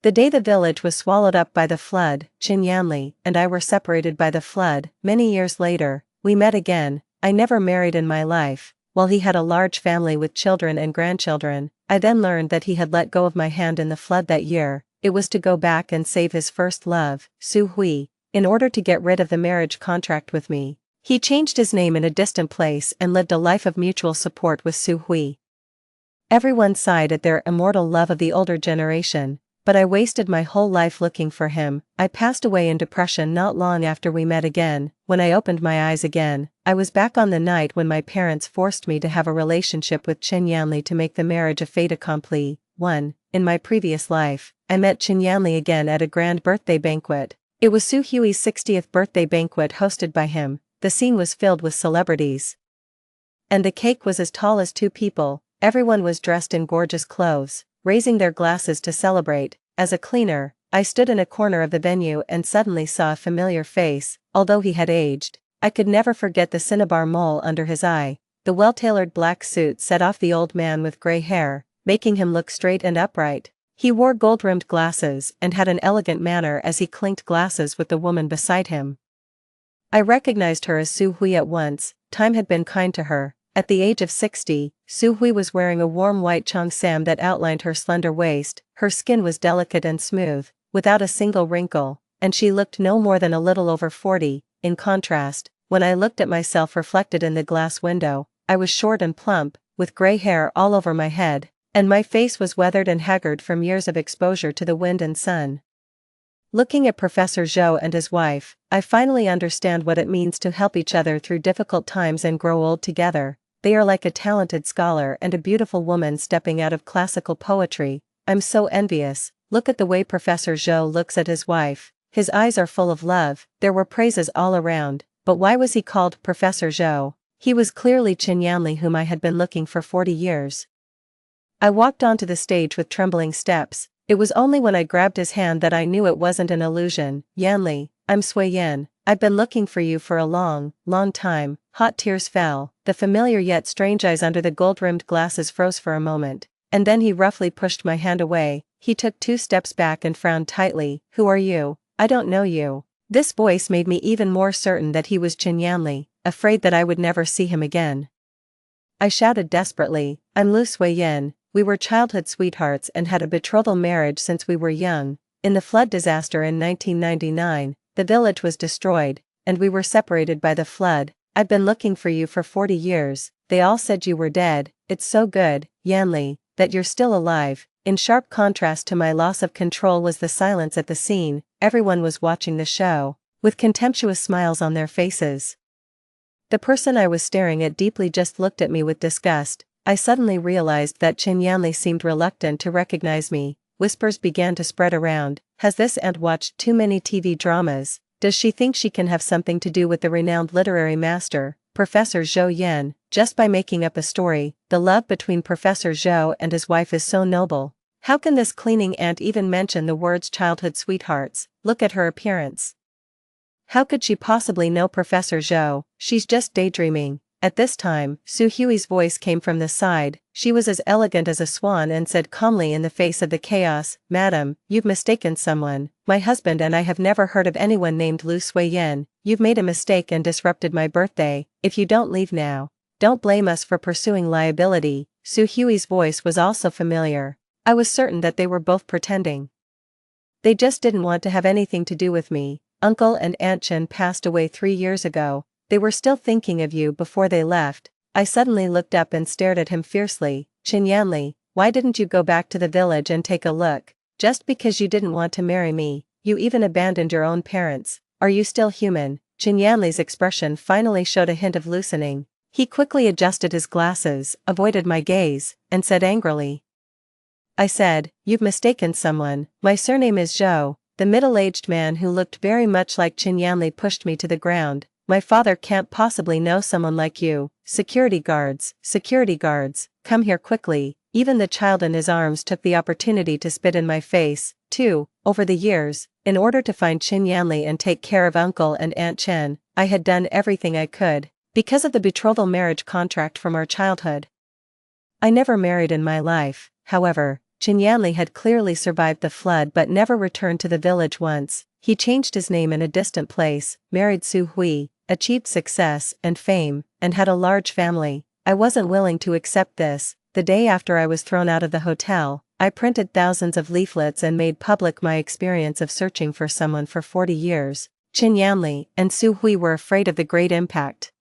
The day the village was swallowed up by the flood, Chin Yanli and I were separated by the flood. Many years later, we met again. I never married in my life. While he had a large family with children and grandchildren, I then learned that he had let go of my hand in the flood that year. It was to go back and save his first love, Su Hui, in order to get rid of the marriage contract with me. He changed his name in a distant place and lived a life of mutual support with Su Hui. Everyone sighed at their immortal love of the older generation, but I wasted my whole life looking for him. I passed away in depression not long after we met again. When I opened my eyes again, I was back on the night when my parents forced me to have a relationship with Chin Yanli to make the marriage a fait accompli. 1. In my previous life, I met Chin Yanli again at a grand birthday banquet. It was Su Hui's 60th birthday banquet hosted by him. The scene was filled with celebrities. And the cake was as tall as 2 people. Everyone was dressed in gorgeous clothes, raising their glasses to celebrate. As a cleaner, I stood in a corner of the venue and suddenly saw a familiar face. Although he had aged, I could never forget the cinnabar mole under his eye. The well-tailored black suit set off the old man with gray hair, making him look straight and upright. He wore gold-rimmed glasses and had an elegant manner as he clinked glasses with the woman beside him. I recognized her as Su Hui at once. Time had been kind to her. At the age of 60, Su Hui was wearing a warm white cheongsam that outlined her slender waist. Her skin was delicate and smooth, without a single wrinkle, and she looked no more than a little over 40. In contrast, when I looked at myself reflected in the glass window, I was short and plump, with gray hair all over my head, and my face was weathered and haggard from years of exposure to the wind and sun. Looking at Professor Zhou and his wife, I finally understand what it means to help each other through difficult times and grow old together. They are like a talented scholar and a beautiful woman stepping out of classical poetry. I'm so envious. Look at the way Professor Zhou looks at his wife. His eyes are full of love. There were praises all around, but why was he called Professor Zhou? He was clearly Chin Yanli, whom I had been looking for 40 years. I walked onto the stage with trembling steps. It was only when I grabbed his hand that I knew it wasn't an illusion. Yanli, I'm Sui Yan. I've been looking for you for a long, long time. Hot tears fell. The familiar yet strange eyes under the gold-rimmed glasses froze for a moment, and then he roughly pushed my hand away. He took 2 steps back and frowned tightly. Who are you? I don't know you. This voice made me even more certain that he was Chin Yanli, afraid that I would never see him again. I shouted desperately, I'm Lu Sui Yan. We were childhood sweethearts and had a betrothal marriage since we were young. In the flood disaster in 1999, the village was destroyed, and we were separated by the flood. I've been looking for you for 40 years. They all said you were dead. It's so good, Yanli, that you're still alive. In sharp contrast to my loss of control was the silence at the scene. Everyone was watching the show, with contemptuous smiles on their faces. The person I was staring at deeply just looked at me with disgust. I suddenly realized that Chin Yanli seemed reluctant to recognize me. Whispers began to spread around. Has this aunt watched too many TV dramas? Does she think she can have something to do with the renowned literary master, Professor Zhou Yan, just by making up a story? The love between Professor Zhou and his wife is so noble. How can this cleaning aunt even mention the words childhood sweethearts? Look at her appearance. How could she possibly know Professor Zhou? She's just daydreaming. At this time, Su Hui's voice came from the side. She was as elegant as a swan and said calmly in the face of the chaos, Madam, you've mistaken someone. My husband and I have never heard of anyone named Lu Sui Yan. You've made a mistake and disrupted my birthday. If you don't leave now, don't blame us for pursuing liability. Su Hui's voice was also familiar. I was certain that they were both pretending. They just didn't want to have anything to do with me. Uncle and Aunt Chen passed away 3 years ago. They were still thinking of you before they left. I suddenly looked up and stared at him fiercely. Chin Yanli, why didn't you go back to the village and take a look? Just because you didn't want to marry me, you even abandoned your own parents. Are you still human? Chin Yanli's expression finally showed a hint of loosening. He quickly adjusted his glasses, avoided my gaze, and said angrily. I said, you've mistaken someone. My surname is Zhou. The middle-aged man who looked very much like Chin Yanli pushed me to the ground. My father can't possibly know someone like you. Security guards, come here quickly. Even the child in his arms took the opportunity to spit in my face. 2. Over the years, in order to find Chin Yanli and take care of Uncle and Aunt Chen, I had done everything I could. Because of the betrothal marriage contract from our childhood, I never married in my life. However, Chin Yanli had clearly survived the flood but never returned to the village once. He changed his name in a distant place, married Su Hui, achieved success and fame, and had a large family. I wasn't willing to accept this. The day after I was thrown out of the hotel, I printed thousands of leaflets and made public my experience of searching for someone for 40 years. Chin Yanli and Su Hui were afraid of the great impact.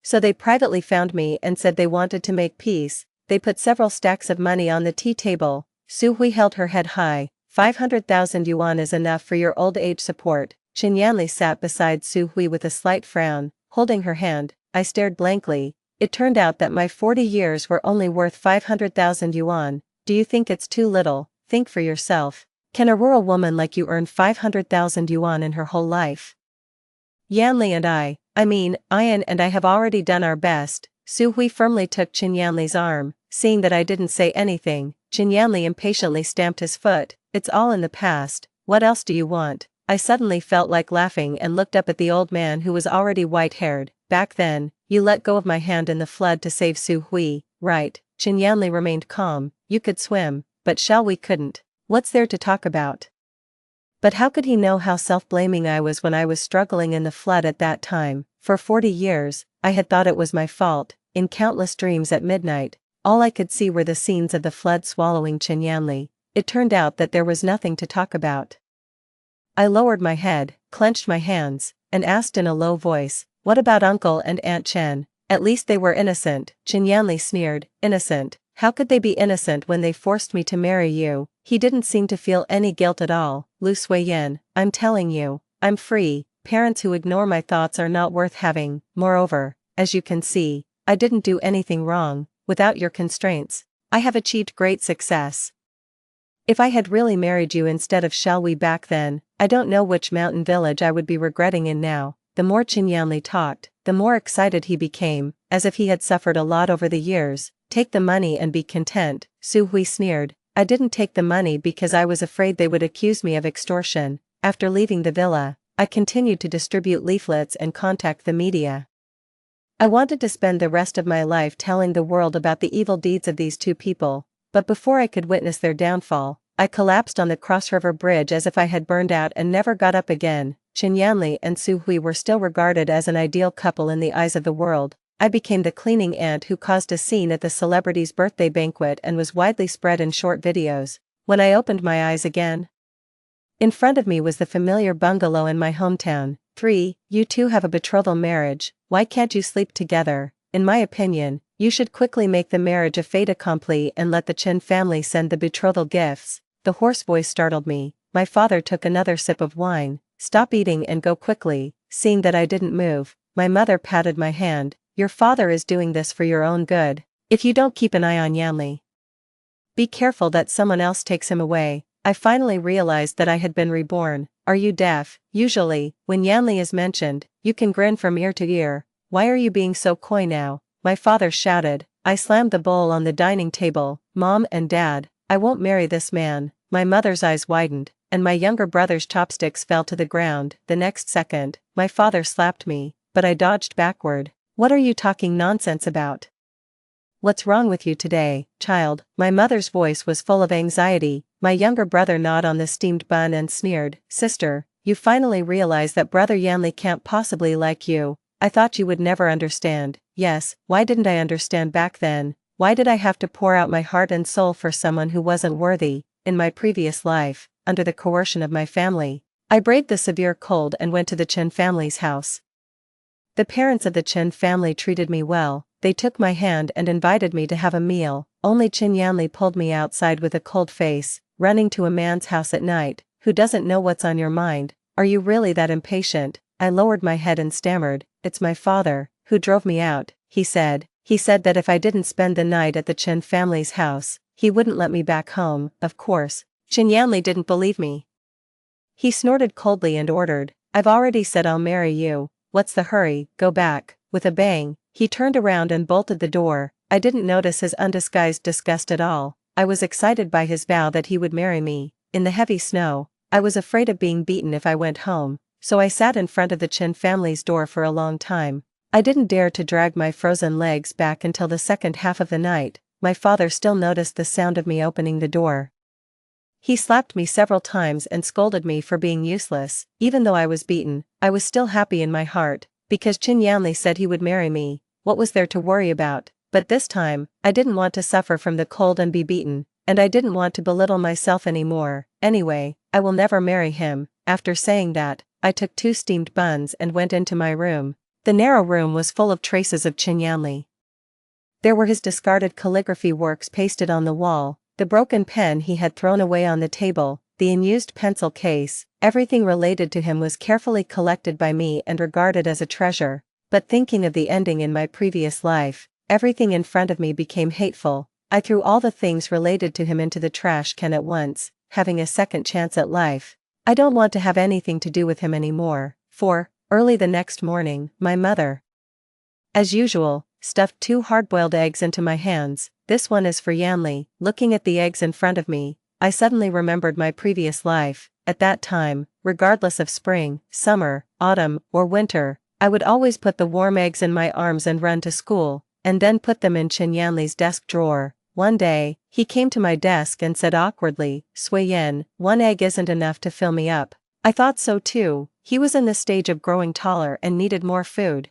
So they privately found me and said they wanted to make peace. They put several stacks of money on the tea table. Su Hui held her head high. 500,000 yuan is enough for your old age support. Chin Yanli sat beside Su Hui with a slight frown, holding her hand. I stared blankly. It turned out that my 40 years were only worth 500,000 yuan. Do you think it's too little? Think for yourself. Can a rural woman like you earn 500,000 yuan in her whole life? Yanli and Ian and I have already done our best. Su Hui firmly took Chin Yanli's arm. Seeing that I didn't say anything, Chin Yanli impatiently stamped his foot. It's all in the past. What else do you want? I suddenly felt like laughing and looked up at the old man who was already white-haired. Back then, you let go of my hand in the flood to save Su Hui, right? Chin Yanli remained calm. You could swim, but Shell we couldn't. What's there to talk about? But how could he know how self-blaming I was when I was struggling in the flood at that time? For 40 years, I had thought it was my fault. In countless dreams at midnight, all I could see were the scenes of the flood swallowing Chin Yanli. It turned out that there was nothing to talk about. I lowered my head, clenched my hands, and asked in a low voice, what about Uncle and Aunt Chen? At least they were innocent. Chin Yanli sneered. Innocent? How could they be innocent when they forced me to marry you? He didn't seem to feel any guilt at all. Lu Suiyin, I'm telling you, I'm free. Parents who ignore my thoughts are not worth having. Moreover, as you can see, I didn't do anything wrong. Without your constraints, I have achieved great success. If I had really married you instead of Shall we back then, I don't know which mountain village I would be regretting in now. The more Chin Yanli talked, the more excited he became, as if he had suffered a lot over the years. Take the money and be content, Su Hui sneered. I didn't take the money because I was afraid they would accuse me of extortion. After leaving the villa, I continued to distribute leaflets and contact the media. I wanted to spend the rest of my life telling the world about the evil deeds of these two people, but before I could witness their downfall, I collapsed on the Cross River Bridge as if I had burned out and never got up again. Chin Yanli and Su Hui were still regarded as an ideal couple in the eyes of the world. I became the cleaning aunt who caused a scene at the celebrity's birthday banquet and was widely spread in short videos. When I opened my eyes again, in front of me was the familiar bungalow in my hometown. 3. You two have a betrothal marriage. Why can't you sleep together? In my opinion, you should quickly make the marriage a fait accompli and let the Chen family send the betrothal gifts. The hoarse voice startled me. My father took another sip of wine. Stop eating and go quickly. Seeing that I didn't move, my mother patted my hand. Your father is doing this for your own good. If you don't keep an eye on Yanli, be careful that someone else takes him away. I finally realized that I had been reborn. Are you deaf? Usually, when Yanli is mentioned, you can grin from ear to ear. Why are you being so coy now? My father shouted. I slammed the bowl on the dining table. Mom and Dad, I won't marry this man. My mother's eyes widened, and my younger brother's chopsticks fell to the ground. The next second, my father slapped me, but I dodged backward. What are you talking nonsense about? What's wrong with you today, child? My mother's voice was full of anxiety. My younger brother gnawed on the steamed bun and sneered. Sister, you finally realize that Brother Yanli can't possibly like you. I thought you would never understand. Yes, why didn't I understand back then? Why did I have to pour out my heart and soul for someone who wasn't worthy? In my previous life, under the coercion of my family, I braved the severe cold and went to the Chen family's house. The parents of the Chen family treated me well. They took my hand and invited me to have a meal. Only Chin Yanli pulled me outside with a cold face. Running to a man's house at night, who doesn't know what's on your mind? Are you really that impatient? I lowered my head and stammered. It's my father, who drove me out. He said that if I didn't spend the night at the Chen family's house, he wouldn't let me back home. Of course, Chin Yanli didn't believe me. He snorted coldly and ordered, I've already said I'll marry you. What's the hurry? Go back. With a bang, he turned around and bolted the door. I didn't notice his undisguised disgust at all. I was excited by his vow that he would marry me. In the heavy snow, I was afraid of being beaten if I went home, so I sat in front of the Chen family's door for a long time. I didn't dare to drag my frozen legs back until the second half of the night. my father still noticed the sound of me opening the door. He slapped me several times and scolded me for being useless. Even though I was beaten, I was still happy in my heart, because Chin Yanli said he would marry me. What was there to worry about? But this time, I didn't want to suffer from the cold and be beaten, and I didn't want to belittle myself anymore. Anyway, I will never marry him. After saying that, I took 2 steamed buns and went into my room. The narrow room was full of traces of Chin Yanli. There were his discarded calligraphy works pasted on the wall, the broken pen he had thrown away on the table, the unused pencil case. Everything related to him was carefully collected by me and regarded as a treasure. But thinking of the ending in my previous life, everything in front of me became hateful. I threw all the things related to him into the trash can at once, having a second chance at life. I don't want to have anything to do with him anymore. Early the next morning, my mother, as usual, stuffed 2 hard-boiled eggs into my hands. This one is for Yanli. Looking at the eggs in front of me, I suddenly remembered my previous life. At that time, regardless of spring, summer, autumn, or winter, I would always put the warm eggs in my arms and run to school, and then put them in Chin Yanli's desk drawer. One day, he came to my desk and said awkwardly, "Sui Yen, 1 egg isn't enough to fill me up." I thought so too. He was in the stage of growing taller and needed more food.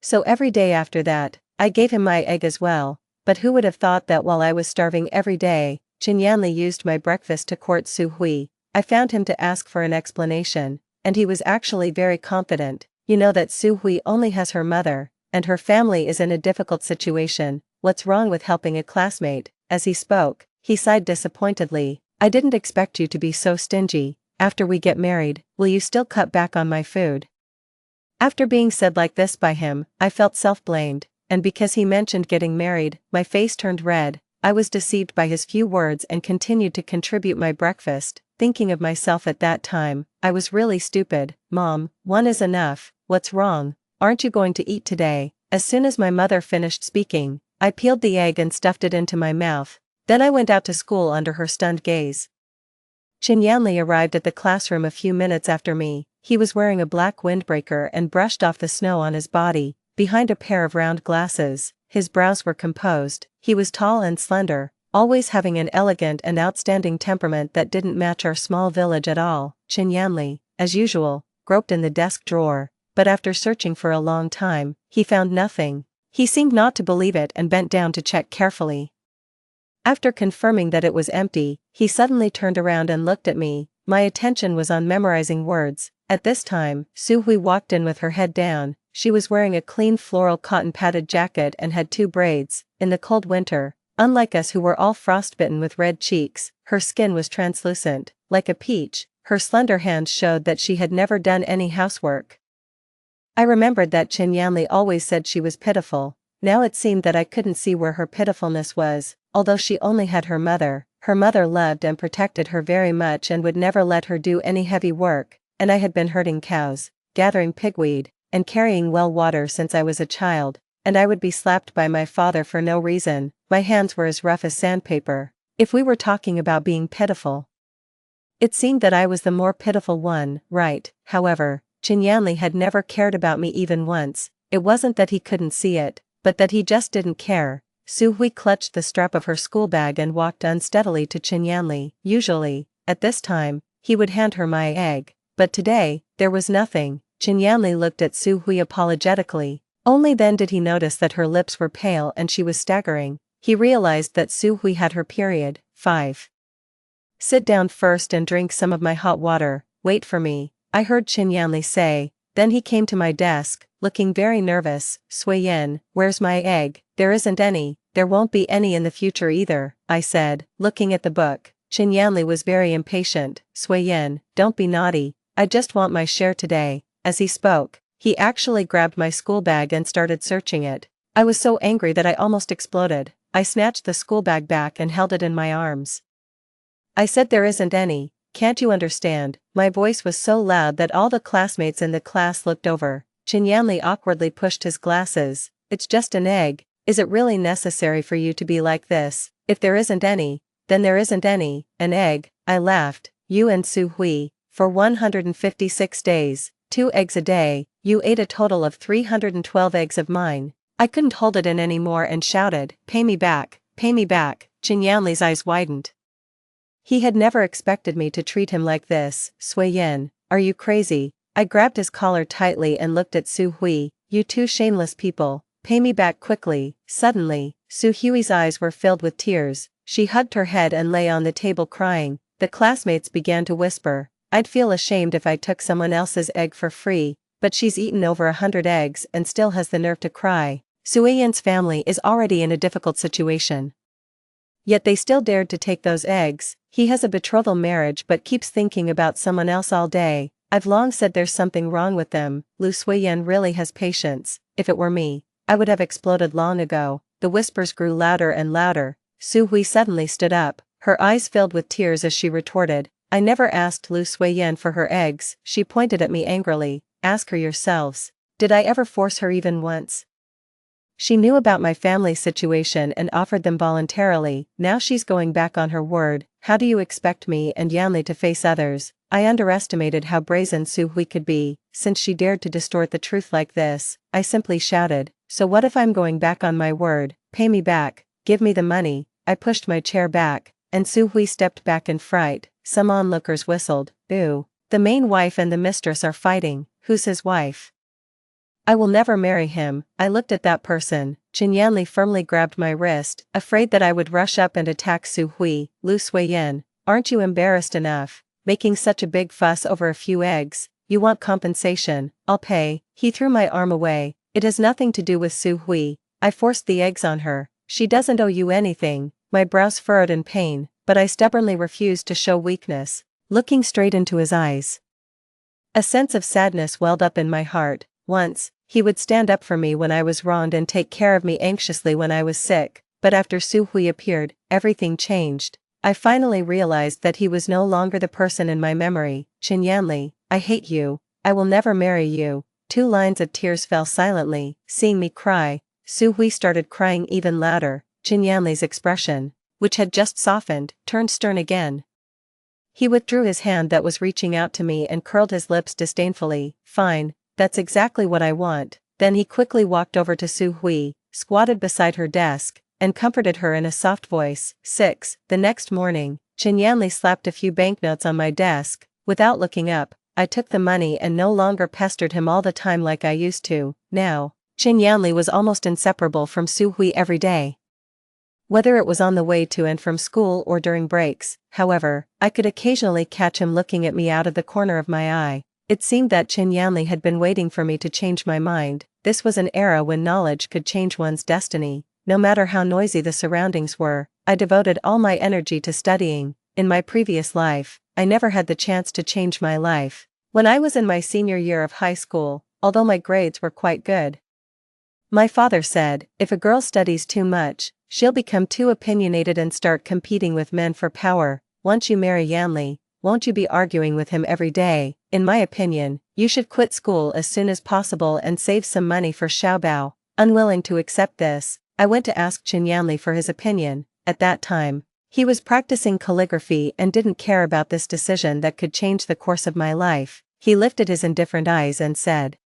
So every day after that, I gave him my egg as well. But who would have thought that while I was starving every day, Chin Yanli used my breakfast to court Su Hui. I found him to ask for an explanation, and he was actually very confident. "You know that Su Hui only has her mother, and her family is in a difficult situation. What's wrong with helping a classmate?" As he spoke, he sighed disappointedly. "I didn't expect you to be so stingy. After we get married, will you still cut back on my food?" After being said like this by him, I felt self-blamed, and because he mentioned getting married, my face turned red. I was deceived by his few words and continued to contribute my breakfast, thinking of myself at that time. I was really stupid. "Mom, 1 is enough. What's wrong? Aren't you going to eat today?" As soon as my mother finished speaking, I peeled the egg and stuffed it into my mouth. Then I went out to school under her stunned gaze. Chin Yanli arrived at the classroom a few minutes after me. He was wearing a black windbreaker and brushed off the snow on his body, behind a pair of round glasses. His brows were composed. He was tall and slender, always having an elegant and outstanding temperament that didn't match our small village at all. Chin Yanli, as usual, groped in the desk drawer, but after searching for a long time, he found nothing. He seemed not to believe it and bent down to check carefully. After confirming that it was empty, he suddenly turned around and looked at me. My attention was on memorizing words. At this time, Su Hui walked in with her head down. She was wearing a clean floral cotton padded jacket and had 2 braids. In the cold winter, unlike us who were all frostbitten with red cheeks, her skin was translucent, like a peach. Her slender hands showed that she had never done any housework. I remembered that Chin Yanli always said she was pitiful. Now it seemed that I couldn't see where her pitifulness was. Although she only had her mother loved and protected her very much and would never let her do any heavy work, and I had been herding cows, gathering pigweed, and carrying well water since I was a child, and I would be slapped by my father for no reason. My hands were as rough as sandpaper. If we were talking about being pitiful, it seemed that I was the more pitiful one, right? However, Chin Yanli had never cared about me even once. It wasn't that he couldn't see it, but that he just didn't care. Su Hui clutched the strap of her school bag and walked unsteadily to Chin Yanli. Usually, at this time, he would hand her my egg, but today, there was nothing. Chin Yanli looked at Su Hui apologetically. Only then did he notice that her lips were pale and she was staggering. He realized that Su Hui had her period. 5. "Sit down first and drink some of my hot water. Wait for me," I heard Chin Yanli say. Then he came to my desk, looking very nervous. "Sui Yen, where's my egg?" "There isn't any. There won't be any in the future either," I said, looking at the book. Chin Yanli was very impatient. "Sui Yen, don't be naughty. I just want my share today." As he spoke, he actually grabbed my school bag and started searching it. I was so angry that I almost exploded. I snatched the school bag back and held it in my arms. I said, "There isn't any. Can't you understand?" My voice was so loud that all the classmates in the class looked over. Chin Yanli awkwardly pushed his glasses. "It's just an egg. Is it really necessary for you to be like this? If there isn't any, then there isn't any." "An egg," I laughed. "You and Su Hui, for 156 days, 2 eggs a day, you ate a total of 312 eggs of mine." I couldn't hold it in anymore and shouted, "Pay me back." Pay me back." Chen Yanli's eyes widened. He had never expected me to treat him like this. "Sui Yin, are you crazy?" I grabbed his collar tightly and looked at Su Hui. "You two shameless people, pay me back quickly." Suddenly, Su Hui's eyes were filled with tears. She hugged her head and lay on the table crying. The classmates began to whisper, "I'd feel ashamed if I took someone else's egg for free, but she's eaten over 100 eggs and still has the nerve to cry." Sui Yin's family is already in a difficult situation. Yet they still dared to take those eggs. "He has a betrothal marriage but keeps thinking about someone else all day. I've long said there's something wrong with them." Lu Suiyan really has patience. If it were me, I would have exploded long ago. The whispers grew louder and louder. Su Hui suddenly stood up, her eyes filled with tears as she retorted, "I never asked Lu Suiyan for her eggs." She pointed at me angrily. "Ask her yourselves. Did I ever force her even once?" She knew about my family situation and offered them voluntarily. Now she's going back on her word. How do you expect me and Yanli to face others? I underestimated how brazen Su Hui could be. Since she dared to distort the truth like this, I simply shouted, "So what if I'm going back on my word? Pay me back, give me the money." I pushed my chair back, and Su Hui stepped back in fright. Some onlookers whistled, "Boo. The main wife and the mistress are fighting. Who's his wife? I will never marry him." I looked at that person. Chen Yanli firmly grabbed my wrist, afraid that I would rush up and attack Su Hui. "Lu Suiyan, aren't you embarrassed enough? Making such a big fuss over a few eggs. You want compensation, I'll pay." He threw my arm away. "It has nothing to do with Su Hui. I forced the eggs on her. She doesn't owe you anything." My brows furrowed in pain, but I stubbornly refused to show weakness. Looking straight into his eyes, a sense of sadness welled up in my heart. Once, he would stand up for me when I was wronged and take care of me anxiously when I was sick, but after Su Hui appeared, everything changed. I finally realized that he was no longer the person in my memory. "Chen Yanli, I hate you. I will never marry you." 2 lines of tears fell silently. Seeing me cry, Su Hui started crying even louder. Chen Yanli's expression, which had just softened, turned stern again. He withdrew his hand that was reaching out to me and curled his lips disdainfully. "Fine. That's exactly what I want." Then he quickly walked over to Su Hui, squatted beside her desk, and comforted her in a soft voice. 6. The next morning, Chen Yanli slapped a few banknotes on my desk. Without looking up, I took the money and no longer pestered him all the time like I used to. Now, Chen Yanli was almost inseparable from Su Hui every day. Whether it was on the way to and from school or during breaks, however, I could occasionally catch him looking at me out of the corner of my eye. It seemed that Chen Yanli had been waiting for me to change my mind. This was an era when knowledge could change one's destiny. No matter how noisy the surroundings were, I devoted all my energy to studying. In my previous life, I never had the chance to change my life. When I was in my senior year of high school, although my grades were quite good, my father said, "If a girl studies too much, she'll become too opinionated and start competing with men for power. Once you marry Yanli, won't you be arguing with him every day? In my opinion, you should quit school as soon as possible and save some money for Xiaobao." Unwilling to accept this, I went to ask Chen Yanli for his opinion. At that time, he was practicing calligraphy and didn't care about this decision that could change the course of my life. He lifted his indifferent eyes and said,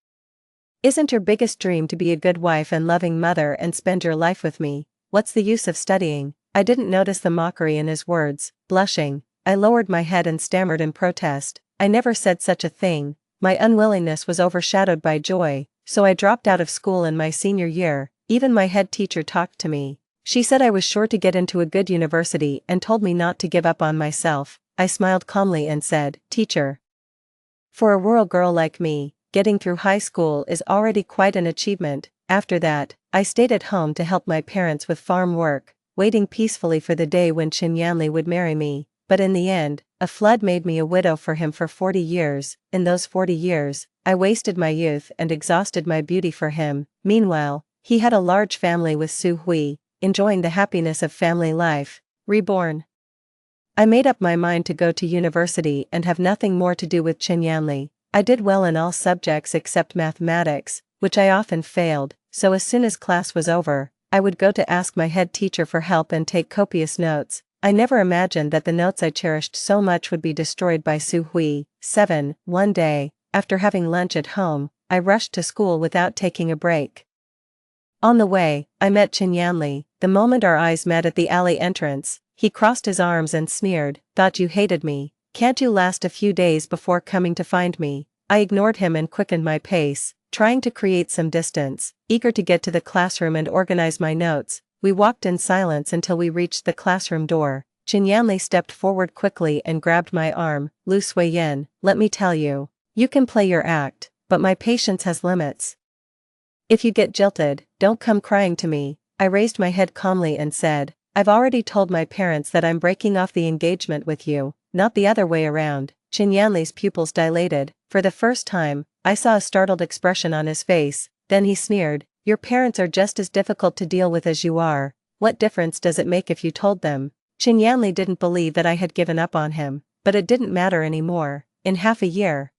"Isn't your biggest dream to be a good wife and loving mother and spend your life with me? What's the use of studying?" I didn't notice the mockery in his words. Blushing, I lowered my head and stammered in protest. "I never said such a thing." My unwillingness was overshadowed by joy, so I dropped out of school in my senior year. Even my head teacher talked to me. She said I was sure to get into a good university and told me not to give up on myself. I smiled calmly and said, "Teacher, for a rural girl like me, getting through high school is already quite an achievement." After that, I stayed at home to help my parents with farm work, waiting peacefully for the day when Chen Yanli would marry me. But in the end, a flood made me a widow for him for 40 years. In those 40 years, I wasted my youth and exhausted my beauty for him. Meanwhile, he had a large family with Su Hui, enjoying the happiness of family life. Reborn. I made up my mind to go to university and have nothing more to do with Chen Yanli. I did well in all subjects except mathematics, which I often failed, so as soon as class was over, I would go to ask my head teacher for help and take copious notes. I never imagined that the notes I cherished so much would be destroyed by Su Hui. 7. One day, after having lunch at home, I rushed to school without taking a break. On the way, I met Qin Yanli. The moment our eyes met at the alley entrance, he crossed his arms and sneered, "Thought you hated me. Can't you last a few days before coming to find me?" I ignored him and quickened my pace, trying to create some distance, eager to get to the classroom and organize my notes. We walked in silence until we reached the classroom door. Qin Yanli stepped forward quickly and grabbed my arm. "Lu Suiyin, let me tell you. You can play your act, but my patience has limits. If you get jilted, don't come crying to me." I raised my head calmly and said, "I've already told my parents that I'm breaking off the engagement with you, not the other way around." Qin Yanli's pupils dilated. For the first time, I saw a startled expression on his face. Then he sneered, "Your parents are just as difficult to deal with as you are. What difference does it make if you told them?" Qin Yanli didn't believe that I had given up on him, but it didn't matter anymore. In half a year,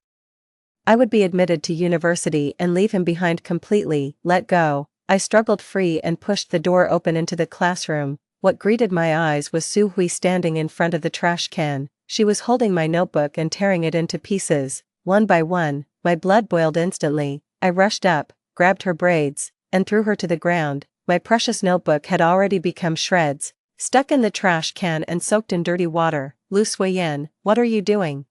I would be admitted to university and leave him behind completely. Let go. I struggled free and pushed the door open into the classroom. What greeted my eyes was Su Hui standing in front of the trash can. She was holding my notebook and tearing it into pieces. One by one, my blood boiled instantly. I rushed up, grabbed her braids, and threw her to the ground. My precious notebook had already become shreds, stuck in the trash can and soaked in dirty water. "Lu Suiyin, what are you doing?"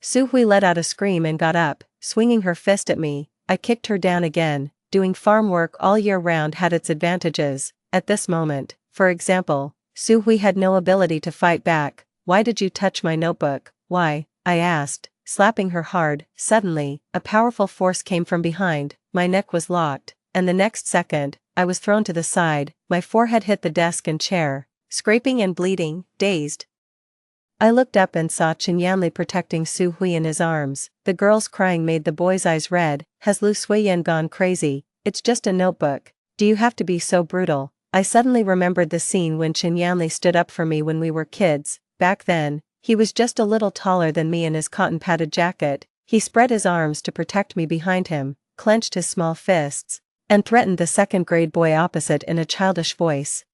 Su Hui let out a scream and got up, swinging her fist at me. I kicked her down again. Doing farm work all year round had its advantages. At this moment, for example, Su Hui had no ability to fight back. "Why did you touch my notebook?" "Why?" I asked, slapping her hard. Suddenly, a powerful force came from behind. My neck was locked, and the next second, I was thrown to the side. My forehead hit the desk and chair, scraping and bleeding, dazed. I looked up and saw Qin Yanli protecting Su Hui in his arms. The girl's crying made the boy's eyes red. "Has Lu Suiyin gone crazy? It's just a notebook. Do you have to be so brutal?" I suddenly remembered the scene when Qin Yanli stood up for me when we were kids. Back then, he was just a little taller than me in his cotton-padded jacket. He spread his arms to protect me behind him, clenched his small fists, and threatened the second-grade boy opposite in a childish voice.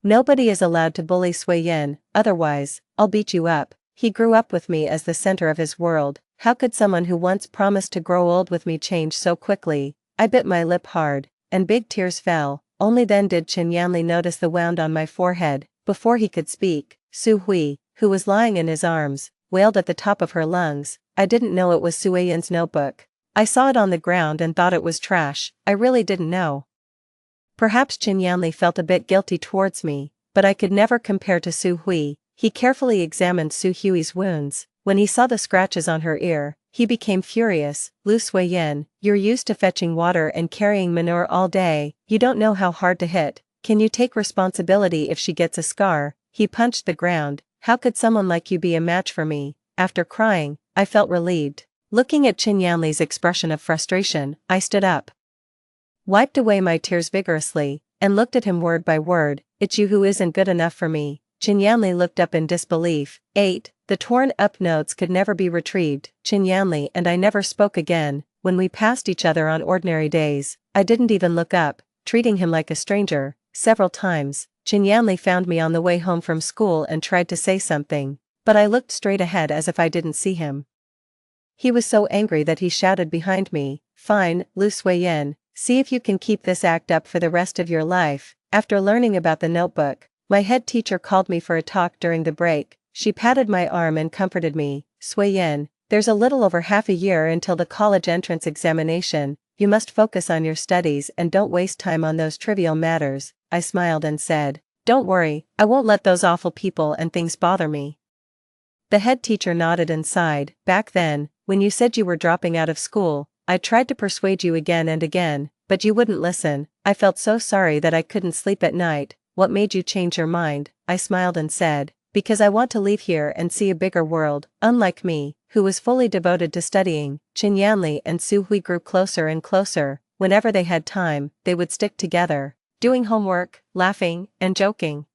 "Nobody is allowed to bully Suiyin, otherwise, I'll beat you up." He grew up with me as the center of his world. How could someone who once promised to grow old with me change so quickly? I bit my lip hard, and big tears fell. Only then did Qin Yanli notice the wound on my forehead. Before he could speak, Su Hui, who was lying in his arms, wailed at the top of her lungs. "I didn't know it was Suiyin's notebook. I saw it on the ground and thought it was trash. I really didn't know." Perhaps Qin Yanli felt a bit guilty towards me, but I could never compare to Su Hui. He carefully examined Su Hui's wounds. When he saw the scratches on her ear, he became furious. "Lu Suiyin, you're used to fetching water and carrying manure all day. You don't know how hard to hit. Can you take responsibility if she gets a scar?" He punched the ground. "How could someone like you be a match for me?" After crying, I felt relieved. Looking at Qin Yanli's expression of frustration, I stood up, wiped away my tears vigorously, and looked at him word by word. "It's you who isn't good enough for me." Qin Yanli looked up in disbelief. 8. The torn-up notes could never be retrieved. Qin Yanli and I never spoke again. When we passed each other on ordinary days, I didn't even look up, treating him like a stranger. Several times, Qin Yanli found me on the way home from school and tried to say something, but I looked straight ahead as if I didn't see him. He was so angry that he shouted behind me, "Fine, Lu Suiyin, see if you can keep this act up for the rest of your life." After learning about the notebook, my head teacher called me for a talk during the break. She patted my arm and comforted me. "Suiyin, there's a little over half a year until the college entrance examination. You must focus on your studies and don't waste time on those trivial matters." I smiled and said, "Don't worry, I won't let those awful people and things bother me." The head teacher nodded and sighed. "Back then, when you said you were dropping out of school, I tried to persuade you again and again, but you wouldn't listen. I felt so sorry that I couldn't sleep at night." "What made you change your mind?" I smiled and said, "Because I want to leave here and see a bigger world." Unlike me, who was fully devoted to studying, Qin Yanli and Su Hui grew closer and closer. Whenever they had time, they would stick together, doing homework, laughing, and joking.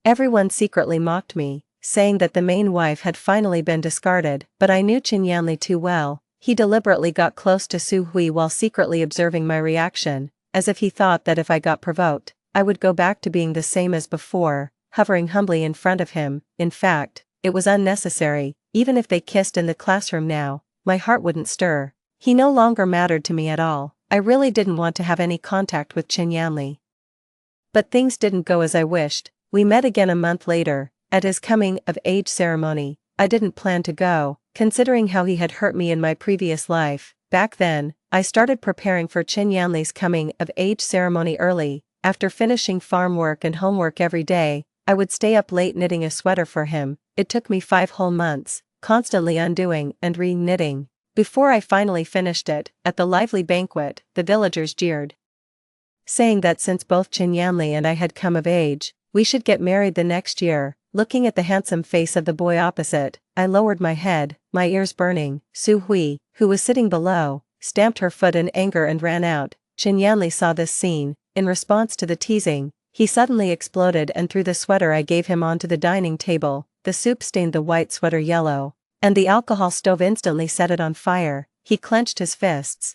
Everyone secretly mocked me, saying that the main wife had finally been discarded, but I knew Qin Yanli too well. He deliberately got close to Su Hui while secretly observing my reaction, as if he thought that if I got provoked, I would go back to being the same as before, hovering humbly in front of him. In fact, it was unnecessary. Even if they kissed in the classroom now, my heart wouldn't stir. He no longer mattered to me at all. I really didn't want to have any contact with Chin Yanli. But things didn't go as I wished. We met again a month later, at his coming-of-age ceremony. I didn't plan to go, considering how he had hurt me in my previous life. Back then, I started preparing for Chin Yanli's coming-of-age ceremony early. After finishing farm work and homework every day, I would stay up late knitting a sweater for him. It took me 5 whole months, constantly undoing and re-knitting. Before I finally finished it, at the lively banquet, the villagers jeered, saying that since both Chin Yanli and I had come of age, we should get married the next year. Looking at the handsome face of the boy opposite, I lowered my head, my ears burning. Su Hui, who was sitting below, stamped her foot in anger and ran out. Chin Yanli saw this scene. In response to the teasing, he suddenly exploded and threw the sweater I gave him onto the dining table. The soup stained the white sweater yellow, and the alcohol stove instantly set it on fire. He clenched his fists,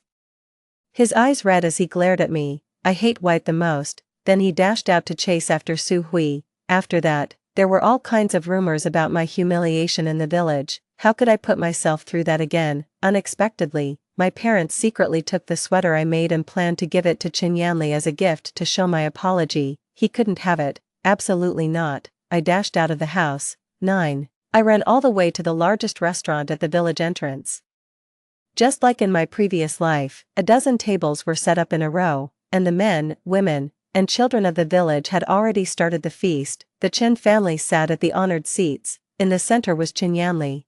his eyes red as he glared at me. I hate white the most. Then he dashed out to chase after Su Hui. After that, there were all kinds of rumors about my humiliation in the village. How could I put myself through that again? Unexpectedly, my parents secretly took the sweater I made and planned to give it to Chin Yanli as a gift to show my apology. He couldn't have it. Absolutely not. I dashed out of the house. 9. I ran all the way to the largest restaurant at the village entrance. Just like in my previous life, a dozen tables were set up in a row, and the men, women, and children of the village had already started the feast. The Chin family sat at the honored seats. In the center was Chin Yanli.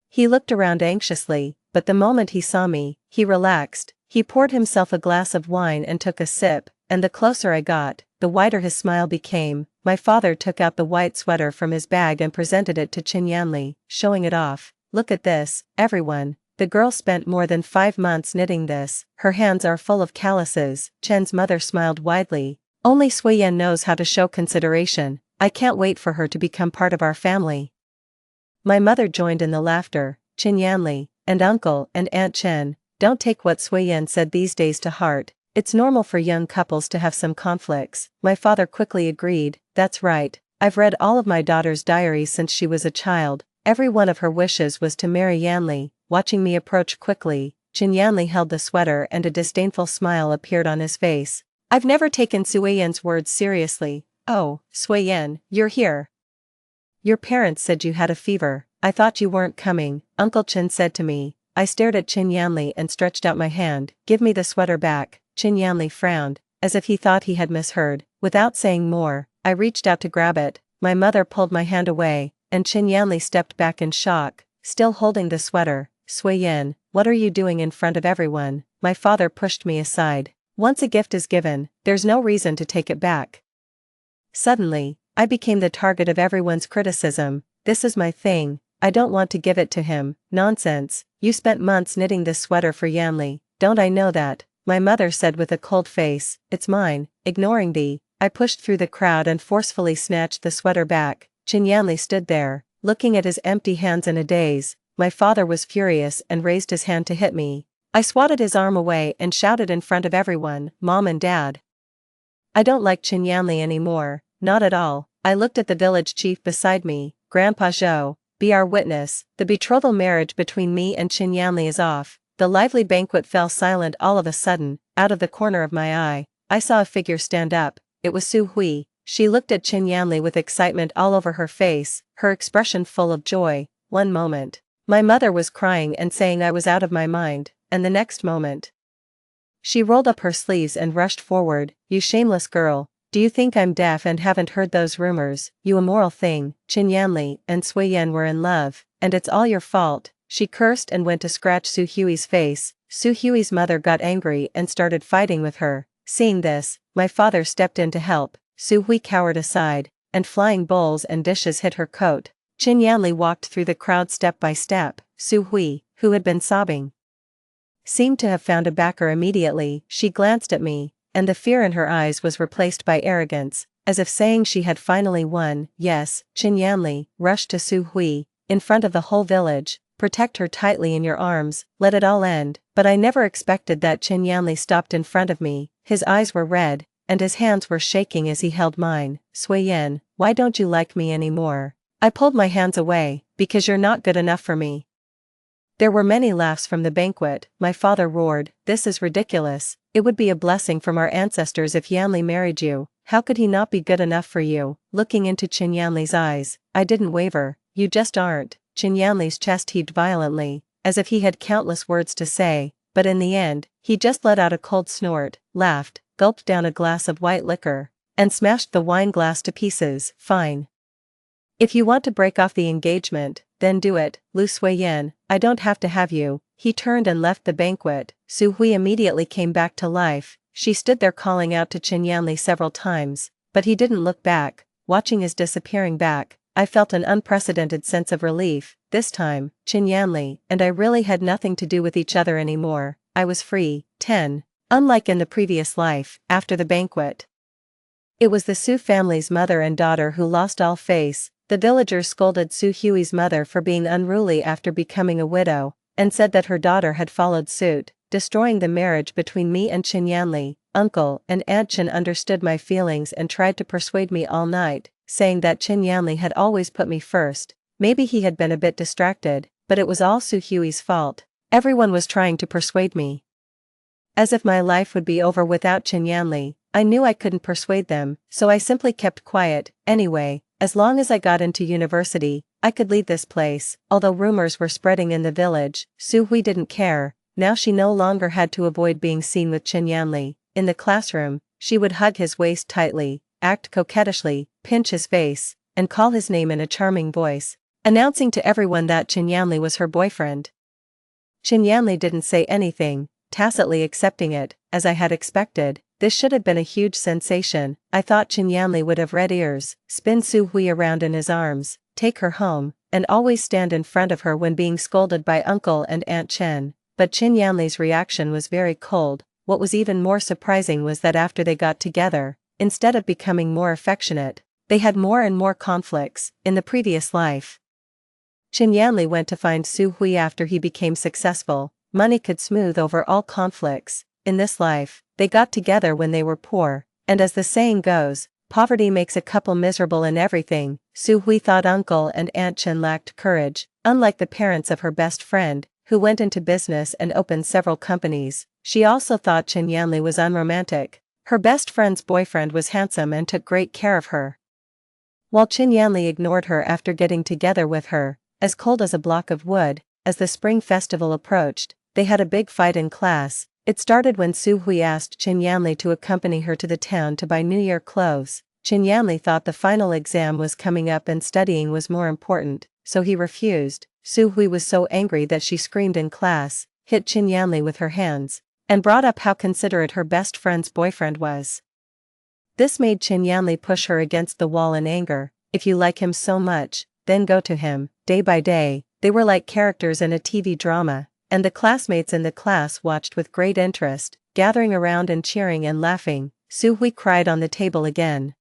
He looked around anxiously, but the moment he saw me, he relaxed. He poured himself a glass of wine and took a sip, and the closer I got, the wider his smile became. My father took out the white sweater from his bag and presented it to Chin Yanli, showing it off. Look at this, everyone. The girl spent more than 5 months knitting this. Her hands are full of calluses. Chen's mother smiled widely. Only Sui Yan knows how to show consideration. I can't wait for her to become part of our family. My mother joined in the laughter. Chin Yanli, and Uncle and Aunt Chen, don't take what Sui Yan said these days to heart. It's normal for young couples to have some conflicts. My father quickly agreed. That's right. I've read all of my daughter's diaries since she was a child. Every one of her wishes was to marry Yanli. Watching me approach quickly, Chin Yanli held the sweater and a disdainful smile appeared on his face. I've never taken Sui Yan's words seriously. Oh, Sui Yan, you're here. Your parents said you had a fever. I thought you weren't coming, Uncle Chin said to me. I stared at Chin Yanli and stretched out my hand. Give me the sweater back. Chin Yanli frowned, as if he thought he had misheard. Without saying more, I reached out to grab it. My mother pulled my hand away, and Chin Yanli stepped back in shock, still holding the sweater. Sui Yan, what are you doing in front of everyone? My father pushed me aside. Once a gift is given, there's no reason to take it back. Suddenly, I became the target of everyone's criticism. This is my thing. I don't want to give it to him. Nonsense. You spent months knitting this sweater for Yanli. Don't I know that? My mother said with a cold face. It's mine. Ignoring thee, I pushed through the crowd and forcefully snatched the sweater back. Chin Yanli stood there, looking at his empty hands in a daze. My father was furious and raised his hand to hit me. I swatted his arm away and shouted in front of everyone, Mom and Dad, I don't like Chin Yanli anymore. Not at all. I looked at the village chief beside me. Grandpa Zhou, be our witness. The betrothal marriage between me and Chin Yanli is off. The lively banquet fell silent all of a sudden. Out of the corner of my eye, I saw a figure stand up. It was Su Hui. She looked at Chin Yanli with excitement all over her face, her expression full of joy. One moment, my mother was crying and saying I was out of my mind, and the next moment, she rolled up her sleeves and rushed forward. You shameless girl, do you think I'm deaf and haven't heard those rumors? You immoral thing. Chin Yanli and Sui Yan were in love, and it's all your fault. She cursed and went to scratch Su Hui's face. Su Hui's mother got angry and started fighting with her. Seeing this, my father stepped in to help. Su Hui cowered aside, and flying bowls and dishes hit her coat. Chin Yanli walked through the crowd step by step. Su Hui, who had been sobbing, seemed to have found a backer immediately. She glanced at me, and the fear in her eyes was replaced by arrogance, as if saying she had finally won. Yes, Chin Yanli rushed to Su Hui, in front of the whole village. Protect her tightly in your arms, let it all end. But I never expected that. Chin Yanli stopped in front of me. His eyes were red, and his hands were shaking as he held mine. Sui Yan, why don't you like me anymore? I pulled my hands away. Because you're not good enough for me. There were many laughs from the banquet. My father roared, "This is ridiculous. It would be a blessing from our ancestors if Yanli married you. How could he not be good enough for you?" Looking into Qin Yanli's eyes, I didn't waver. "You just aren't." Qin Yanli's chest heaved violently, as if he had countless words to say, but in the end, he just let out a cold snort, laughed, gulped down a glass of white liquor, and smashed the wine glass to pieces. "Fine. If you want to break off the engagement, then do it, Lu Suiyan, I don't have to have you." He turned and left the banquet. Su Hui immediately came back to life. She stood there calling out to Qin Yanli several times, but he didn't look back. Watching his disappearing back, I felt an unprecedented sense of relief. This time, Qin Yanli and I really had nothing to do with each other anymore. I was free. 10. Unlike in the previous life, after the banquet, it was the Su family's mother and daughter who lost all face. The villagers scolded Su Hui's mother for being unruly after becoming a widow, and said that her daughter had followed suit, destroying the marriage between me and Qin Yanli. Uncle and Aunt Qin understood my feelings and tried to persuade me all night, saying that Qin Yanli had always put me first. Maybe he had been a bit distracted, but it was all Su Hui's fault. Everyone was trying to persuade me. As if my life would be over without Qin Yanli. I knew I couldn't persuade them, so I simply kept quiet. Anyway, as long as I got into university, I could leave this place. Although rumors were spreading in the village, Su Hui didn't care. Now she no longer had to avoid being seen with Qin Yanli. In the classroom, she would hug his waist tightly, act coquettishly, pinch his face, and call his name in a charming voice, announcing to everyone that Qin Yanli was her boyfriend. Qin Yanli didn't say anything, tacitly accepting it, as I had expected. This should have been a huge sensation. I thought Qin Yanli would have red ears, spin Su Hui around in his arms, take her home, and always stand in front of her when being scolded by Uncle and Aunt Chen. But Qin Yanli's reaction was very cold. What was even more surprising was that after they got together, instead of becoming more affectionate, they had more and more conflicts. In the previous life, Qin Yanli went to find Su Hui after he became successful. Money could smooth over all conflicts. In this life, they got together when they were poor, and as the saying goes, poverty makes a couple miserable in everything. Su Hui thought Uncle and Aunt Chen lacked courage, unlike the parents of her best friend, who went into business and opened several companies. She also thought Qin Yanli was unromantic. Her best friend's boyfriend was handsome and took great care of her, while Qin Yanli ignored her after getting together with her, as cold as a block of wood. As the spring festival approached, they had a big fight in class. It started when Su Hui asked Qin Yanli to accompany her to the town to buy New Year clothes. Qin Yanli thought the final exam was coming up and studying was more important, so he refused. Su Hui was so angry that she screamed in class, hit Qin Yanli with her hands, and brought up how considerate her best friend's boyfriend was. This made Qin Yanli push her against the wall in anger. If you like him so much, then go to him. Day by day, they were like characters in a TV drama, and the classmates in the class watched with great interest, gathering around and cheering and laughing. Su Hui cried on the table again.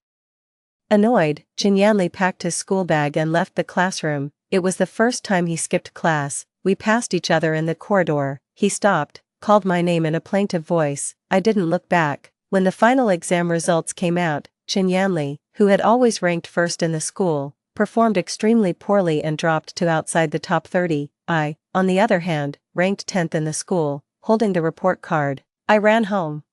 Annoyed, Qin Yanli packed his school bag and left the classroom. It was the first time he skipped class. We passed each other in the corridor. He stopped, called my name in a plaintive voice. I didn't look back. When the final exam results came out, Qin Yanli, who had always ranked first in the school, performed extremely poorly and dropped to outside the top 30. I, on the other hand, ranked 10th in the school, holding the report card. I ran home,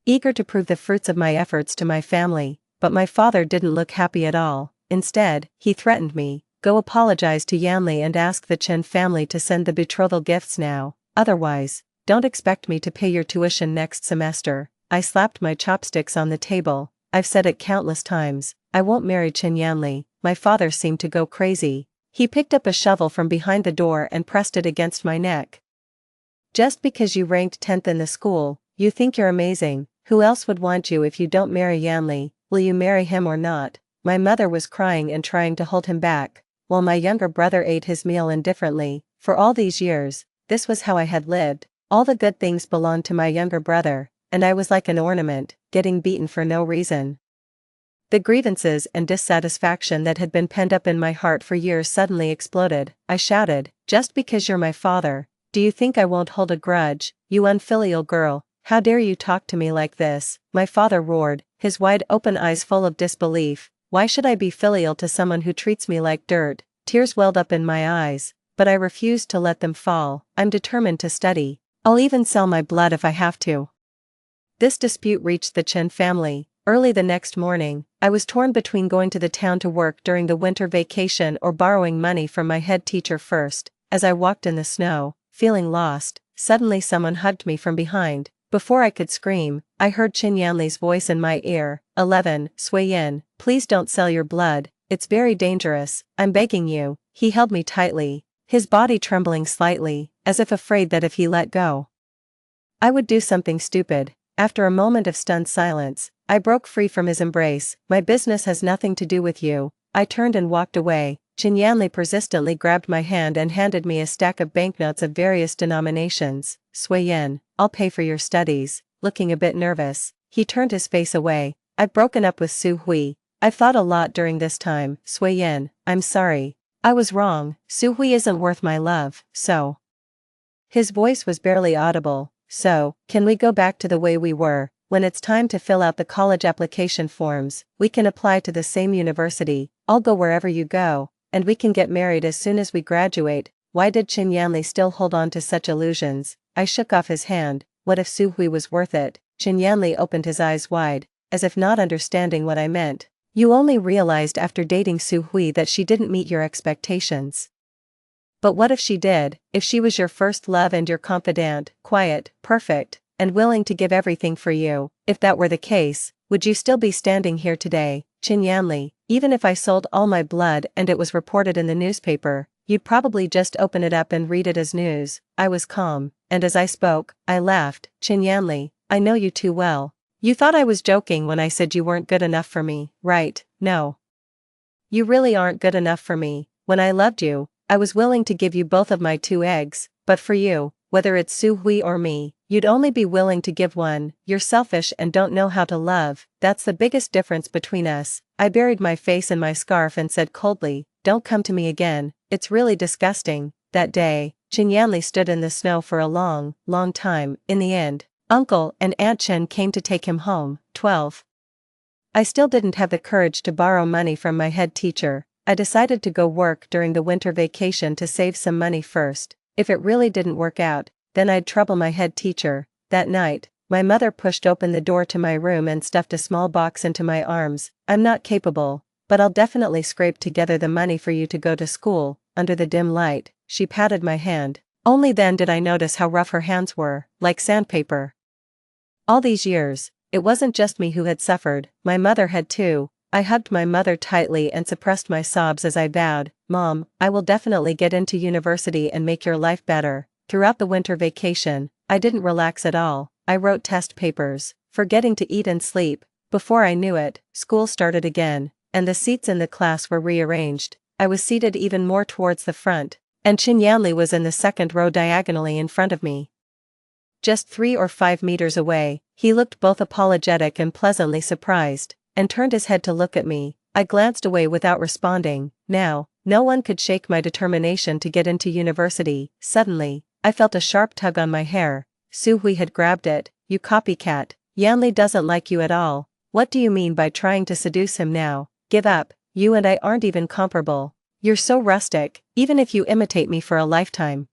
eager to prove the fruits of my efforts to my family, but my father didn't look happy at all. Instead, he threatened me. Go apologize to Yanli and ask the Chen family to send the betrothal gifts now. Otherwise, don't expect me to pay your tuition next semester. I slapped my chopsticks on the table. I've said it countless times. I won't marry Qin Yanli. My father seemed to go crazy. He picked up a shovel from behind the door and pressed it against my neck. Just because you ranked 10th in the school, you think you're amazing. Who else would want you if you don't marry Yanli? Will you marry him or not? My mother was crying and trying to hold him back, while my younger brother ate his meal indifferently. For all these years, this was how I had lived. All the good things belonged to my younger brother, and I was like an ornament, getting beaten for no reason. The grievances and dissatisfaction that had been pent up in my heart for years suddenly exploded. I shouted, "Just because you're my father, do you think I won't hold a grudge? You unfilial girl, how dare you talk to me like this?" My father roared, his wide-open eyes full of disbelief. Why should I be filial to someone who treats me like dirt? Tears welled up in my eyes. but I refused to let them fall. I'm determined to study. I'll even sell my blood if I have to. This dispute reached the Chen family. Early the next morning, I was torn between going to the town to work during the winter vacation or borrowing money from my head teacher first. As I walked in the snow, feeling lost, suddenly someone hugged me from behind. Before I could scream, I heard Qin Yanli's voice in my ear. 11, Sui Yin, please don't sell your blood, it's very dangerous, I'm begging you. He held me tightly, his body trembling slightly, as if afraid that if he let go, I would do something stupid. After a moment of stunned silence, I broke free from his embrace. My business has nothing to do with you. I turned and walked away. Qin Yanli persistently grabbed my hand and handed me a stack of banknotes of various denominations. Sui Yin, I'll pay for your studies. Looking a bit nervous, he turned his face away. I've broken up with Su Hui. I've thought a lot during this time. Sui Yin, I'm sorry. I was wrong. Su Hui isn't worth my love, so. His voice was barely audible. So, can we go back to the way we were? When it's time to fill out the college application forms, we can apply to the same university. I'll go wherever you go, and we can get married as soon as we graduate. Why did Qin Yanli still hold on to such illusions? I shook off his hand. What if Su Hui was worth it? Qin Yanli opened his eyes wide, as if not understanding what I meant. You only realized after dating Su Hui that she didn't meet your expectations. But what if she did, if she was your first love and your confidant, quiet, perfect, and willing to give everything for you? If that were the case, would you still be standing here today? Qin Yanli, even if I sold all my blood and it was reported in the newspaper, you'd probably just open it up and read it as news. I was calm, and as I spoke, I laughed. Qin Yanli, I know you too well. You thought I was joking when I said you weren't good enough for me, right? No. You really aren't good enough for me. When I loved you, I was willing to give you both of my 2 eggs, but for you, whether it's Su Hui or me, you'd only be willing to give one. You're selfish and don't know how to love. That's the biggest difference between us. I buried my face in my scarf and said coldly, don't come to me again, it's really disgusting. That day, Qin Yanli stood in the snow for a long, long time. In the end, Uncle and Aunt Chen came to take him home. 12. I still didn't have the courage to borrow money from my head teacher. I decided to go work during the winter vacation to save some money first. If it really didn't work out, then I'd trouble my head teacher. That night, my mother pushed open the door to my room and stuffed a small box into my arms. I'm not capable, but I'll definitely scrape together the money for you to go to school. Under the dim light, she patted my hand. Only then did I notice how rough her hands were, like sandpaper. All these years, it wasn't just me who had suffered, my mother had too. I hugged my mother tightly and suppressed my sobs as I vowed, Mom, I will definitely get into university and make your life better. Throughout the winter vacation, I didn't relax at all. I wrote test papers, forgetting to eat and sleep. Before I knew it, school started again, and the seats in the class were rearranged. I was seated even more towards the front, and Qin Yanli was in the second row diagonally in front of me. Just 3 or 5 meters away, he looked both apologetic and pleasantly surprised, and turned his head to look at me. I glanced away without responding. Now, no one could shake my determination to get into university. Suddenly, I felt a sharp tug on my hair. Su Hui had grabbed it. You copycat. Yanli doesn't like you at all. What do you mean by trying to seduce him now? Give up. You and I aren't even comparable. You're so rustic, even if you imitate me for a lifetime.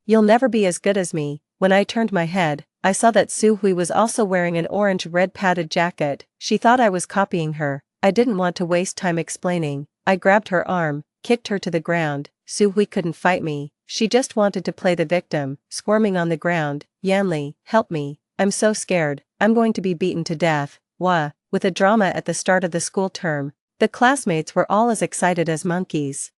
You'll never be as good as me. When I turned my head, I saw that Su Hui was also wearing an orange-red padded jacket. She thought I was copying her. I didn't want to waste time explaining. I grabbed her arm, kicked her to the ground. Su Hui couldn't fight me. She just wanted to play the victim, squirming on the ground. Yanli, help me. I'm so scared. I'm going to be beaten to death. Wah. With a drama at the start of the school term, the classmates were all as excited as monkeys,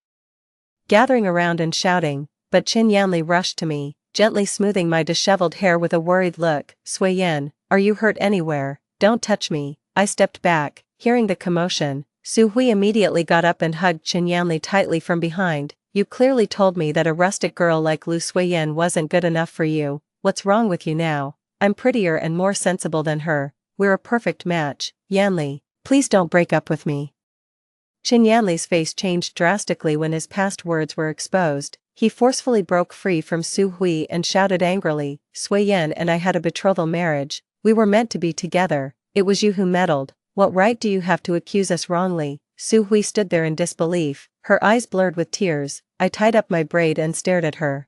gathering around and shouting, but Qin Yanli rushed to me, gently smoothing my disheveled hair with a worried look. Sui Yin, are you hurt anywhere? Don't touch me. I stepped back, hearing the commotion. Su Hui immediately got up and hugged Qin Yanli tightly from behind. You clearly told me that a rustic girl like Lu Suiyan wasn't good enough for you. What's wrong with you now? I'm prettier and more sensible than her. We're a perfect match. Yanli, please don't break up with me. Qin Yanli's face changed drastically when his past words were exposed. He forcefully broke free from Su Hui and shouted angrily, Sui Yan and I had a betrothal marriage. We were meant to be together. It was you who meddled. What right do you have to accuse us wrongly? Su Hui stood there in disbelief, Her eyes blurred with tears. I tied up my braid and stared at her,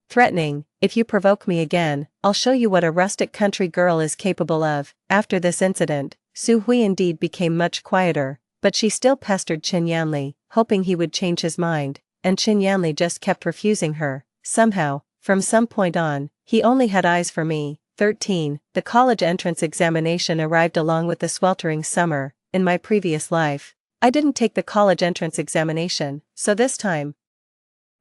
threatening, "If you provoke me again, I'll show you what a rustic country girl is capable of." After this incident, Su Hui indeed became much quieter, but she still pestered Qin Yanli, hoping he would change his mind, and Qin Yanli just kept refusing her. Somehow, from some point on, he only had eyes for me. 13. The college entrance examination arrived along with the sweltering summer. In my previous life, I didn't take the college entrance examination, so this time,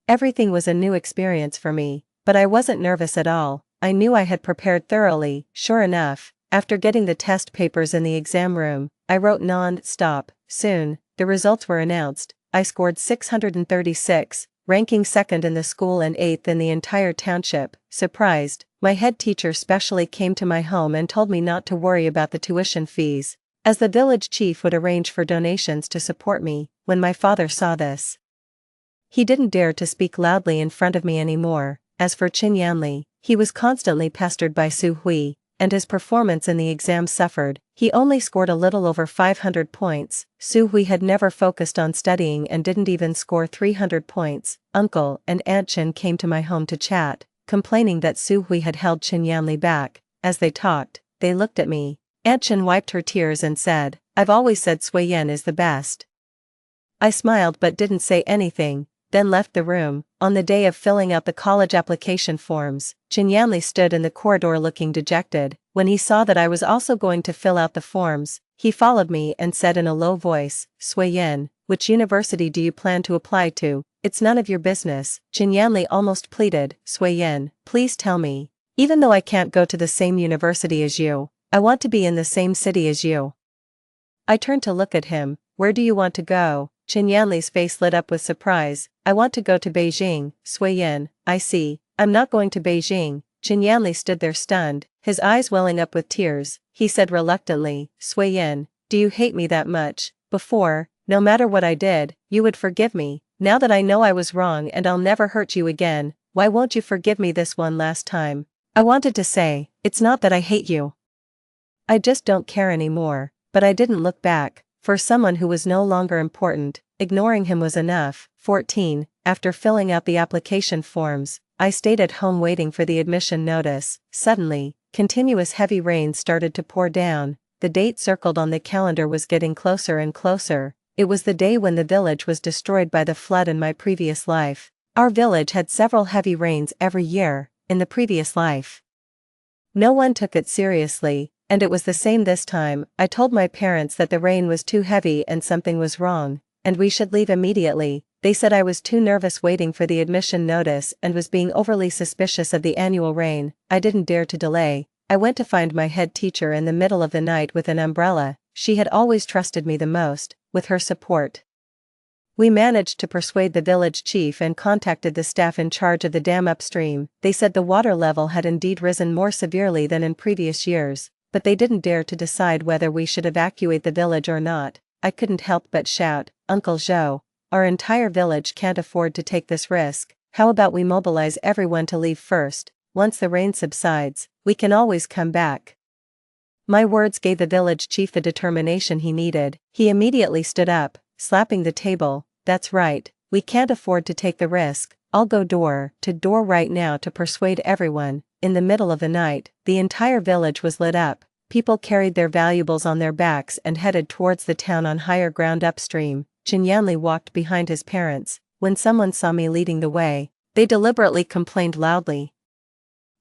everything was a new experience for me, but I wasn't nervous at all. I knew I had prepared thoroughly. Sure enough, after getting the test papers in the exam room, I wrote non-stop. Soon, the results were announced. I scored 636, ranking second in the school and eighth in the entire township. Surprised, my head teacher specially came to my home and told me not to worry about the tuition fees, as the village chief would arrange for donations to support me. When my father saw this, he didn't dare to speak loudly in front of me anymore. As for Qin Yanli, he was constantly pestered by Su Hui, and his performance in the exam suffered. He only scored a little over 500 points. Su Hui had never focused on studying and didn't even score 300 points. Uncle and Aunt Qin came to my home to chat, complaining that Su Hui had held Qin Yanli back. As they talked, they looked at me. Aunt Qin wiped her tears and said, "I've always said Sui Yan is the best." I smiled but didn't say anything, then left the room. On the day of filling out the college application forms, Qin Yanli stood in the corridor looking dejected. When he saw that I was also going to fill out the forms, he followed me and said in a low voice, "Sui Yan, which university do you plan to apply to?" "It's none of your business," Qin Yanli almost pleaded. "Sui Yan, please tell me. Even though I can't go to the same university as you, I want to be in the same city as you." I turned to look at him. "Where do you want to go?" Qin Yanli's face lit up with surprise. "I want to go to Beijing." "Sui Yan, I see. I'm not going to Beijing." Qin Yanli stood there stunned, his eyes welling up with tears. He said reluctantly, "Sui Yan, do you hate me that much? Before, no matter what I did, you would forgive me. Now that I know I was wrong and I'll never hurt you again, why won't you forgive me this one last time?" I wanted to say, "It's not that I hate you. I just don't care anymore," but I didn't look back. For someone who was no longer important, ignoring him was enough. 14. After filling out the application forms, I stayed at home waiting for the admission notice. Suddenly, continuous heavy rain started to pour down. The date circled on the calendar was getting closer and closer. It was the day when the village was destroyed by the flood in my previous life. Our village had several heavy rains every year, in the previous life. No one took it seriously, and it was the same this time. I told my parents that the rain was too heavy and something was wrong, and we should leave immediately. They said I was too nervous waiting for the admission notice and was being overly suspicious of the annual rain. I didn't dare to delay. I went to find my head teacher in the middle of the night with an umbrella. She had always trusted me the most. With her support, we managed to persuade the village chief and contacted the staff in charge of the dam upstream. They said the water level had indeed risen more severely than in previous years, but they didn't dare to decide whether we should evacuate the village or not. I couldn't help but shout, "Uncle Zhou, our entire village can't afford to take this risk. How about we mobilize everyone to leave first? Once the rain subsides, we can always come back." My words gave the village chief the determination he needed. He immediately stood up, slapping the table. "That's right, we can't afford to take the risk. I'll go door to door right now to persuade everyone." In the middle of the night, the entire village was lit up. People carried their valuables on their backs and headed towards the town on higher ground upstream. Qin Yanli walked behind his parents. When someone saw me leading the way, they deliberately complained loudly.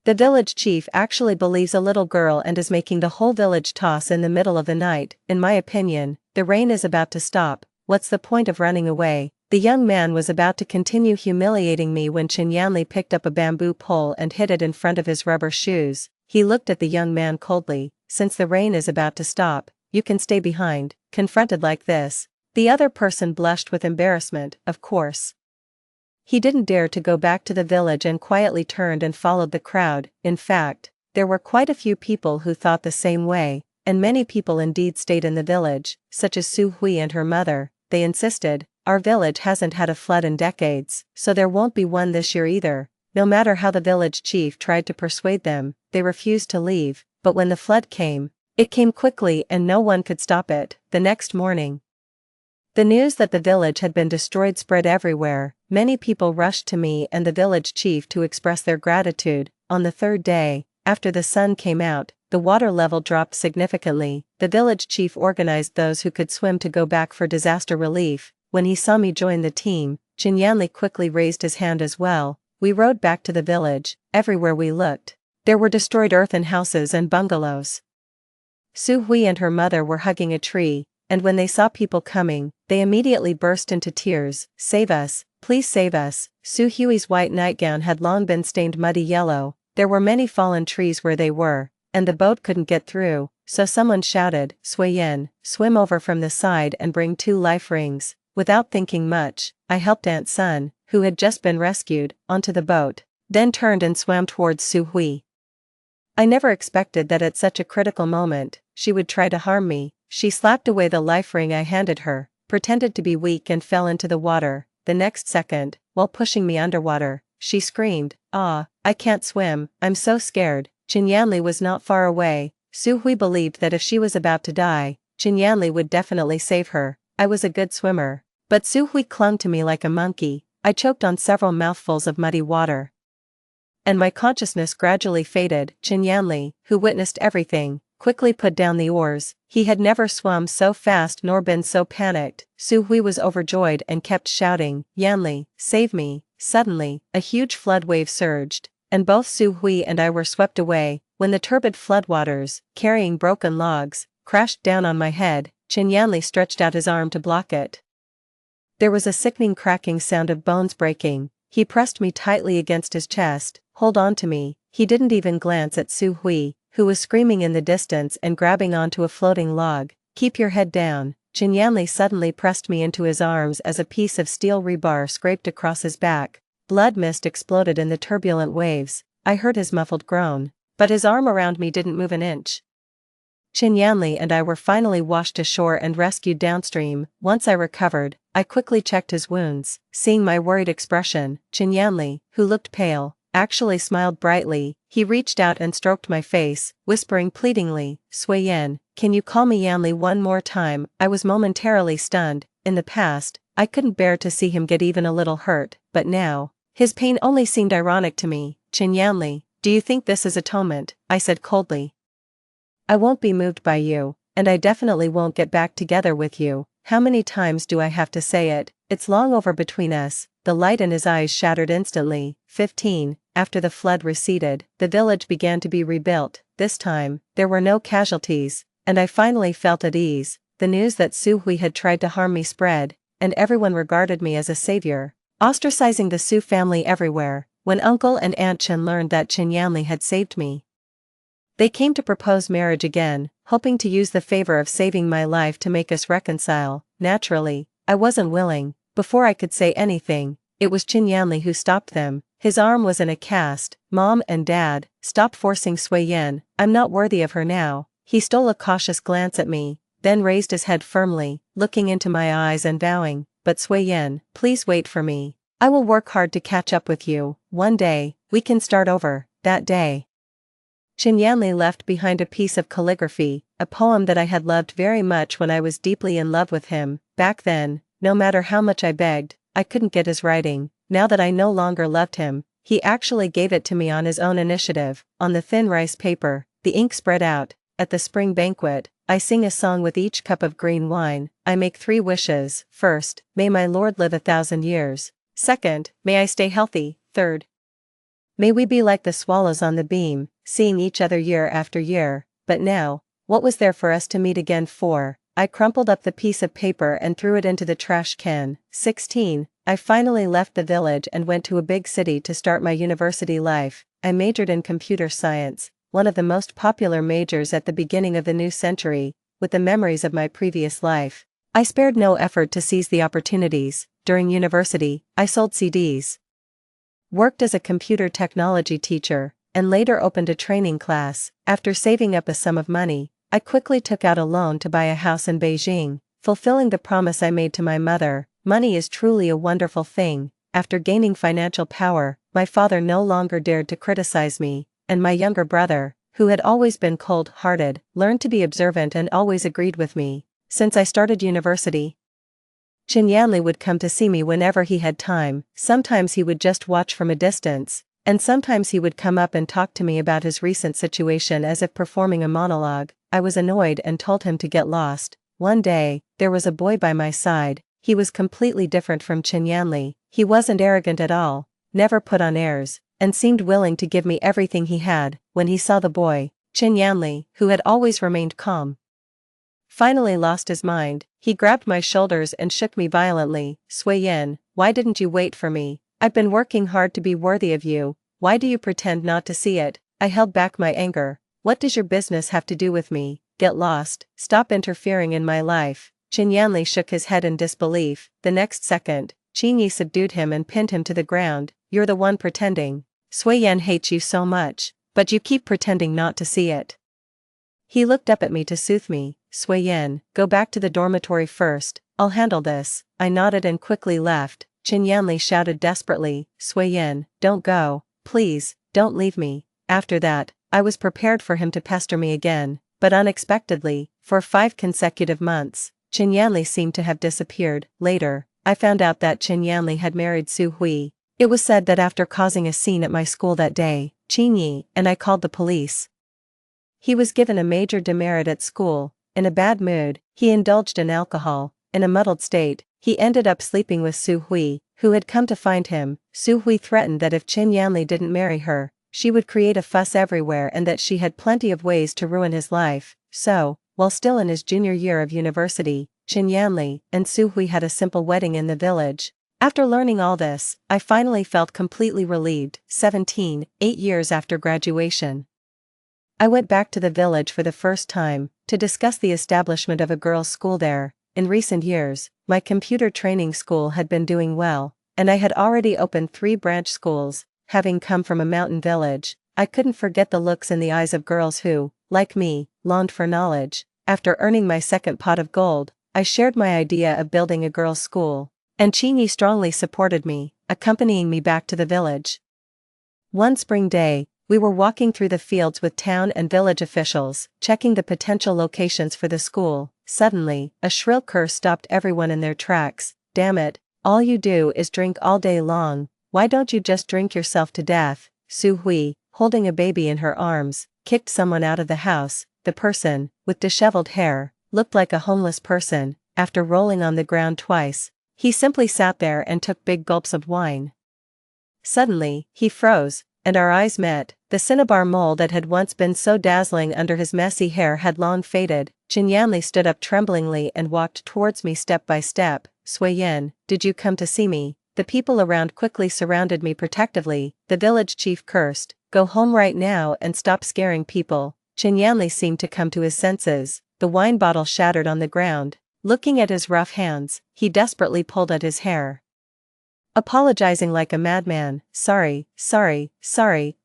The village chief actually believes a little girl and is making the whole village toss in the middle of the night. In my opinion, the rain is about to stop. What's the point of running away? The young man was about to continue humiliating me when Qin Yanli picked up a bamboo pole and hid it in front of his rubber shoes. He looked at the young man coldly. "Since the rain is about to stop, you can stay behind." Confronted like this, the other person blushed with embarrassment. Of course, he didn't dare to go back to the village and quietly turned and followed the crowd. In fact, there were quite a few people who thought the same way, and many people indeed stayed in the village, such as Su Hui and her mother. They insisted, "Our village hasn't had a flood in decades, so there won't be one this year either." No matter how the village chief tried to persuade them, they refused to leave. But when the flood came, it came quickly and no one could stop it. The next morning, The news that the village had been destroyed spread everywhere. Many people rushed to me and the village chief to express their gratitude. On the third day, after the sun came out, the water level dropped significantly. The village chief organized those who could swim to go back for disaster relief. When he saw me join the team, Chinyanli quickly raised his hand as well. We rode back to the village. Everywhere we looked, there were destroyed earthen houses and bungalows. Su Hui and her mother were hugging a tree, and when they saw people coming, they immediately burst into tears. "Save us, please save us." Su Hui's white nightgown had long been stained muddy yellow. There were many fallen trees where they were, and the boat couldn't get through, so someone shouted, "Sui Yin, swim over from the side and bring 2 life rings." Without thinking much, I helped Aunt Sun, who had just been rescued, onto the boat, then turned and swam towards Su Hui. I never expected that at such a critical moment, she would try to harm me. She slapped away the life ring I handed her, pretended to be weak and fell into the water. The next second, while pushing me underwater, she screamed, "Ah, I can't swim, I'm so scared." Chinyanli was not far away. Su Hui believed that if she was about to die, Chinyanli would definitely save her. I was a good swimmer, but Su Hui clung to me like a monkey. I choked on several mouthfuls of muddy water, and my consciousness gradually faded. Chinyanli, who witnessed everything, quickly put down the oars. He had never swum so fast nor been so panicked. Su Hui was overjoyed and kept shouting, "Yanli, save me." Suddenly, a huge flood wave surged, and both Su Hui and I were swept away. When the turbid floodwaters, carrying broken logs, crashed down on my head, Chinyanli stretched out his arm to block it. There was a sickening cracking sound of bones breaking. He pressed me tightly against his chest. "Hold on to me." He didn't even glance at Su Hui, who was screaming in the distance and grabbing onto a floating log. "Keep your head down." Chinyanli suddenly pressed me into his arms as a piece of steel rebar scraped across his back. Blood mist exploded in the turbulent waves. I heard his muffled groan, but his arm around me didn't move an inch. Chinyanli and I were finally washed ashore and rescued downstream. Once I recovered, I quickly checked his wounds. Seeing my worried expression, Chinyanli, who looked pale, actually smiled brightly. He reached out and stroked my face, whispering pleadingly, "Sui Yin, can you call me Yanli one more time?" I was momentarily stunned. In the past, I couldn't bear to see him get even a little hurt, but now, his pain only seemed ironic to me. "Chinyanli, do you think this is atonement?" I said coldly. "I won't be moved by you, and I definitely won't get back together with you. How many times do I have to say it? It's long over between us." The light in his eyes shattered instantly. 15. After the flood receded, the village began to be rebuilt. This time, there were no casualties, and I finally felt at ease. The news that Su Hui had tried to harm me spread, and everyone regarded me as a savior, ostracizing the Su family everywhere. When Uncle and Aunt Chen learned that Chinyanli had saved me, they came to propose marriage again, hoping to use the favor of saving my life to make us reconcile. Naturally, I wasn't willing. Before I could say anything, it was Chinyanli who stopped them. His arm was in a cast. "Mom and Dad, stop forcing Sui Yin. I'm not worthy of her now." He stole a cautious glance at me, then raised his head firmly, looking into my eyes and vowing, "But Sui Yin, please wait for me. I will work hard to catch up with you. One day, we can start over." That day, Chinyanli left behind a piece of calligraphy, a poem that I had loved very much when I was deeply in love with him. Back then, no matter how much I begged, I couldn't get his writing. Now that I no longer loved him, he actually gave it to me on his own initiative. On the thin rice paper, the ink spread out. "At the spring banquet, I sing a song with each cup of green wine. I make 3 wishes. First, may my Lord live 1,000 years. Second, may I stay healthy. Third, may we be like the swallows on the beam, seeing each other year after year." But now, what was there for us to meet again for? I crumpled up the piece of paper and threw it into the trash can. 16. I finally left the village and went to a big city to start my university life. I majored in computer science, one of the most popular majors at the beginning of the new century. With the memories of my previous life, I spared no effort to seize the opportunities. During university, I sold CDs, worked as a computer technology teacher, and later opened a training class. After saving up a sum of money, I quickly took out a loan to buy a house in Beijing, fulfilling the promise I made to my mother. Money is truly a wonderful thing. After gaining financial power, my father no longer dared to criticize me, and my younger brother, who had always been cold-hearted, learned to be observant and always agreed with me. Since I started university, Chin Yanli would come to see me whenever he had time. Sometimes he would just watch from a distance, and sometimes he would come up and talk to me about his recent situation as if performing a monologue. I was annoyed and told him to get lost. One day, there was a boy by my side. He was completely different from Chin Yanli. He wasn't arrogant at all, never put on airs, and seemed willing to give me everything he had. When he saw the boy, Chin Yanli, who had always remained calm, finally lost his mind. He grabbed my shoulders and shook me violently. Sui Yin, why didn't you wait for me? I've been working hard to be worthy of you. Why do you pretend not to see it? I held back my anger. What does your business have to do with me? Get lost. Stop interfering in my life. Chin Yanli shook his head in disbelief. The next second, Qin Yi subdued him and pinned him to the ground. You're the one pretending. Sui Yan hates you so much, but you keep pretending not to see it. He looked up at me to soothe me. Sui Yan, go back to the dormitory first. I'll handle this. I nodded and quickly left. Chin Yanli shouted desperately, Sui Yan, don't go. Please, don't leave me. After that, I was prepared for him to pester me again, but unexpectedly, for 5 consecutive months, Chin Yanli seemed to have disappeared. Later, I found out that Chin Yanli had married Su Hui. It was said that after causing a scene at my school that day, Qin Yi and I called the police. He was given a major demerit at school. In a bad mood, he indulged in alcohol. In a muddled state, he ended up sleeping with Su Hui, who had come to find him. Su Hui threatened that if Chin Yanli didn't marry her, she would create a fuss everywhere and that she had plenty of ways to ruin his life. So, while still in his junior year of university, Chin Yanli and Su Hui had a simple wedding in the village. After learning all this, I finally felt completely relieved. 17, 8 years after graduation, I went back to the village for the first time, to discuss the establishment of a girls' school there. In recent years, my computer training school had been doing well, and I had already opened 3 branch schools. Having come from a mountain village, I couldn't forget the looks in the eyes of girls who, like me, longed for knowledge. After earning my second pot of gold, I shared my idea of building a girls' school, and Qin Yi strongly supported me, accompanying me back to the village. One spring day, we were walking through the fields with town and village officials, checking the potential locations for the school. Suddenly, a shrill curse stopped everyone in their tracks. Damn it, all you do is drink all day long. Why don't you just drink yourself to death? Su Hui, holding a baby in her arms, kicked someone out of the house. The person, with disheveled hair, looked like a homeless person. After rolling on the ground twice, he simply sat there and took big gulps of wine. Suddenly, he froze, and our eyes met. The cinnabar mole that had once been so dazzling under his messy hair had long faded. Chin Yanli stood up tremblingly and walked towards me step by step. Sui Yin, did you come to see me? The people around quickly surrounded me protectively. The village chief cursed, go home right now and stop scaring people. Chin Yanli seemed to come to his senses. The wine bottle shattered on the ground. Looking at his rough hands, he desperately pulled at his hair, apologizing like a madman. Sorry.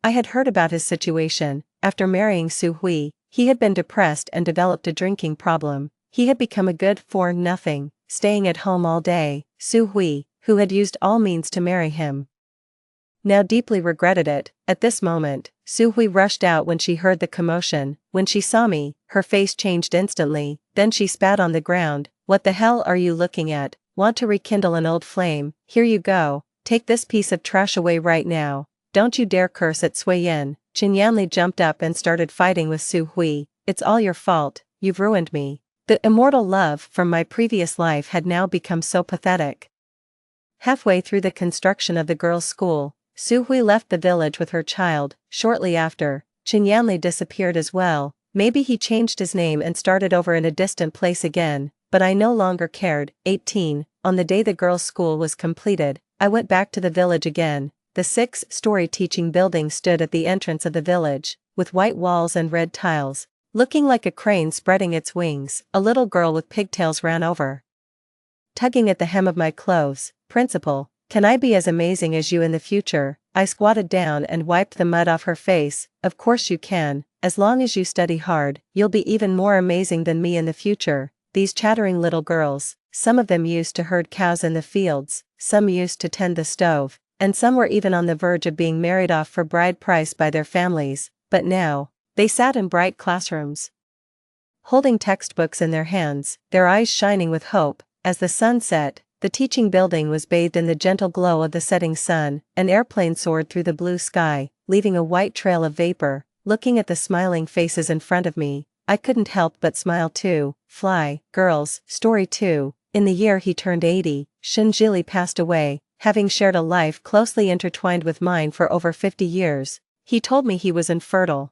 I had heard about his situation. After marrying Su Hui, he had been depressed and developed a drinking problem. He had become a good for nothing, staying at home all day. Su Hui, who had used all means to marry him, now deeply regretted it. At this moment, Su Hui rushed out when she heard the commotion. When she saw me, her face changed instantly, then she spat on the ground. What the hell are you looking at? Want to rekindle an old flame? Here you go, take this piece of trash away right now. Don't you dare curse at Sui Yin. Chin Yanli jumped up and started fighting with Su Hui. It's all your fault, you've ruined me. The immortal love from my previous life had now become so pathetic. Halfway through the construction of the girls' school, Su Hui left the village with her child. Shortly after, Chin Yanli disappeared as well. Maybe he changed his name and started over in a distant place again, but I no longer cared. 18. On the day the girls' school was completed, I went back to the village again. The 6-story teaching building stood at the entrance of the village, with white walls and red tiles. Looking like a crane spreading its wings, a little girl with pigtails ran over, tugging at the hem of my clothes. Principal, can I be as amazing as you in the future? I squatted down and wiped the mud off her face. Of course you can, as long as you study hard, you'll be even more amazing than me in the future. These chattering little girls, some of them used to herd cows in the fields, some used to tend the stove, and some were even on the verge of being married off for bride price by their families, but now, they sat in bright classrooms, holding textbooks in their hands, their eyes shining with hope. As the sun set, The teaching building was bathed in the gentle glow of the setting sun. An airplane soared through the blue sky, leaving a white trail of vapor. Looking at the smiling faces in front of me, I couldn't help but smile too. Fly, Girls, Story 2. In the year he turned 80, Shinjili passed away, having shared a life closely intertwined with mine for over 50 years. He told me he was infertile.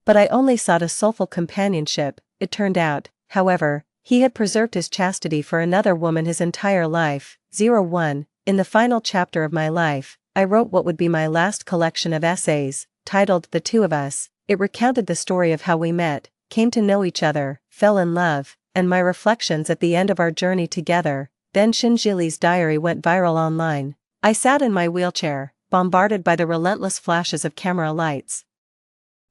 But I only sought a soulful companionship. It turned out, however, he had preserved his chastity for another woman his entire life. 01. In the final chapter of my life, I wrote what would be my last collection of essays, titled The Two of Us. It recounted the story of how we met, came to know each other, fell in love, and my reflections at the end of our journey together. Then Shinjili's diary went viral online. I sat in my wheelchair, bombarded by the relentless flashes of camera lights.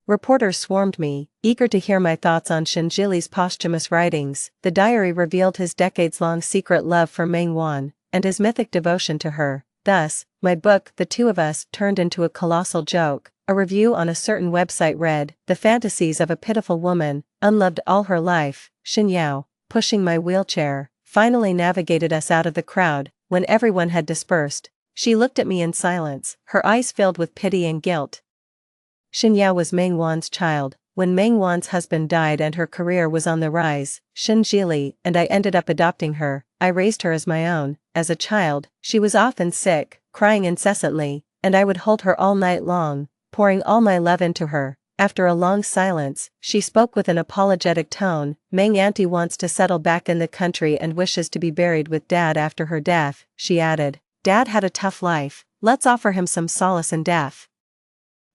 Reporters swarmed me, eager to hear my thoughts on Shinjili's posthumous writings. The diary revealed his decades-long secret love for Meng-wan, and his mythic devotion to her. Thus, my book, The Two of Us, turned into a colossal joke. A review on a certain website read, "The fantasies of a pitiful woman, unloved all her life." Shin Yao, pushing my wheelchair, finally navigated us out of the crowd. When everyone had dispersed, she looked at me in silence, her eyes filled with pity and guilt. Shin Yao was Meng-wan's child. When Meng-wan's husband died and her career was on the rise, Shinjili and I ended up adopting her. I raised her as my own. As a child, she was often sick, crying incessantly, and I would hold her all night long, pouring all my love into her. After a long silence, she spoke with an apologetic tone. "Meng auntie wants to settle back in the country and wishes to be buried with Dad after her death," she added. "Dad had a tough life, let's offer him some solace in death."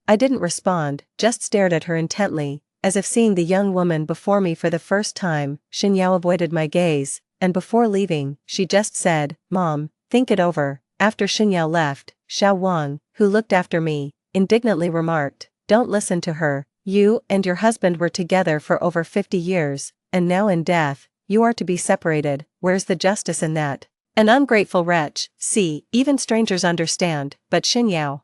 I didn't respond, just stared at her intently, as if seeing the young woman before me for the first time. Shin Yao avoided my gaze, and before leaving, she just said, "Mom, think it over." After Shin Yao left, Xiao Wang, who looked after me, indignantly remarked, "Don't listen to her. You and your husband were together for over 50 years, and now in death, you are to be separated. Where's the justice in that? An ungrateful wretch." See, even strangers understand, but Shin Yao,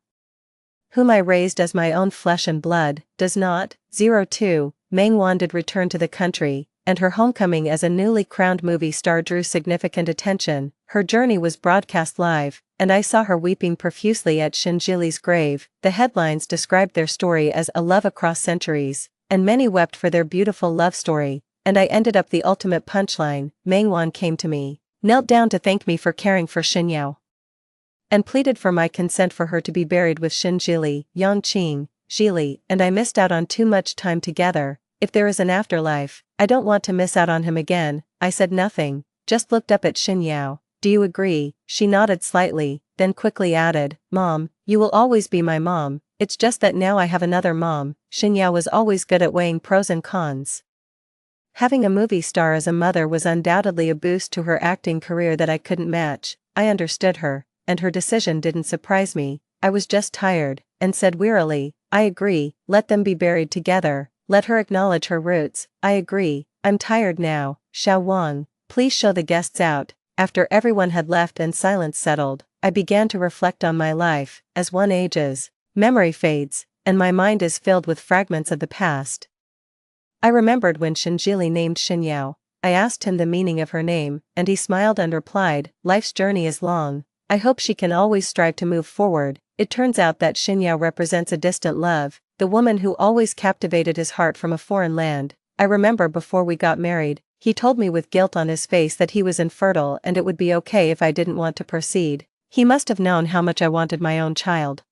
whom I raised as my own flesh and blood, does not. 02. Meng-wan did return to the country, and her homecoming as a newly crowned movie star drew significant attention. Her journey was broadcast live, and I saw her weeping profusely at Shinjili's grave. The headlines described their story as a love across centuries, and many wept for their beautiful love story, and I ended up the ultimate punchline. Meng-wan came to me, knelt down to thank me for caring for Shin Yao, and pleaded for my consent for her to be buried with Shinjili, Yongqing, Jili, and I missed out on too much time together. If there is an afterlife, I don't want to miss out on him again. I said nothing, just looked up at Shin Yao. "Do you agree?" She nodded slightly, then quickly added, "Mom, you will always be my mom, it's just that now I have another mom." Shin Yao was always good at weighing pros and cons. Having a movie star as a mother was undoubtedly a boost to her acting career that I couldn't match. I understood her, and her decision didn't surprise me. I was just tired, and said wearily, "I agree, let them be buried together, let her acknowledge her roots." "I agree, I'm tired now." "Xiao Wang, please show the guests out." After everyone had left and silence settled, I began to reflect on my life. As one ages, memory fades, and my mind is filled with fragments of the past. I remembered when Shinjili named Shin Yao. I asked him the meaning of her name, and he smiled and replied, "Life's journey is long. I hope she can always strive to move forward." It turns out that Shin Yao represents a distant love, the woman who always captivated his heart from a foreign land. I remember before we got married, he told me with guilt on his face that he was infertile and it would be okay if I didn't want to proceed. He must have known how much I wanted my own child.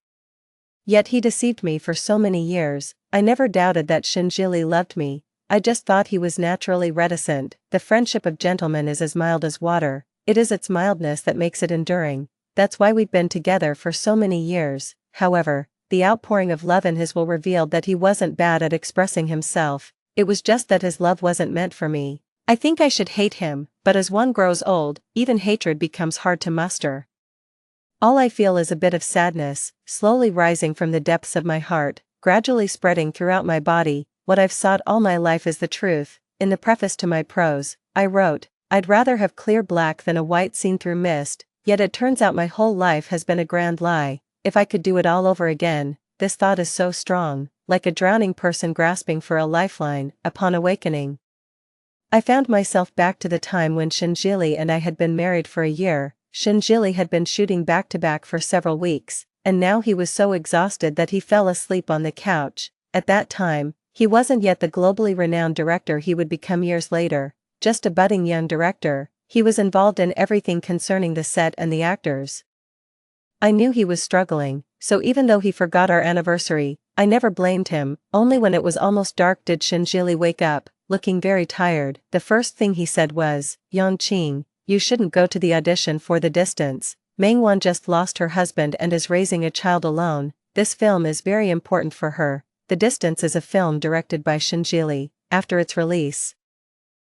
Yet he deceived me for so many years. I never doubted that Shinjili loved me, I just thought he was naturally reticent. The friendship of gentlemen is as mild as water, it is its mildness that makes it enduring. That's why we've been together for so many years. However, the outpouring of love in his will revealed that he wasn't bad at expressing himself, it was just that his love wasn't meant for me. I think I should hate him, but as one grows old, even hatred becomes hard to muster. All I feel is a bit of sadness, slowly rising from the depths of my heart, gradually spreading throughout my body. What I've sought all my life is the truth. In the preface to my prose, I wrote, "I'd rather have clear black than a white seen through mist," yet it turns out my whole life has been a grand lie. If I could do it all over again, this thought is so strong, like a drowning person grasping for a lifeline, upon awakening. I found myself back to the time when Shinjili and I had been married for a year. Shinjili had been shooting back-to-back for several weeks, and now he was so exhausted that he fell asleep on the couch. At that time, he wasn't yet the globally renowned director he would become years later, just a budding young director. He was involved in everything concerning the set and the actors. I knew he was struggling, so even though he forgot our anniversary, I never blamed him. Only when it was almost dark did Shinjili wake up, looking very tired. The first thing he said was, "Yongqing, you shouldn't go to the audition for The Distance. Mengwan just lost her husband and is raising a child alone. This film is very important for her." The Distance is a film directed by Shinjili. After its release,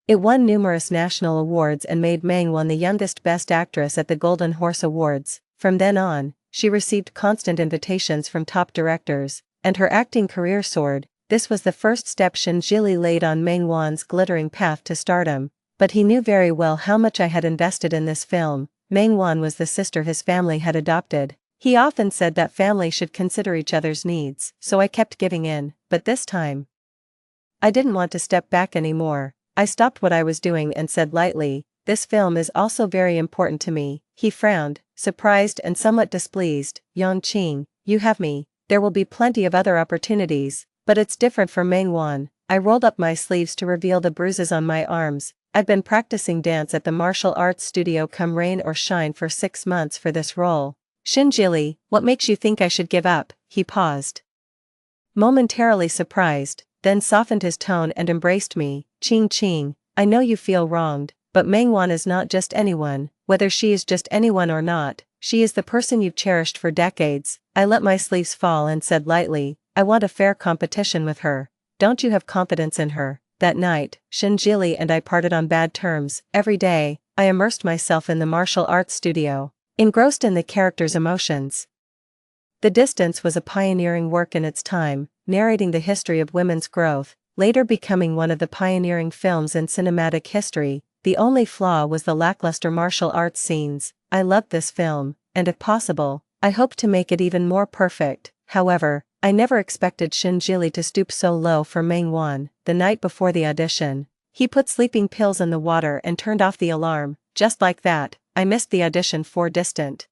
it won numerous national awards and made Mengwan the youngest Best Actress at the Golden Horse Awards. From then on, she received constant invitations from top directors, and her acting career soared. This was the first step Shinjili laid on Mengwan's glittering path to stardom, but he knew very well how much I had invested in this film. Mengwan was the sister his family had adopted. He often said that family should consider each other's needs, so I kept giving in, but this time, I didn't want to step back anymore. I stopped what I was doing and said lightly, "This film is also very important to me." He frowned, surprised and somewhat displeased. "Yongqing, you have me. There will be plenty of other opportunities, but it's different for Mengwan." I rolled up my sleeves to reveal the bruises on my arms. I'd been practicing dance at the martial arts studio come rain or shine for 6 months for this role. "Shinjili, what makes you think I should give up?" He paused, momentarily surprised, then softened his tone and embraced me. "Qing, I know you feel wronged, but Mengwan is not just anyone. Whether she is just anyone or not, she is the person you've cherished for decades." I let my sleeves fall and said lightly, "I want a fair competition with her. Don't you have confidence in her?" That night, Shinjili and I parted on bad terms. Every day, I immersed myself in the martial arts studio, engrossed in the characters' emotions. The Distance was a pioneering work in its time, narrating the history of women's growth, later becoming one of the pioneering films in cinematic history. The only flaw was the lackluster martial arts scenes. I loved this film, and if possible, I hoped to make it even more perfect. However, I never expected Shinjili to stoop so low for Mengwan. The night before the audition, he put sleeping pills in the water and turned off the alarm. Just like that, I missed the audition for Distant.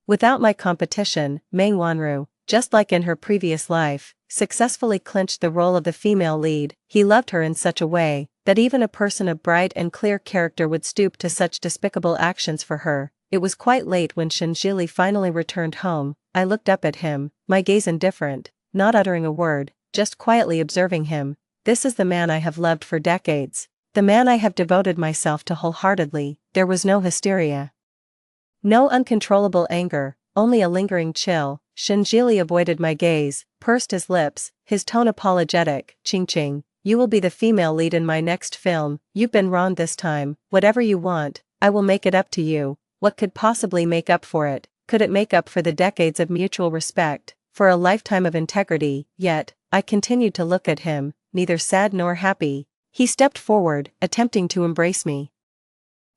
Without my competition, Mengwanru, just like in her previous life, successfully clinched the role of the female lead. He loved her in such a way that even a person of bright and clear character would stoop to such despicable actions for her. It was quite late when Shinjili finally returned home. I looked up at him, my gaze indifferent, not uttering a word, just quietly observing him. This is the man I have loved for decades. The man I have devoted myself to wholeheartedly. There was no hysteria, no uncontrollable anger, only a lingering chill. Shinjili avoided my gaze, pursed his lips, his tone apologetic. "Qing, you will be the female lead in my next film. You've been wronged this time. Whatever you want, I will make it up to you." What could possibly make up for it? Could it make up for the decades of mutual respect, for a lifetime of integrity? Yet, I continued to look at him, neither sad nor happy. He stepped forward, attempting to embrace me,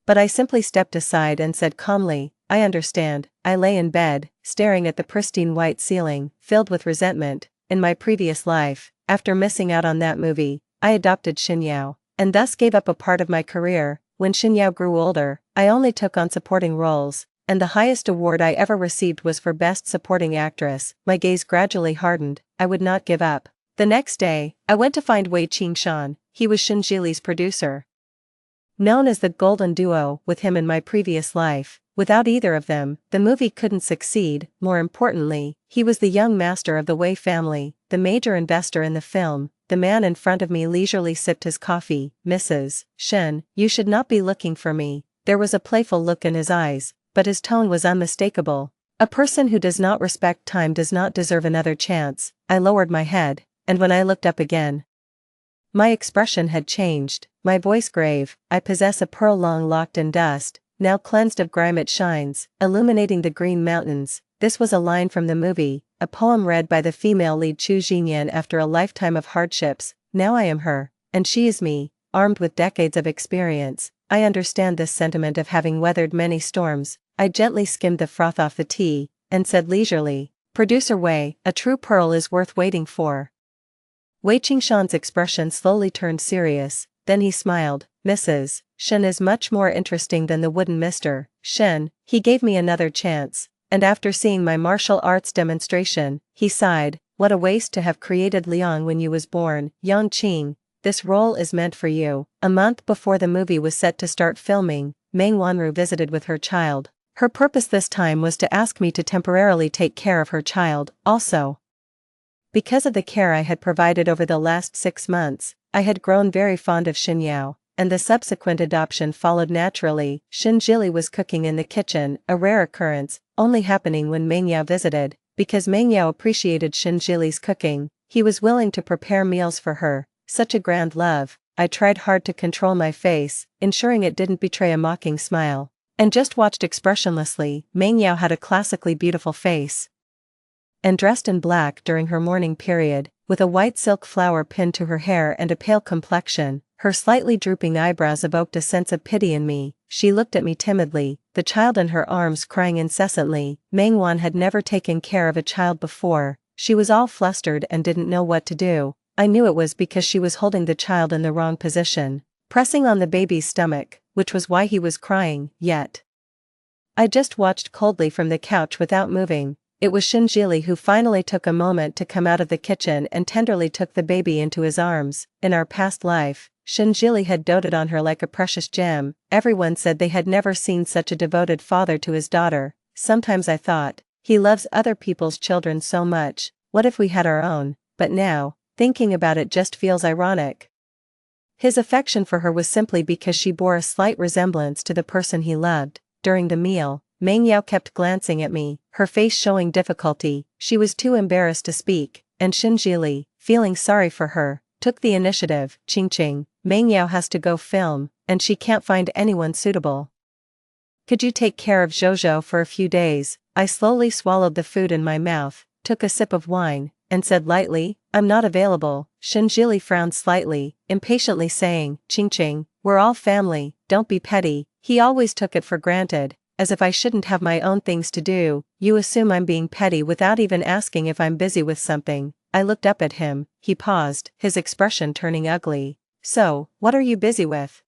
but I simply stepped aside and said calmly, "I understand." I lay in bed, staring at the pristine white ceiling, filled with resentment. In my previous life, after missing out on that movie, I adopted Xinyao, and thus gave up a part of my career. When Xinyao grew older, I only took on supporting roles, and the highest award I ever received was for Best Supporting Actress. My gaze gradually hardened. I would not give up. The next day, I went to find Wei Qingshan. He was Shinjili's producer. Known as the Golden Duo, with him in my previous life, without either of them, the movie couldn't succeed. More importantly, he was the young master of the Wei family, the major investor in the film. The man in front of me leisurely sipped his coffee. "Mrs. Shen, you should not be looking for me." There was a playful look in his eyes, but his tone was unmistakable. "A person who does not respect time does not deserve another chance." I lowered my head, and when I looked up again, my expression had changed, my voice grave. "I possess a pearl long locked in dust, now cleansed of grime it shines, illuminating the green mountains." This was a line from the movie, a poem read by the female lead Chu Jinyan after a lifetime of hardships. Now I am her, and she is me, armed with decades of experience. I understand this sentiment of having weathered many storms. I gently skimmed the froth off the tea, and said leisurely, "Producer Wei, a true pearl is worth waiting for." Wei Qingshan's expression slowly turned serious. then he smiled. Mrs. Shin is much more interesting than the wooden Mr. Shin. He gave me another chance, and after seeing my martial arts demonstration, he sighed, what a waste to have created Liang when you was born. Yang Qing, this role is meant for you. A month before the movie was set to start filming, Meng Wanru visited with her child. Her purpose this time was to ask me to temporarily take care of her child, also. Because of the care I had provided over the last 6 months, I had grown very fond of Xin Yao, and the subsequent adoption followed naturally. Xin Jili was cooking in the kitchen, a rare occurrence, only happening when Meng Yao visited. Because Meng Yao appreciated Xin Jili's cooking, he was willing to prepare meals for her. Such a grand love. I tried hard to control my face, ensuring it didn't betray a mocking smile, and just watched expressionlessly. Meng Yao had a classically beautiful face, and dressed in black during her mourning period, with a white silk flower pinned to her hair and a pale complexion. Her slightly drooping eyebrows evoked a sense of pity in me. She looked at me timidly, the child in her arms crying incessantly. Meng Wan had never taken care of a child before. She was all flustered and didn't know what to do. I knew it was because she was holding the child in the wrong position, pressing on the baby's stomach, which was why he was crying. Yet I just watched coldly from the couch without moving. It was Xin Jili who finally took a moment to come out of the kitchen and tenderly took the baby into his arms. In our past life, Xin Jili had doted on her like a precious gem. Everyone said they had never seen such a devoted father to his daughter. Sometimes I thought, he loves other people's children so much, what if we had our own? But now, thinking about it just feels ironic. His affection for her was simply because she bore a slight resemblance to the person he loved. During the meal, Meng Yao kept glancing at me, her face showing difficulty. She was too embarrassed to speak, and Xin Jili, feeling sorry for her, took the initiative. Qing, Meng Yao has to go film, and she can't find anyone suitable. Could you take care of Zhozhou for a few days? I slowly swallowed the food in my mouth, took a sip of wine, and said lightly, I'm not available. Xin Jili frowned slightly, impatiently saying, Qing, we're all family, don't be petty. He always took it for granted, as if I shouldn't have my own things to do. You assume I'm being petty without even asking if I'm busy with something. I looked up at him. He paused, his expression turning ugly. So, what are you busy with?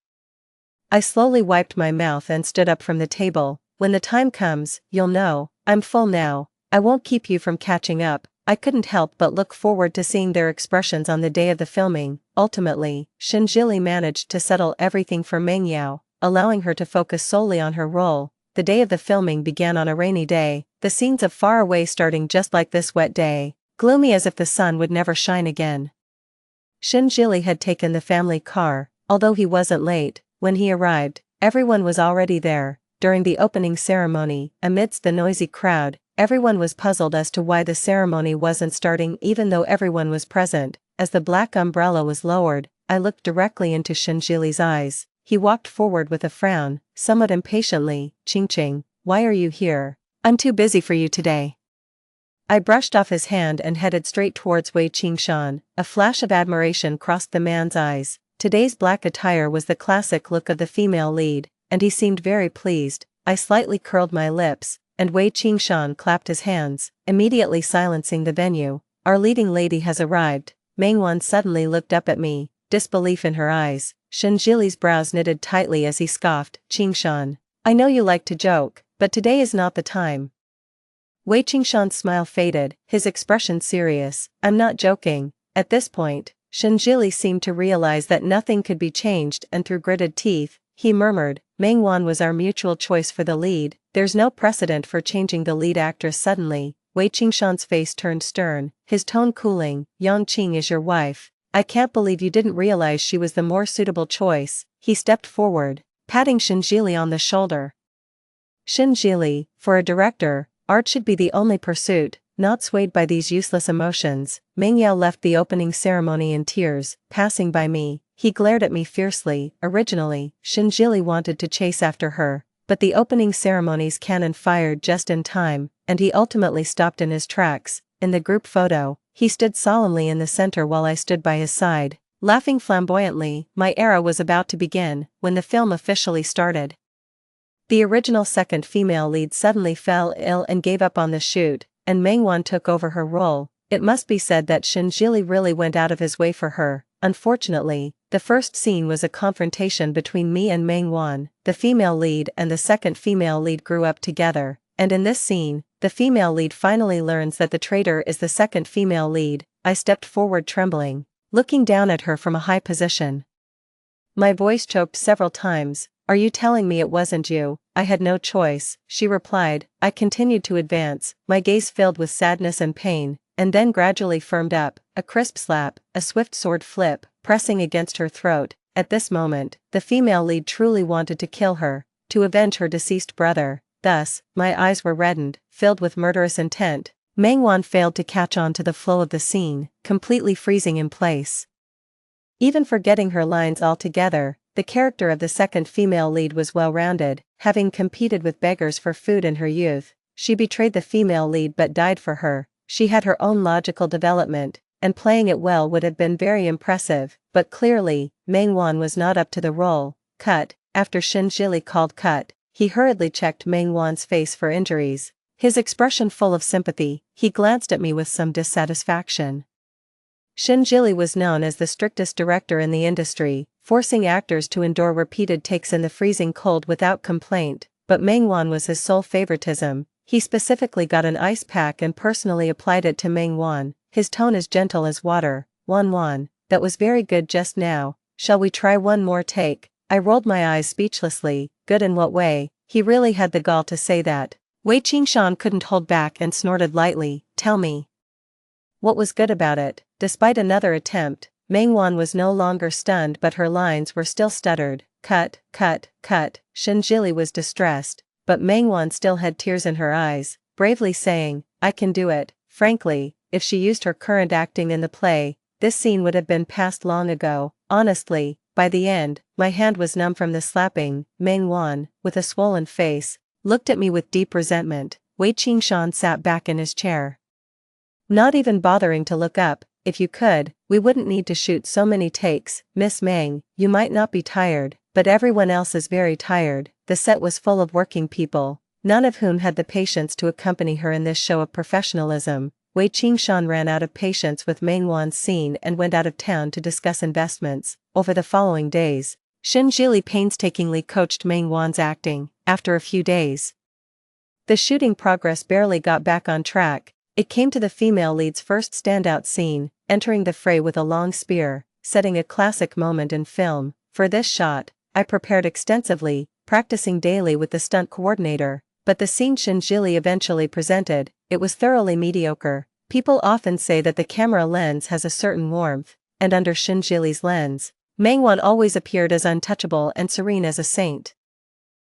I slowly wiped my mouth and stood up from the table. When the time comes, you'll know. I'm full now. I won't keep you from catching up. I couldn't help but look forward to seeing their expressions on the day of the filming. Ultimately, Xin Jili managed to settle everything for Meng Yao, allowing her to focus solely on her role. The day of the filming began on a rainy day, the scenes of far away starting just like this wet day, gloomy as if the sun would never shine again. Xin Jili had taken the family car. Although he wasn't late, when he arrived, everyone was already there. During the opening ceremony, amidst the noisy crowd, everyone was puzzled as to why the ceremony wasn't starting even though everyone was present. As the black umbrella was lowered, I looked directly into Xin Jili's eyes. He walked forward with a frown, somewhat impatiently. Qing, why are you here? I'm too busy for you today. I brushed off his hand and headed straight towards Wei Qingshan. A flash of admiration crossed the man's eyes. Today's black attire was the classic look of the female lead, and he seemed very pleased. I slightly curled my lips, and Wei Qingshan clapped his hands, immediately silencing the venue. Our leading lady has arrived. Meng Wan suddenly looked up at me, disbelief in her eyes. Xin Jili's brows knitted tightly as he scoffed. Qingshan, I know you like to joke, but today is not the time. Wei Qingshan's smile faded, his expression serious. I'm not joking. At this point, Xin Jili seemed to realize that nothing could be changed, and through gritted teeth, he murmured, Meng Wan was our mutual choice for the lead. There's no precedent for changing the lead actress suddenly. Wei Qingshan's face turned stern, his tone cooling. Yang Qing is your wife. I can't believe you didn't realize she was the more suitable choice. He stepped forward, patting Xin Jili on the shoulder. Xin Jili, for a director, art should be the only pursuit, not swayed by these useless emotions. Meng Yao left the opening ceremony in tears. Passing by me, he glared at me fiercely. Originally, Xin Jili wanted to chase after her, but the opening ceremony's cannon fired just in time, and he ultimately stopped in his tracks. In the group photo, he stood solemnly in the center while I stood by his side, laughing flamboyantly. My era was about to begin, when the film officially started. The original second female lead suddenly fell ill and gave up on the shoot, and Meng Wan took over her role. It must be said that Xin Jili really went out of his way for her. Unfortunately, The first scene was a confrontation between me and Meng Wan. The female lead and the second female lead grew up together, and in this scene, the female lead finally learns that the traitor is the second female lead. I stepped forward trembling, looking down at her from a high position. My voice choked several times. "Are you telling me it wasn't you?" "I had no choice," she replied. I continued to advance, my gaze filled with sadness and pain, and then gradually firmed up, a crisp slap, a swift sword flip, pressing against her throat. At this moment, the female lead truly wanted to kill her, to avenge her deceased brother. Thus, my eyes were reddened, filled with murderous intent. Meng Wan failed to catch on to the flow of the scene, completely freezing in place. Even forgetting her lines altogether, the character of the second female lead was well-rounded. Having competed with beggars for food in her youth, she betrayed the female lead but died for her. She had her own logical development, and playing it well would have been very impressive, but clearly, Meng Wan was not up to the role. Cut. After Shin Jili called cut, he hurriedly checked Meng Wan's face for injuries. His expression full of sympathy, he glanced at me with some dissatisfaction. Shin Jili was known as the strictest director in the industry, forcing actors to endure repeated takes in the freezing cold without complaint, but Meng Wan was his sole favoritism. He specifically got an ice pack and personally applied it to Meng Wan, his tone as gentle as water. Wan, that was very good just now, shall we try one more take?" I rolled my eyes speechlessly. Good in what way? He really had the gall to say that. Wei Qingshan couldn't hold back and snorted lightly. "Tell me. What was good about it?" Despite another attempt, Meng Wan was no longer stunned but her lines were still stuttered. Cut. Shin Jili was distressed, but Meng Wan still had tears in her eyes, bravely saying, "I can do it." Frankly, if she used her current acting in the play, this scene would have been past long ago. Honestly, by the end, my hand was numb from the slapping. Meng Wan, with a swollen face, looked at me with deep resentment. Wei Qingshan sat back in his chair, not even bothering to look up. "If you could, we wouldn't need to shoot so many takes, Miss Meng. You might not be tired, but everyone else is very tired." The set was full of working people, none of whom had the patience to accompany her in this show of professionalism. Wei Qingshan ran out of patience with Meng Wan's scene and went out of town to discuss investments. Over the following days, Shin Jili painstakingly coached Meng Wan's acting. After a few days, the shooting progress barely got back on track. It came to the female lead's first standout scene, entering the fray with a long spear, setting a classic moment in film. For this shot, I prepared extensively, practicing daily with the stunt coordinator, but the scene Shin Jili eventually presented, it was thoroughly mediocre. People often say that the camera lens has a certain warmth, and under Shin Jili's lens, Meng Wan always appeared as untouchable and serene as a saint,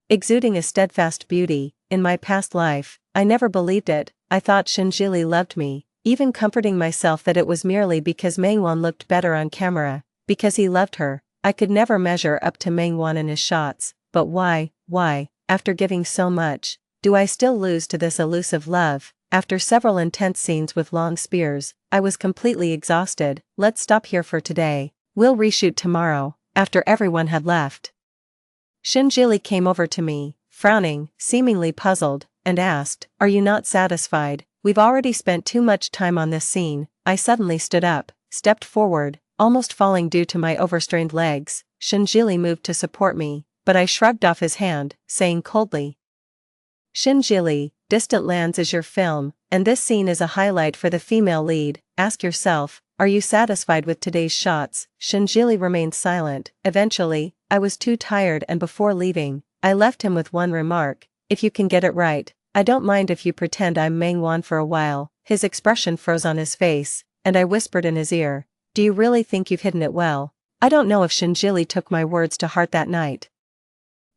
exuding a steadfast beauty. In my past life, I never believed it. I thought Shin Jili loved me, even comforting myself that it was merely because Meng Wan looked better on camera, because he loved her. I could never measure up to Meng Wan in his shots, but why, after giving so much, do I still lose to this elusive love? After several intense scenes with long spears, I was completely exhausted. "Let's stop here for today. We'll reshoot tomorrow." After everyone had left, Shin Jili came over to me, frowning, seemingly puzzled, and asked, "Are you not satisfied? We've already spent too much time on this scene." I suddenly stood up, stepped forward, almost falling due to my overstrained legs. Shin Jili moved to support me, but I shrugged off his hand, saying coldly, "Shin Jili, Distant Lands is your film, and this scene is a highlight for the female lead. Ask yourself, are you satisfied with today's shots?" Shin Jili remained silent. Eventually, I was too tired, and before leaving, I left him with one remark: "If you can get it right, I don't mind if you pretend I'm Meng Wan for a while." His expression froze on his face, and I whispered in his ear, "Do you really think you've hidden it well?" I don't know if Shin Jili took my words to heart that night,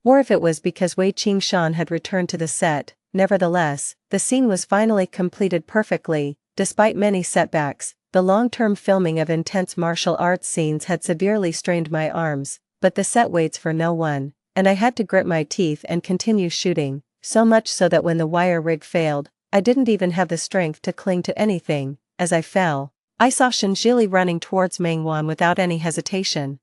or if it was because Wei Qingshan had returned to the set. Nevertheless, the scene was finally completed perfectly, despite many setbacks. The long-term filming of intense martial arts scenes had severely strained my arms, but the set waits for no one, and I had to grit my teeth and continue shooting, so much so that when the wire rig failed, I didn't even have the strength to cling to anything. As I fell, I saw Shin Jili running towards Meng Wan without any hesitation.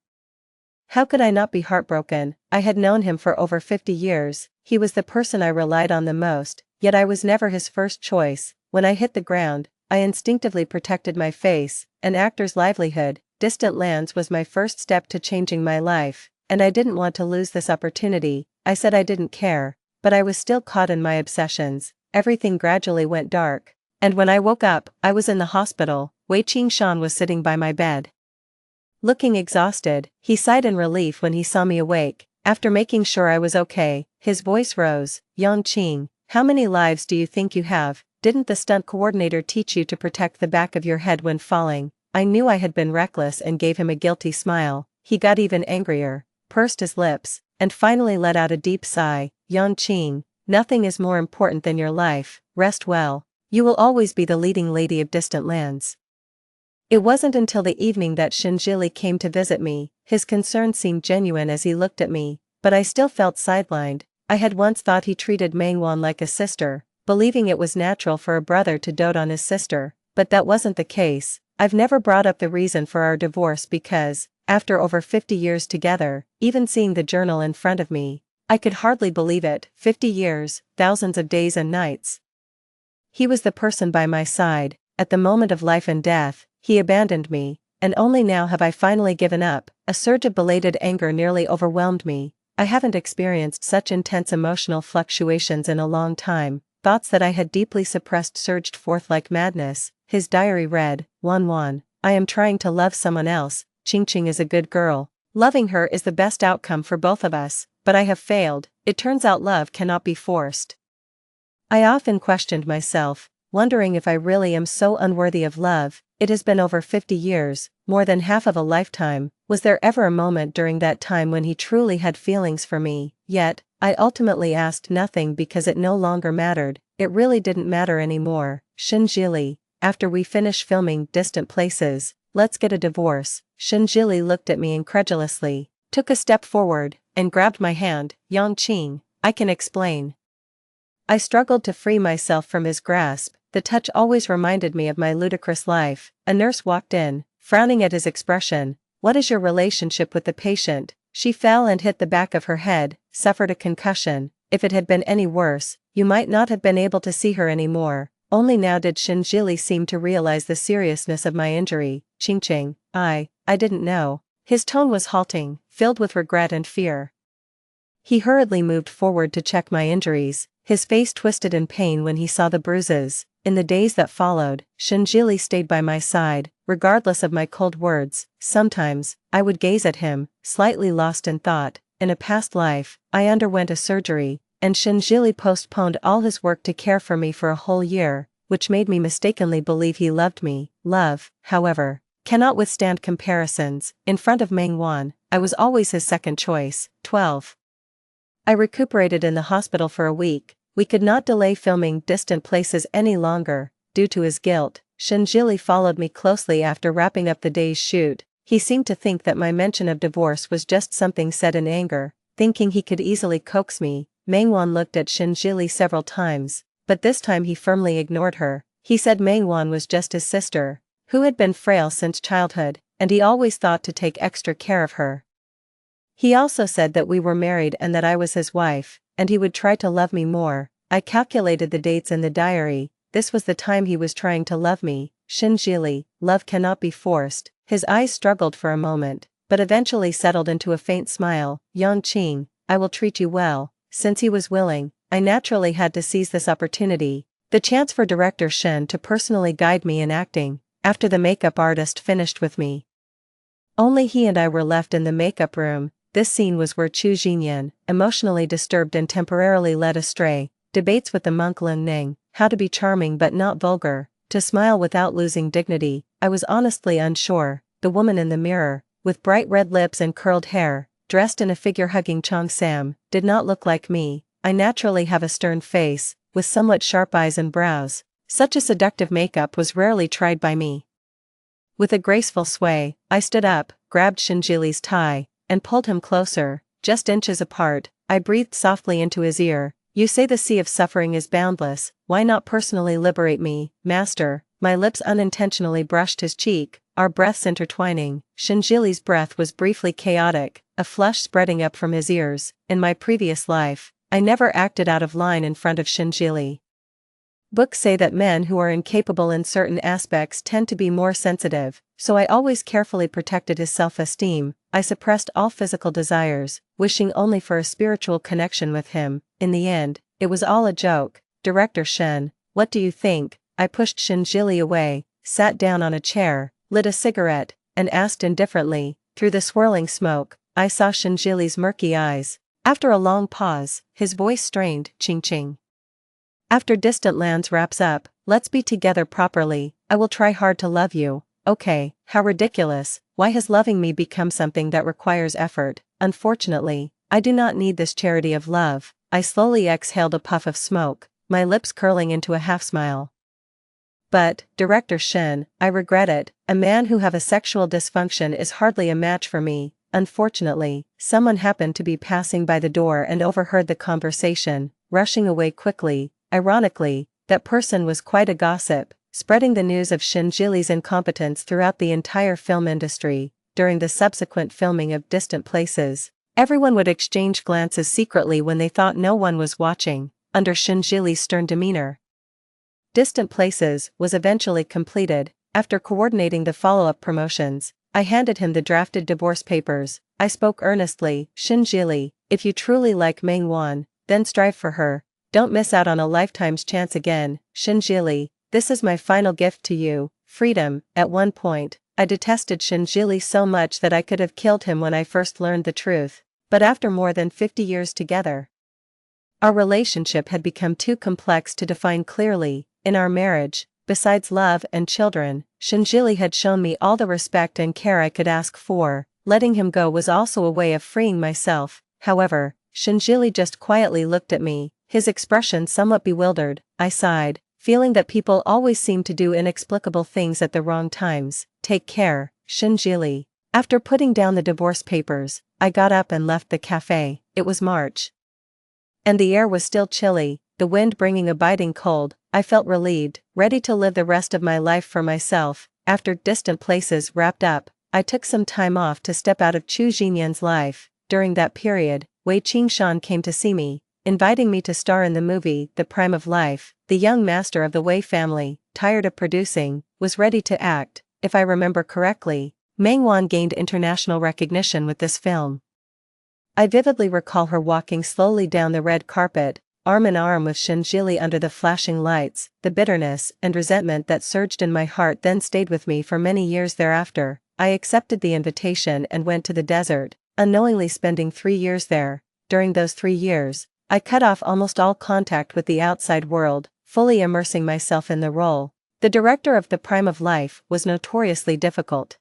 How could I not be heartbroken? I had known him for over 50 years, he was the person I relied on the most, yet I was never his first choice. When I hit the ground, I instinctively protected my face, an actor's livelihood, Distant Lands was my first step to changing my life, and I didn't want to lose this opportunity. I said I didn't care, but I was still caught in my obsessions. Everything gradually went dark. And when I woke up, I was in the hospital. Wei Qingshan was sitting by my bed. Looking exhausted, he sighed in relief when he saw me awake. After making sure I was okay, his voice rose. Yang Qing, how many lives do you think you have? Didn't the stunt coordinator teach you to protect the back of your head when falling? I knew I had been reckless and gave him a guilty smile. He got even angrier, pursed his lips, and finally let out a deep sigh. Yang Qing, nothing is more important than your life. Rest well. You will always be the leading lady of Distant Lands. It wasn't until the evening that Shinjili came to visit me. His concern seemed genuine as he looked at me, but I still felt sidelined. I had once thought he treated Mengwan like a sister, believing it was natural for a brother to dote on his sister, but that wasn't the case. I've never brought up the reason for our divorce because, after over 50 years together, even seeing the journal in front of me, I could hardly believe it. 50 years, thousands of days and nights. He was the person by my side. At the moment of life and death, he abandoned me, and only now have I finally given up. A surge of belated anger nearly overwhelmed me. I haven't experienced such intense emotional fluctuations in a long time. Thoughts that I had deeply suppressed surged forth like madness. His diary read, Wan, I am trying to love someone else. Qingqing is a good girl. Loving her is the best outcome for both of us, but I have failed. It turns out love cannot be forced. I often questioned myself, wondering if I really am so unworthy of love. It has been over 50 years, more than half of a lifetime. Was there ever a moment during that time when he truly had feelings for me? Yet, I ultimately asked nothing because it no longer mattered. It really didn't matter anymore. Shinjili, after we finish filming Distant Places, let's get a divorce. Shinjili looked at me incredulously, took a step forward, and grabbed my hand. Yang Qing, I can explain. I struggled to free myself from his grasp. The touch always reminded me of my ludicrous life. A nurse walked in, frowning at his expression. What is your relationship with the patient? She fell and hit the back of her head, suffered a concussion. If it had been any worse, you might not have been able to see her anymore. Only now did Shinjili seem to realize the seriousness of my injury. Qingqing, I didn't know. His tone was halting, filled with regret and fear. He hurriedly moved forward to check my injuries. His face twisted in pain when he saw the bruises. In the days that followed, Shinjili stayed by my side, regardless of my cold words. Sometimes, I would gaze at him, slightly lost in thought. In a past life, I underwent a surgery, and Shinjili postponed all his work to care for me for a whole year, which made me mistakenly believe he loved me. Love, however, cannot withstand comparisons. In front of Mengwan, I was always his second choice. 12. I recuperated in the hospital for a week. We could not delay filming Distant Places any longer, due to his guilt. Shinjili followed me closely after wrapping up the day's shoot. He seemed to think that my mention of divorce was just something said in anger, thinking he could easily coax me. Mengwan looked at Shinjili several times, but this time he firmly ignored her. He said Mengwan was just his sister, who had been frail since childhood, and he always thought to take extra care of her. He also said that we were married and that I was his wife, and he would try to love me more. I calculated the dates in the diary. This was the time he was trying to love me. Shinjili, love cannot be forced. His eyes struggled for a moment, but eventually settled into a faint smile. Yang Qing, I will treat you well. Since he was willing, I naturally had to seize this opportunity. The chance for director Shen to personally guide me in acting, after the makeup artist finished with me. Only he and I were left in the makeup room. This scene was where Chu Jinyan, emotionally disturbed and temporarily led astray, debates with the monk Lin Ning, how to be charming but not vulgar, to smile without losing dignity. I was honestly unsure. The woman in the mirror, with bright red lips and curled hair, dressed in a figure-hugging Chong Sam, did not look like me. I naturally have a stern face, with somewhat sharp eyes and brows. Such a seductive makeup was rarely tried by me. With a graceful sway, I stood up, grabbed Shinjili's tie, and pulled him closer, just inches apart. I breathed softly into his ear. You say the sea of suffering is boundless, why not personally liberate me, master? My lips unintentionally brushed his cheek, our breaths intertwining. Shinjili's breath was briefly chaotic, a flush spreading up from his ears. In my previous life, I never acted out of line in front of Shinjili. Books say that men who are incapable in certain aspects tend to be more sensitive, so I always carefully protected his self-esteem. I suppressed all physical desires, wishing only for a spiritual connection with him. In the end, it was all a joke. Director Shen, what do you think? I pushed Shinjili away, sat down on a chair, lit a cigarette, and asked indifferently. Through the swirling smoke, I saw Shinjili's murky eyes. After a long pause, his voice strained, ching-ching. After Distant Lands wraps up, let's be together properly. I will try hard to love you. Okay, how ridiculous. Why has loving me become something that requires effort? Unfortunately, I do not need this charity of love. I slowly exhaled a puff of smoke, my lips curling into a half-smile. But, Director Shen, I regret it. A man who have a sexual dysfunction is hardly a match for me. Unfortunately, someone happened to be passing by the door and overheard the conversation, rushing away quickly. Ironically, that person was quite a gossip, spreading the news of Shinjili's incompetence throughout the entire film industry. During the subsequent filming of Distant Places, everyone would exchange glances secretly when they thought no one was watching, under Shinjili's stern demeanor. Distant Places was eventually completed. After coordinating the follow-up promotions, I handed him the drafted divorce papers. I spoke earnestly. Shinjili, if you truly like Mengwan, then strive for her. Don't miss out on a lifetime's chance again. Shinjili, this is my final gift to you, freedom. At one point, I detested Shinjili so much that I could have killed him when I first learned the truth. But after more than 50 years together, our relationship had become too complex to define clearly. In our marriage, besides love and children, Shinjili had shown me all the respect and care I could ask for. Letting him go was also a way of freeing myself. However, Shinjili just quietly looked at me, his expression somewhat bewildered. I sighed, feeling that people always seem to do inexplicable things at the wrong times. Take care, Shinjili. After putting down the divorce papers, I got up and left the cafe. It was March, and the air was still chilly, the wind bringing a biting cold. I felt relieved, ready to live the rest of my life for myself. After Distant Places wrapped up, I took some time off to step out of Chu Jinyan's life. During that period, Wei Qingshan came to see me, inviting me to star in the movie The Prime of Life. The young master of the Wei family, tired of producing, was ready to act. If I remember correctly, Mengwan gained international recognition with this film. I vividly recall her walking slowly down the red carpet, arm in arm with Shinjili under the flashing lights. The bitterness and resentment that surged in my heart then stayed with me for many years thereafter. I accepted the invitation and went to the desert, unknowingly spending 3 years there. During those 3 years, I cut off almost all contact with the outside world, fully immersing myself in the role. The director of The Prime of Life was notoriously difficult,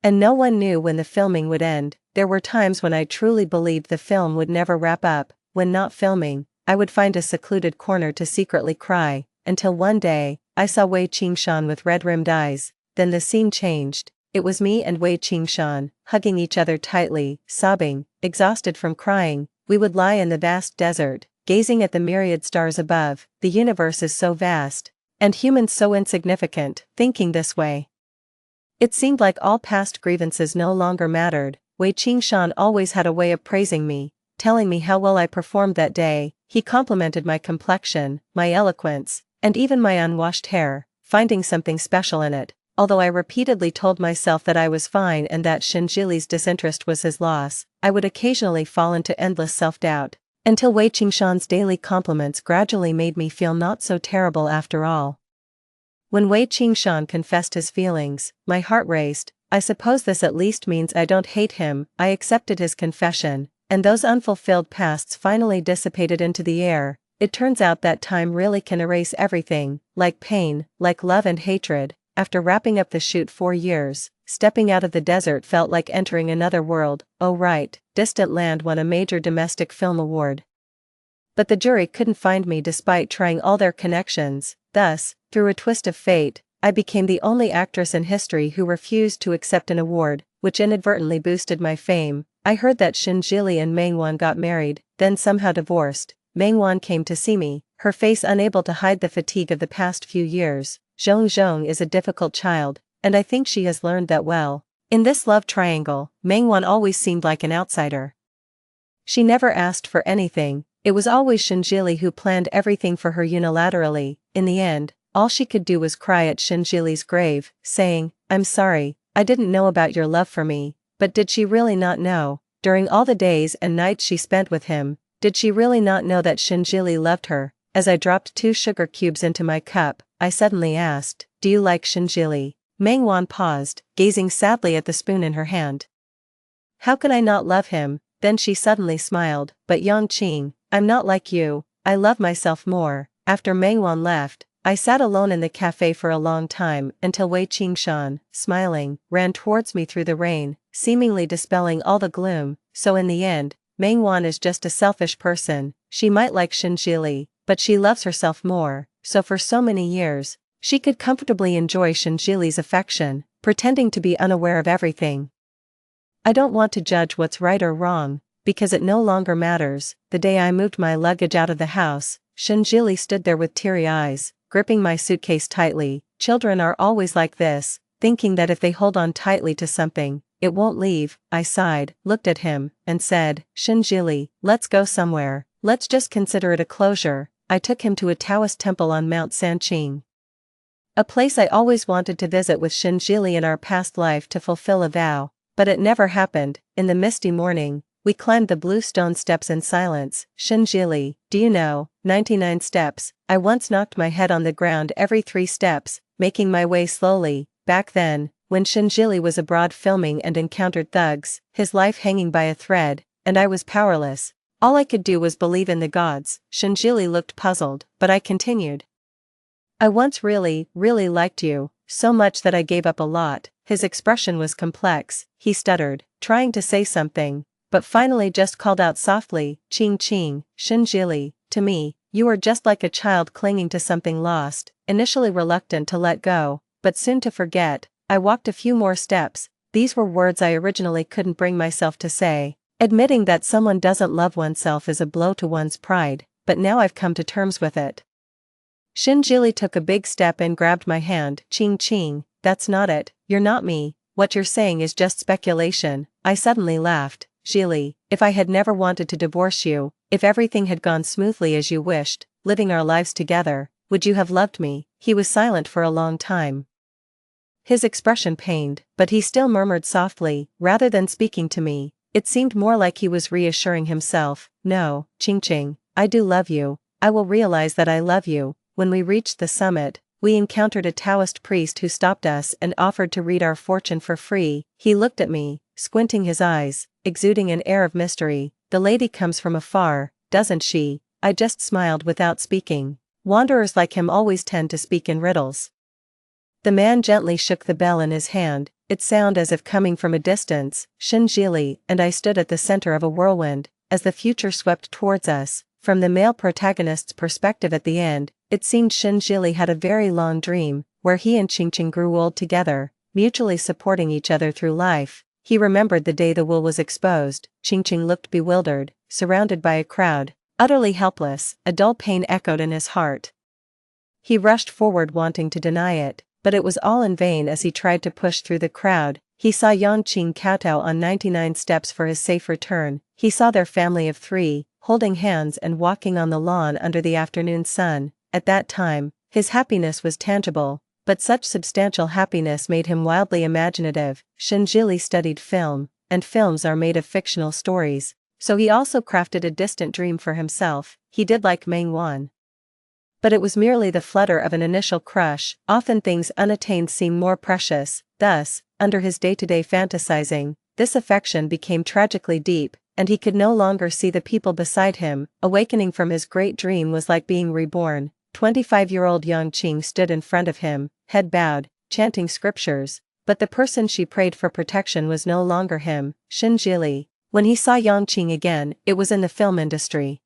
and no one knew when the filming would end. There were times when I truly believed the film would never wrap up. When not filming, I would find a secluded corner to secretly cry, until one day, I saw Wei Qingshan with red-rimmed eyes. Then the scene changed. It was me and Wei Qingshan, hugging each other tightly, sobbing, exhausted from crying. We would lie in the vast desert, gazing at the myriad stars above. The universe is so vast, and humans so insignificant. Thinking this way, it seemed like all past grievances no longer mattered. Wei Qingshan always had a way of praising me, telling me how well I performed that day. He complimented my complexion, my eloquence, and even my unwashed hair, finding something special in it. Although I repeatedly told myself that I was fine and that Shinjili's disinterest was his loss, I would occasionally fall into endless self-doubt, until Wei Qingshan's daily compliments gradually made me feel not so terrible after all. When Wei Qingshan confessed his feelings, my heart raced. I suppose this at least means I don't hate him. I accepted his confession, and those unfulfilled pasts finally dissipated into the air. It turns out that time really can erase everything, like pain, like love and hatred. After wrapping up the shoot 4 years, stepping out of the desert felt like entering another world. Oh right, Distant Land won a major domestic film award, but the jury couldn't find me despite trying all their connections. Thus, through a twist of fate, I became the only actress in history who refused to accept an award, which inadvertently boosted my fame. I heard that Shinjili and Mengwan got married, then somehow divorced. Mengwan came to see me, her face unable to hide the fatigue of the past few years. Zhong is a difficult child, and I think she has learned that well. In this love triangle, Mengwan always seemed like an outsider. She never asked for anything. It was always Shinjili who planned everything for her unilaterally. In the end, all she could do was cry at Shinjili's grave, saying, "I'm sorry, I didn't know about your love for me." But did she really not know? During all the days and nights she spent with him, did she really not know that Shinjili loved her? As I dropped 2 sugar cubes into my cup, I suddenly asked, "Do you like Shinjili?" Mengwan paused, gazing sadly at the spoon in her hand. "How could I not love him?" Then she suddenly smiled, "But Yongqing, I'm not like you, I love myself more." After Mengwan left, I sat alone in the cafe for a long time until Wei Qingshan, smiling, ran towards me through the rain, seemingly dispelling all the gloom. So in the end, Mengwan is just a selfish person. She might like Shinjili, but she loves herself more, so for so many years, she could comfortably enjoy Shinjili's affection, pretending to be unaware of everything. I don't want to judge what's right or wrong, because it no longer matters. The day I moved my luggage out of the house, Shinjili stood there with teary eyes, gripping my suitcase tightly. Children are always like this, thinking that if they hold on tightly to something, it won't leave. I sighed, looked at him, and said, "Shinjili, let's go somewhere. Let's just consider it a closure." I took him to a Taoist temple on Mount Sanqing. A place I always wanted to visit with Shinjili in our past life to fulfill a vow, but it never happened. In the misty morning, we climbed the blue stone steps in silence. "Shinjili, do you know, 99 steps, I once knocked my head on the ground every 3 steps, making my way slowly." Back then, when Shinjili was abroad filming and encountered thugs, his life hanging by a thread, and I was powerless. All I could do was believe in the gods. Shinjili looked puzzled, but I continued. "I once really, really liked you, so much that I gave up a lot." His expression was complex. He stuttered, trying to say something, but finally just called out softly, "Qing Qing." "Shinjili, to me, you are just like a child clinging to something lost, initially reluctant to let go, but soon to forget." I walked a few more steps. These were words I originally couldn't bring myself to say. Admitting that someone doesn't love oneself is a blow to one's pride, but now I've come to terms with it. Shinjili took a big step and grabbed my hand. "Qing Qing, that's not it, you're not me, what you're saying is just speculation." I suddenly laughed. "Jili, if I had never wanted to divorce you, if everything had gone smoothly as you wished, living our lives together, would you have loved me?" He was silent for a long time. His expression pained, but he still murmured softly, rather than speaking to me. It seemed more like he was reassuring himself. "No, Qingqing, I do love you, I will realize that I love you." When we reached the summit, we encountered a Taoist priest who stopped us and offered to read our fortune for free. He looked at me, squinting his eyes, exuding an air of mystery. "The lady comes from afar, doesn't she?" I just smiled without speaking. Wanderers like him always tend to speak in riddles. The man gently shook the bell in his hand, it sounded as if coming from a distance. Shinjili and I stood at the center of a whirlwind, as the future swept towards us. From the male protagonist's perspective at the end, it seemed Shinjili had a very long dream, where he and Qingqing grew old together, mutually supporting each other through life. He remembered the day the will was exposed. Qingqing looked bewildered, surrounded by a crowd, utterly helpless. A dull pain echoed in his heart. He rushed forward wanting to deny it, but it was all in vain. As he tried to push through the crowd, he saw Yongqing kowtow on 99 steps for his safe return. He saw their family of 3, holding hands and walking on the lawn under the afternoon sun. At that time, his happiness was tangible, but such substantial happiness made him wildly imaginative. Shinjili studied film, and films are made of fictional stories, so he also crafted a distant dream for himself. He did like Meng Wan. But it was merely the flutter of an initial crush. Often things unattained seem more precious. Thus, under his day-to-day fantasizing, this affection became tragically deep, and he could no longer see the people beside him. Awakening from his great dream was like being reborn. 25-year-old Yongqing stood in front of him, head bowed, chanting scriptures, but the person she prayed for protection was no longer him. Shinjili. When he saw Yongqing again, it was in the film industry.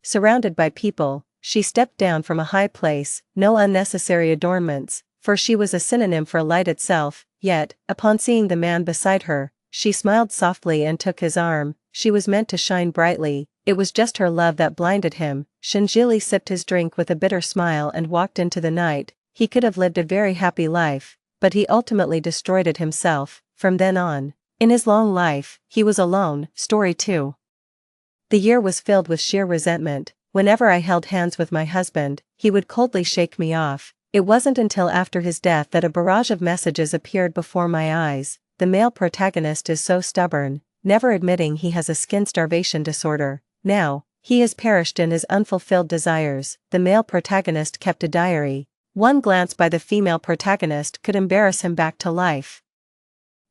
Surrounded by people, she stepped down from a high place, no unnecessary adornments, for she was a synonym for light itself. Yet, upon seeing the man beside her, she smiled softly and took his arm. She was meant to shine brightly, it was just her love that blinded him. Shinjili sipped his drink with a bitter smile and walked into the night. He could have lived a very happy life, but he ultimately destroyed it himself. From then on, in his long life, he was alone. Story 2. The year was filled with sheer resentment. Whenever I held hands with my husband, he would coldly shake me off. It wasn't until after his death that a barrage of messages appeared before my eyes. The male protagonist is so stubborn, never admitting he has a skin starvation disorder. Now, he has perished in his unfulfilled desires. The male protagonist kept a diary. One glance by the female protagonist could embarrass him back to life.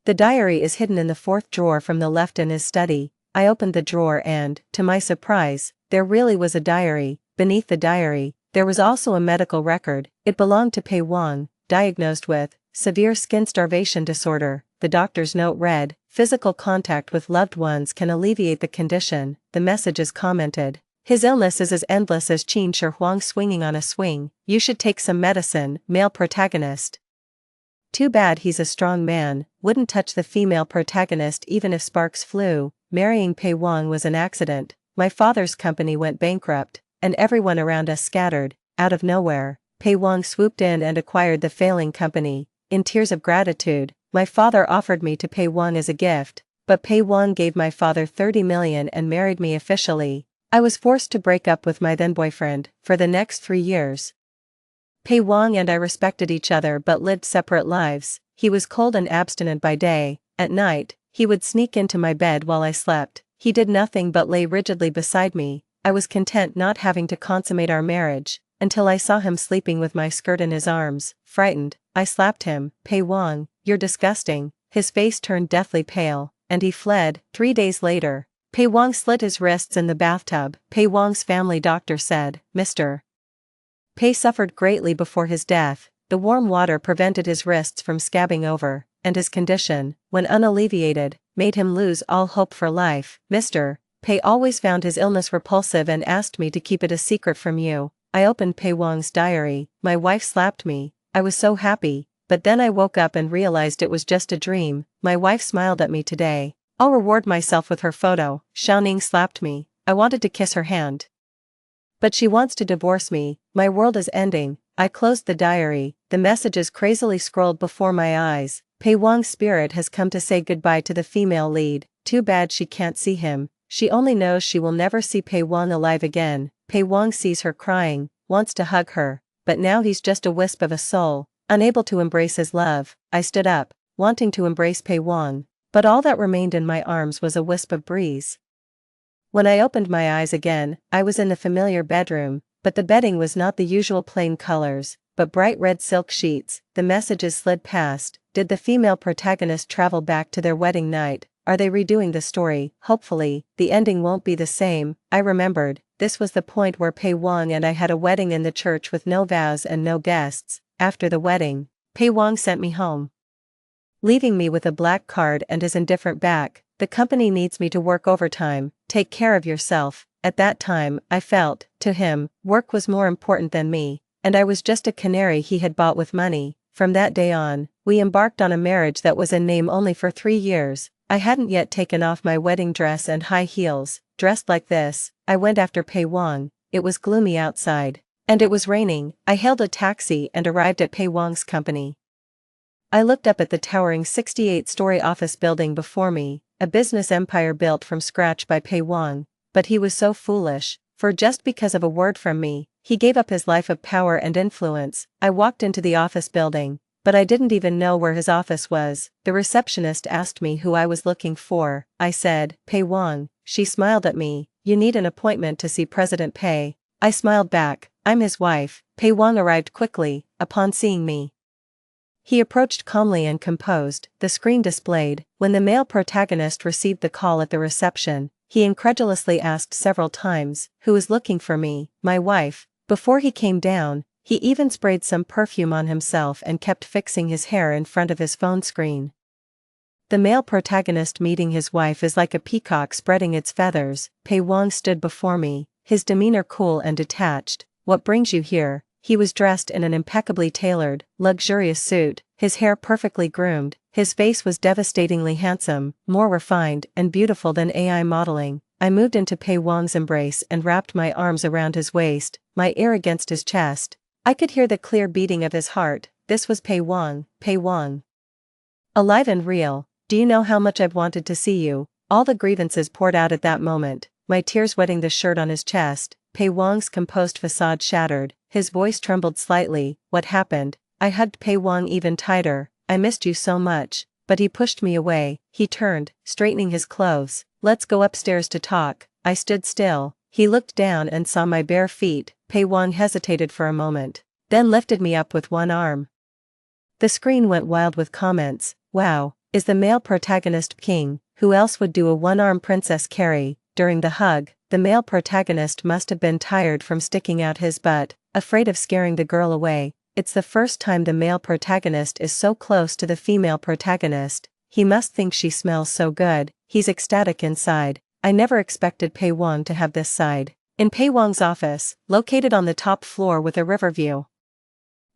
The diary is hidden in the fourth drawer from the left in his study. I opened the drawer and, to my surprise, there really was a diary. Beneath the diary, there was also a medical record. It belonged to Pei Wang, diagnosed with severe skin starvation disorder. The doctor's note read, "Physical contact with loved ones can alleviate the condition." The messages commented, "His illness is as endless as Qin Shi Huang swinging on a swing. You should take some medicine." Male protagonist: "Too bad he's a strong man, wouldn't touch the female protagonist even if sparks flew. Marrying Pei Wang was an accident. My father's company went bankrupt, and everyone around us scattered." Out of nowhere, Pei Wang swooped in and acquired the failing company. In tears of gratitude, my father offered me to Pei Wang as a gift, but Pei Wang gave my father 30 million and married me officially. I was forced to break up with my then-boyfriend. For the next 3 years, Pei Wang and I respected each other but lived separate lives. He was cold and abstinent by day. At night, he would sneak into my bed while I slept. He did nothing but lay rigidly beside me. I was content not having to consummate our marriage, until I saw him sleeping with my skirt in his arms. Frightened, I slapped him. "Pei Wang, you're disgusting." His face turned deathly pale, and he fled. 3 days later, Pei Wang slit his wrists in the bathtub. Pei Wang's family doctor said, "Mr. Pei suffered greatly before his death. The warm water prevented his wrists from scabbing over, and his condition, when unalleviated, made him lose all hope for life. Mr. Pei always found his illness repulsive and asked me to keep it a secret from you." I opened Pei Wang's diary. "My wife slapped me. I was so happy, but then I woke up and realized it was just a dream. My wife smiled at me today. I'll reward myself with her photo. Xiaoning slapped me. I wanted to kiss her hand, but she wants to divorce me. My world is ending." I closed the diary. The messages crazily scrolled before my eyes. Pei Wang's spirit has come to say goodbye to the female lead. Too bad she can't see him. She only knows she will never see Pei Wang alive again. Pei Wang sees her crying, wants to hug her, but now he's just a wisp of a soul, unable to embrace his love. I stood up, wanting to embrace Pei Wang, but all that remained in my arms was a wisp of breeze. When I opened my eyes again, I was in the familiar bedroom, but the bedding was not the usual plain colors, but bright red silk sheets. The messages slid past. Did the female protagonist travel back to their wedding night? Are they redoing the story? Hopefully, the ending won't be the same. I remembered, this was the point where Pei Wang and I had a wedding in the church with no vows and no guests. After the wedding, Pei Wang sent me home, leaving me with a black card and his indifferent back. "The company needs me to work overtime. Take care of yourself." At that time, I felt, to him, work was more important than me, and I was just a canary he had bought with money. From that day on, we embarked on a marriage that was in name only for 3 years. I hadn't yet taken off my wedding dress and high heels. Dressed like this, I went after Pei Wang. It was gloomy outside, and it was raining. I hailed a taxi and arrived at Pei Wang's company. I looked up at the towering 68-story office building before me, a business empire built from scratch by Pei Wang. But he was so foolish, for just because of a word from me, he gave up his life of power and influence. I walked into the office building, but I didn't even know where his office was. The receptionist asked me who I was looking for. I said, "Pei Wang." She smiled at me. "You need an appointment to see President Pei." I smiled back. "I'm his wife." Pei Wang arrived quickly. Upon seeing me, he approached calmly and composed. The screen displayed. When the male protagonist received the call at the reception, he incredulously asked several times, "Who is looking for me?" "My wife." Before he came down, he even sprayed some perfume on himself and kept fixing his hair in front of his phone screen. The male protagonist meeting his wife is like a peacock spreading its feathers. Pei Wang stood before me, his demeanor cool and detached. "What brings you here?" He was dressed in an impeccably tailored, luxurious suit, his hair perfectly groomed. His face was devastatingly handsome, more refined and beautiful than AI modeling. I moved into Pei Wang's embrace and wrapped my arms around his waist, my ear against his chest. I could hear the clear beating of his heart. This was Pei Wang. Pei Wang, alive and real. "Do you know how much I've wanted to see you?" All the grievances poured out at that moment. my tears wetting the shirt on his chest. Pei Wang's composed facade shattered, his voice trembled slightly. What happened? I hugged Pei Wang even tighter. I missed you so much. But he pushed me away. He turned, straightening his clothes. Let's go upstairs to talk. I stood still. He looked down and saw my bare feet. Pei Wang hesitated for a moment, then lifted me up with one arm. The screen went wild with comments. Wow, is the male protagonist king? Who else would do a one-arm princess carry? During the hug, the male protagonist must have been tired from sticking out his butt, afraid of scaring the girl away. It's the first time the male protagonist is so close to the female protagonist. He must think she smells so good. He's ecstatic inside. I never expected Pei Wang to have this side. In Pei Wang's office, located on the top floor with a river view.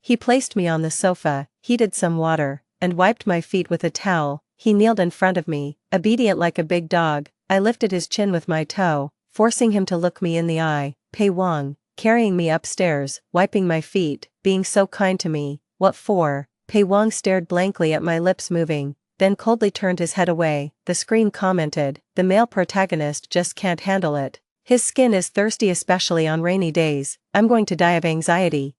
He placed me on the sofa, heated some water, and wiped my feet with a towel. He kneeled in front of me, obedient like a big dog. I lifted his chin with my toe, forcing him to look me in the eye. Pei Wang, carrying me upstairs, wiping my feet, being so kind to me. What for? Pei Wang stared blankly at my lips moving, then coldly turned his head away. The screen commented, the male protagonist just can't handle it. His skin is thirsty, especially on rainy days. I'm going to die of anxiety.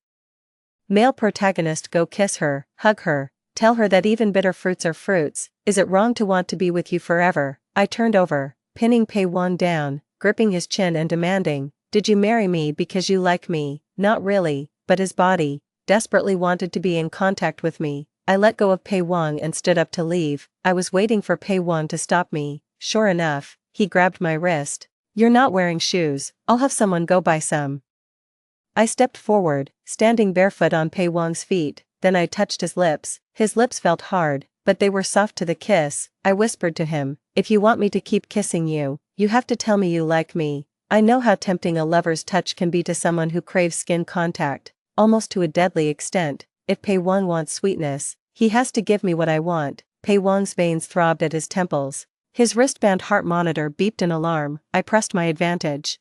Male protagonist, go kiss her, hug her, tell her that even bitter fruits are fruits. Is it wrong to want to be with you forever? I turned over, pinning Pei Wang down, gripping his chin and demanding, did you marry me because you like me? Not really, but his body desperately wanted to be in contact with me. I let go of Pei Wang and stood up to leave. I was waiting for Pei Wang to stop me. Sure enough, he grabbed my wrist. You're not wearing shoes. I'll have someone go buy some. I stepped forward, standing barefoot on Pei Wang's feet, then I touched his lips. His lips felt hard, but they were soft to the kiss. I whispered to him, if you want me to keep kissing you, you have to tell me you like me. I know how tempting a lover's touch can be to someone who craves skin contact, almost to a deadly extent. If Pei Wang wants sweetness, he has to give me what I want. Pei Wang's veins throbbed at his temples. His wristband heart monitor beeped an alarm. I pressed my advantage,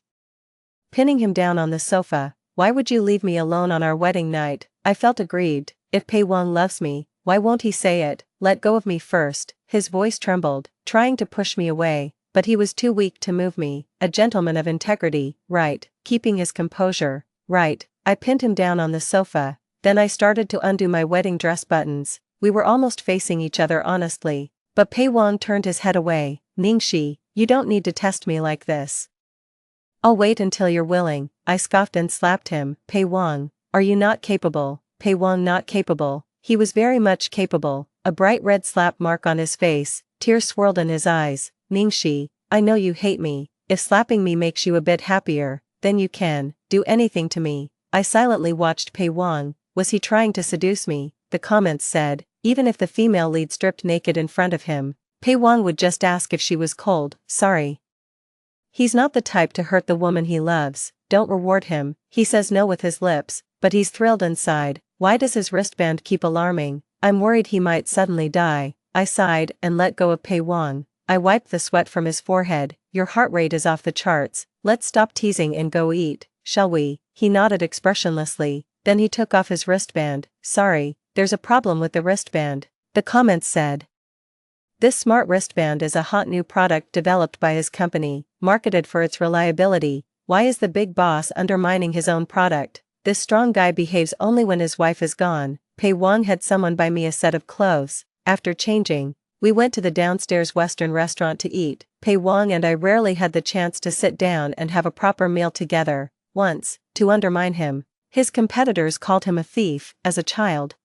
pinning him down on the sofa. Why would you leave me alone on our wedding night? I felt aggrieved. If Pei Wang loves me, why won't he say it? Let go of me first. His voice trembled, trying to push me away, but he was too weak to move me. A gentleman of integrity, right? Keeping his composure, right? I pinned him down on the sofa, then I started to undo my wedding dress buttons. We were almost facing each other honestly, but Pei Wang turned his head away. Ningxi, you don't need to test me like this. I'll wait until you're willing. I scoffed and slapped him. Pei Wang, are you not capable? Pei Wang not capable. He was very much capable. A bright red slap mark on his face, tears swirled in his eyes. Ningxi, I know you hate me. If slapping me makes you a bit happier, then you can do anything to me. I silently watched Pei Wang. Was he trying to seduce me? The comments said, even if the female lead stripped naked in front of him, Pei Wang would just ask if she was cold. Sorry. He's not the type to hurt the woman he loves. Don't reward him. He says no with his lips, but he's thrilled inside. Why does his wristband keep alarming? I'm worried he might suddenly die. I sighed and let go of Pei Wang. I wiped the sweat from his forehead. Your heart rate is off the charts. Let's stop teasing and go eat, shall we? He nodded expressionlessly. Then he took off his wristband. Sorry, there's a problem with the wristband. The comments said. This smart wristband is a hot new product developed by his company, marketed for its reliability. Why is the big boss undermining his own product? This strong guy behaves only when his wife is gone. Pei Wang had someone buy me a set of clothes. After changing, we went to the downstairs Western restaurant to eat. Pei Wang and I rarely had the chance to sit down and have a proper meal together. Once, to undermine him, his competitors called him a thief. As a child,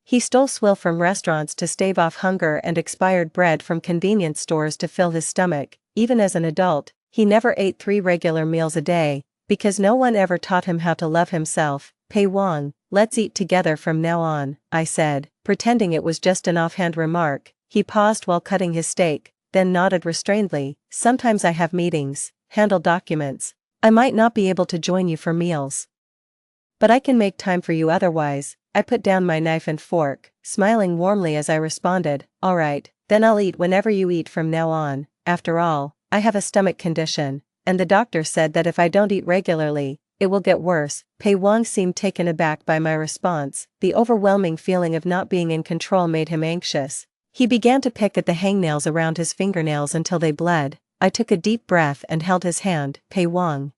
he stole swill from restaurants to stave off hunger and expired bread from convenience stores to fill his stomach. Even as an adult, he never ate 3 regular meals a day, because no one ever taught him how to love himself. Pei Wang, let's eat together from now on, I said, pretending it was just an offhand remark. He paused while cutting his steak, then nodded restrainedly. Sometimes I have meetings, handle documents. I might not be able to join you for meals, but I can make time for you otherwise. I put down my knife and fork, smiling warmly as I responded, all right, then I'll eat whenever you eat from now on. After all, I have a stomach condition, and the doctor said that if I don't eat regularly, it will get worse. Pei Wang seemed taken aback by my response. The overwhelming feeling of not being in control made him anxious. He began to pick at the hangnails around his fingernails until they bled. I took a deep breath and held his hand. Pei Wang.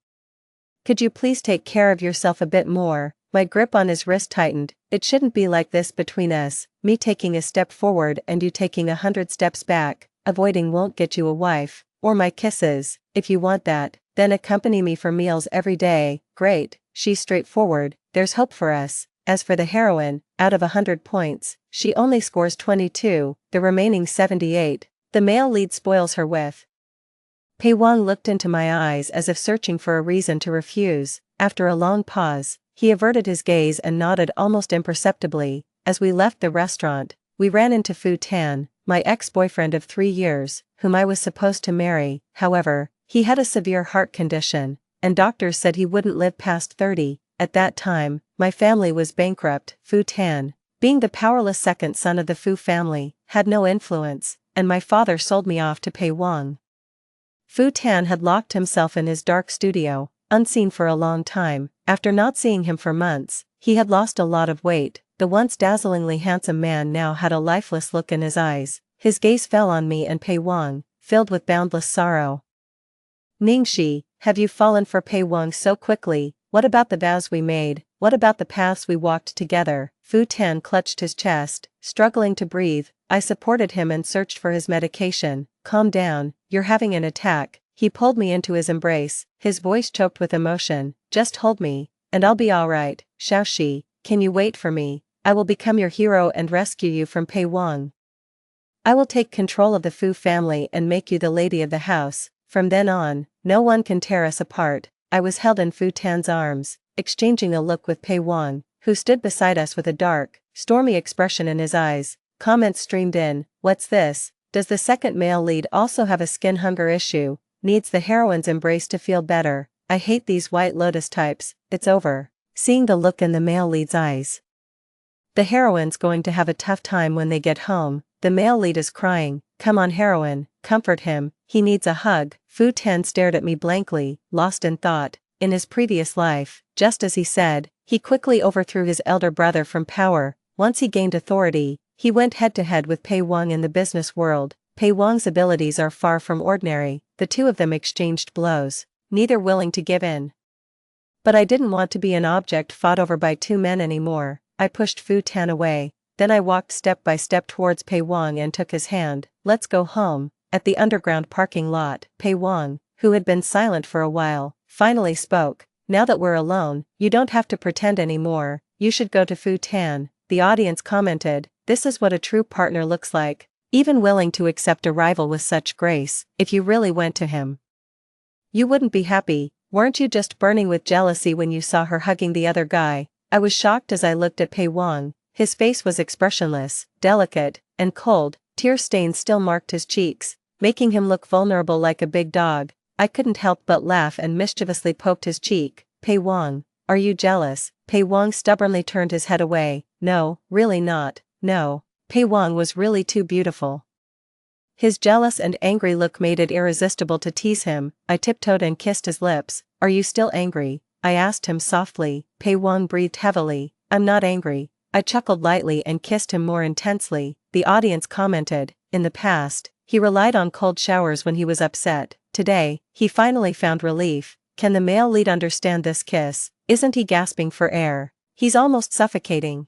Could you please take care of yourself a bit more? My grip on his wrist tightened. It shouldn't be like this between us, me taking a step forward and you taking 100 steps back. Avoiding won't get you a wife, or my kisses. If you want that, then accompany me for meals every day. Great, she's straightforward, there's hope for us. As for the heroine, out of 100 points, she only scores 22, the remaining 78. The male lead spoils her with. Pei Wang looked into my eyes as if searching for a reason to refuse. After a long pause, he averted his gaze and nodded almost imperceptibly. As we left the restaurant, we ran into Fu Tan, my ex-boyfriend of 3 years, whom I was supposed to marry. However, he had a severe heart condition, and doctors said he wouldn't live past 30. At that time, my family was bankrupt. Fu Tan, being the powerless second son of the Fu family, had no influence, and my father sold me off to Pei Wang. Fu Tan had locked himself in his dark studio, unseen for a long time. After not seeing him for months, he had lost a lot of weight. The once dazzlingly handsome man now had a lifeless look in his eyes. His gaze fell on me and Pei Wang, filled with boundless sorrow. Ningxi, have you fallen for Pei Wang so quickly? What about the vows we made? What about the paths we walked together? Fu Tan clutched his chest, struggling to breathe. I supported him and searched for his medication. Calm down, you're having an attack. He pulled me into his embrace, his voice choked with emotion. Just hold me, and I'll be alright. Xiaoxi, can you wait for me? I will become your hero and rescue you from Pei Wang. I will take control of the Fu family and make you the lady of the house. From then on, no one can tear us apart. I was held in Fu Tan's arms, exchanging a look with Pei Wang, who stood beside us with a dark, stormy expression in his eyes. Comments streamed in. What's this? Does the second male lead also have a skin hunger issue? Needs the heroine's embrace to feel better. I hate these White Lotus types. It's over. Seeing the look in the male lead's eyes. The heroine's going to have a tough time when they get home. The male lead is crying. Come on heroine, comfort him, he needs a hug. Fu Tan stared at me blankly, lost in thought. In his previous life, just as he said, he quickly overthrew his elder brother from power. Once he gained authority, he went head-to-head with Pei Wang in the business world. Pei Wang's abilities are far from ordinary. The two of them exchanged blows, neither willing to give in. But I didn't want to be an object fought over by two men anymore. I pushed Fu Tan away, then I walked step by step towards Pei Wang and took his hand. Let's go home. At the underground parking lot, Pei Wang, who had been silent for a while, finally spoke. Now that we're alone, you don't have to pretend anymore. You should go to Fu Tan. The audience commented, this is what a true partner looks like, even willing to accept a rival with such grace. If you really went to him, you wouldn't be happy. Weren't you just burning with jealousy when you saw her hugging the other guy? I was shocked as I looked at Pei Wang. His face was expressionless, delicate, and cold. Tear stains still marked his cheeks, making him look vulnerable like a big dog. I couldn't help but laugh and mischievously poked his cheek. Pei Wang, are you jealous? Pei Wang stubbornly turned his head away. No, really not. No. Pei Wang was really too beautiful. His jealous and angry look made it irresistible to tease him. I tiptoed and kissed his lips. Are you still angry? I asked him softly. Pei Wang breathed heavily. I'm not angry. I chuckled lightly and kissed him more intensely. The audience commented, in the past, he relied on cold showers when he was upset. Today, he finally found relief. Can the male lead understand this kiss? Isn't he gasping for air? He's almost suffocating.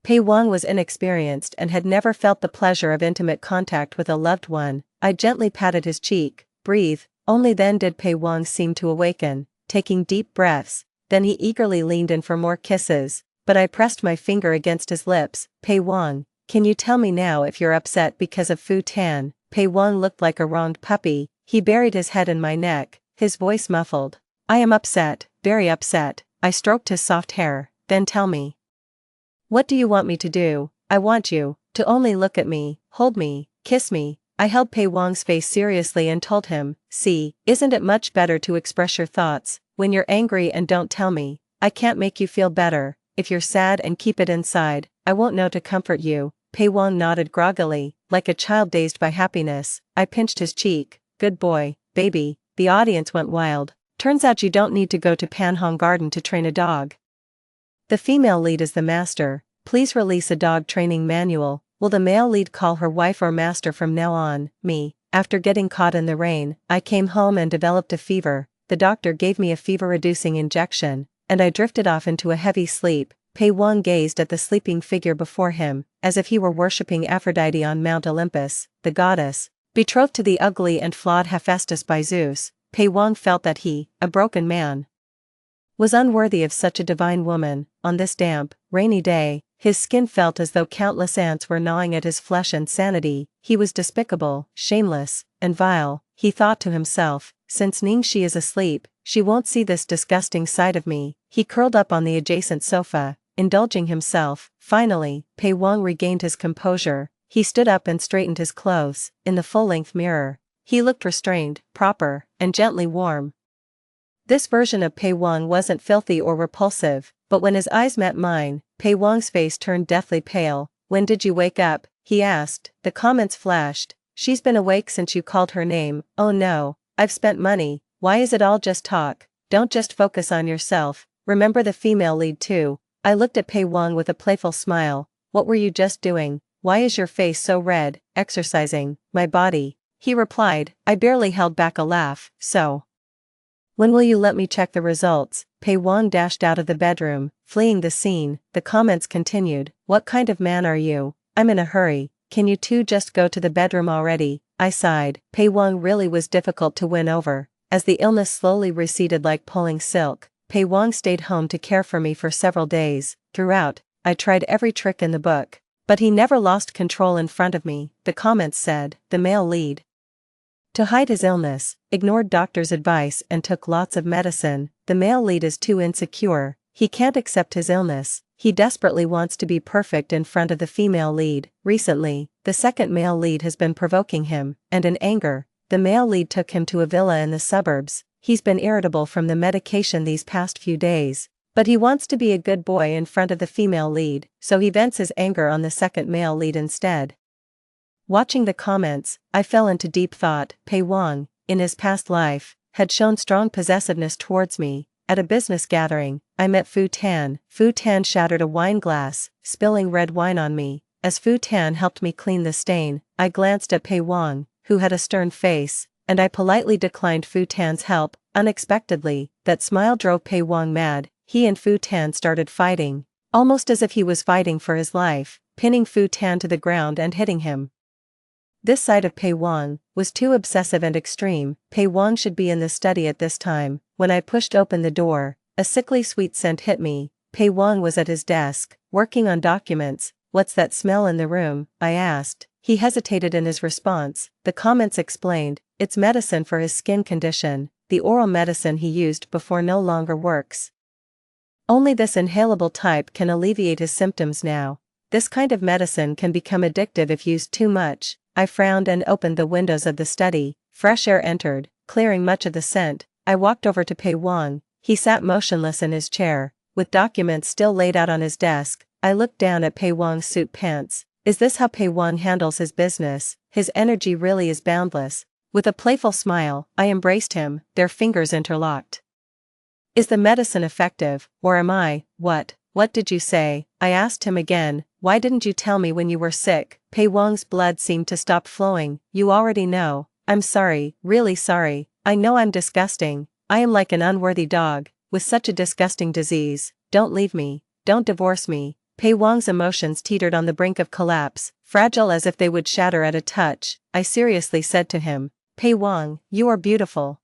Pei Wang was inexperienced and had never felt the pleasure of intimate contact with a loved one. I gently patted his cheek. Breathe. Only then did Pei Wang seem to awaken, taking deep breaths. Then he eagerly leaned in for more kisses, but I pressed my finger against his lips. Pei Wang, can you tell me now if you're upset because of Fu Tan? Pei Wang looked like a wronged puppy. He buried his head in my neck, his voice muffled. I am upset, very upset. I stroked his soft hair. Then tell me. What do you want me to do? I want you to only look at me, hold me, kiss me. I held Pei Wang's face seriously and told him, see, isn't it much better to express your thoughts when you're angry and don't tell me? I can't make you feel better. If you're sad and keep it inside, I won't know to comfort you. Pei Wang nodded groggily, like a child dazed by happiness. I pinched his cheek. Good boy, baby. The audience went wild. Turns out you don't need to go to Panhong Garden to train a dog. The female lead is the master. Please release a dog training manual. Will the male lead call her wife or master from now on? Me. After getting caught in the rain, I came home and developed a fever. The doctor gave me a fever-reducing injection, and I drifted off into a heavy sleep. Pei Wang gazed at the sleeping figure before him, as if he were worshipping Aphrodite on Mount Olympus, the goddess. Betrothed to the ugly and flawed Hephaestus by Zeus, Pei Wang felt that he, a broken man, was unworthy of such a divine woman. On this damp, rainy day, his skin felt as though countless ants were gnawing at his flesh and sanity. He was despicable, shameless, and vile, he thought to himself. Since Ningxi is asleep, she won't see this disgusting side of me. He curled up on the adjacent sofa, indulging himself. Finally, Pei Wang regained his composure. He stood up and straightened his clothes. In the full-length mirror, he looked restrained, proper, and gently warm. This version of Pei Wang wasn't filthy or repulsive, but when his eyes met mine, Pei Wang's face turned deathly pale. "When did you wake up?" he asked. The comments flashed. "She's been awake since you called her name." "Oh no, I've spent money. Why is it all just talk? Don't just focus on yourself, remember the female lead too." I looked at Pei Wang with a playful smile. "What were you just doing? Why is your face so red?" "Exercising my body," he replied. I barely held back a laugh. "So, when will you let me check the results?" Pei Wang dashed out of the bedroom, fleeing the scene. The comments continued. "What kind of man are you? I'm in a hurry. Can you two just go to the bedroom already?" I sighed. Pei Wang really was difficult to win over. As the illness slowly receded like pulling silk, Pei Wang stayed home to care for me for several days. Throughout, I tried every trick in the book, but he never lost control in front of me. The comments said, the male lead, to hide his illness, ignored doctor's advice and took lots of medicine. The male lead is too insecure, he can't accept his illness, he desperately wants to be perfect in front of the female lead. Recently, the second male lead has been provoking him, and in anger, the male lead took him to a villa in the suburbs. He's been irritable from the medication these past few days, but he wants to be a good boy in front of the female lead, so he vents his anger on the second male lead instead. Watching the comments, I fell into deep thought. Pei Wang, in his past life, had shown strong possessiveness towards me. At a business gathering, I met Fu Tan. Fu Tan shattered a wine glass, spilling red wine on me. As Fu Tan helped me clean the stain, I glanced at Pei Wang, who had a stern face, and I politely declined Fu Tan's help. Unexpectedly, that smile drove Pei Wang mad. He and Fu Tan started fighting, almost as if he was fighting for his life, pinning Fu Tan to the ground and hitting him. This side of Pei Wang was too obsessive and extreme. Pei Wang should be in the study at this time. When I pushed open the door, a sickly sweet scent hit me. Pei Wang was at his desk, working on documents. "What's that smell in the room?" I asked. He hesitated in his response. The comments explained, it's medicine for his skin condition. The oral medicine he used before no longer works. Only this inhalable type can alleviate his symptoms now. This kind of medicine can become addictive if used too much. I frowned and opened the windows of the study. Fresh air entered, clearing much of the scent. I walked over to Pei Wang. He sat motionless in his chair, with documents still laid out on his desk. I looked down at Pei Wang's suit pants. Is this how Pei Wang handles his business? His energy really is boundless. With a playful smile, I embraced him, their fingers interlocked. "Is the medicine effective, or am I, what did you say?" I asked him again. "Why didn't you tell me when you were sick?" Pei Wang's blood seemed to stop flowing. "You already know." "I'm sorry, really sorry. I know I'm disgusting. I am like an unworthy dog, with such a disgusting disease. Don't leave me. Don't divorce me." Pei Wang's emotions teetered on the brink of collapse, fragile as if they would shatter at a touch. I seriously said to him, "Pei Wang, you are beautiful.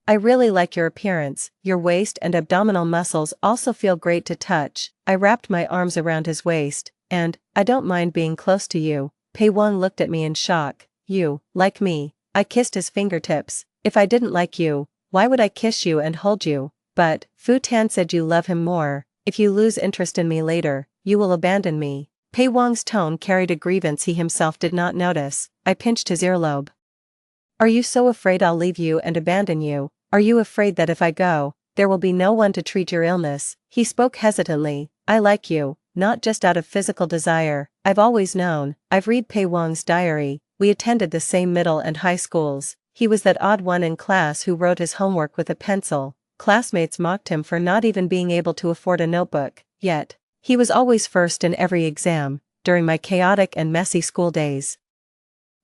I really like your appearance, your waist and abdominal muscles also feel great to touch." I wrapped my arms around his waist, and, "I don't mind being close to you." Pei Wang looked at me in shock. "You, like me?" I kissed his fingertips. "If I didn't like you, why would I kiss you and hold you?" "But, Fu Tan said you love him more. If you lose interest in me later, you will abandon me." Pei Wang's tone carried a grievance he himself did not notice. I pinched his earlobe. "Are you so afraid I'll leave you and abandon you? Are you afraid that if I go, there will be no one to treat your illness?" He spoke hesitantly. "I like you, not just out of physical desire. I've always known." I've read Pei Wang's diary. We attended the same middle and high schools. He was that odd one in class who wrote his homework with a pencil. Classmates mocked him for not even being able to afford a notebook. Yet, he was always first in every exam, during my chaotic and messy school days.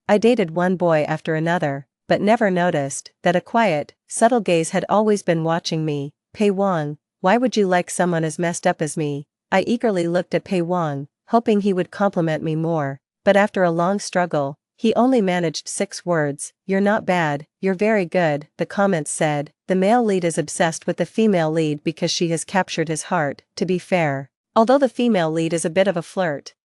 I dated one boy after another, but never noticed that a quiet, subtle gaze had always been watching me. Pei Wang, why would you like someone as messed up as me? I eagerly looked at Pei Wang, hoping he would compliment me more, but after a long struggle, he only managed 6 words, "You're not bad, you're very good." The comments said, the male lead is obsessed with the female lead because she has captured his heart. To be fair, although the female lead is a bit of a flirt,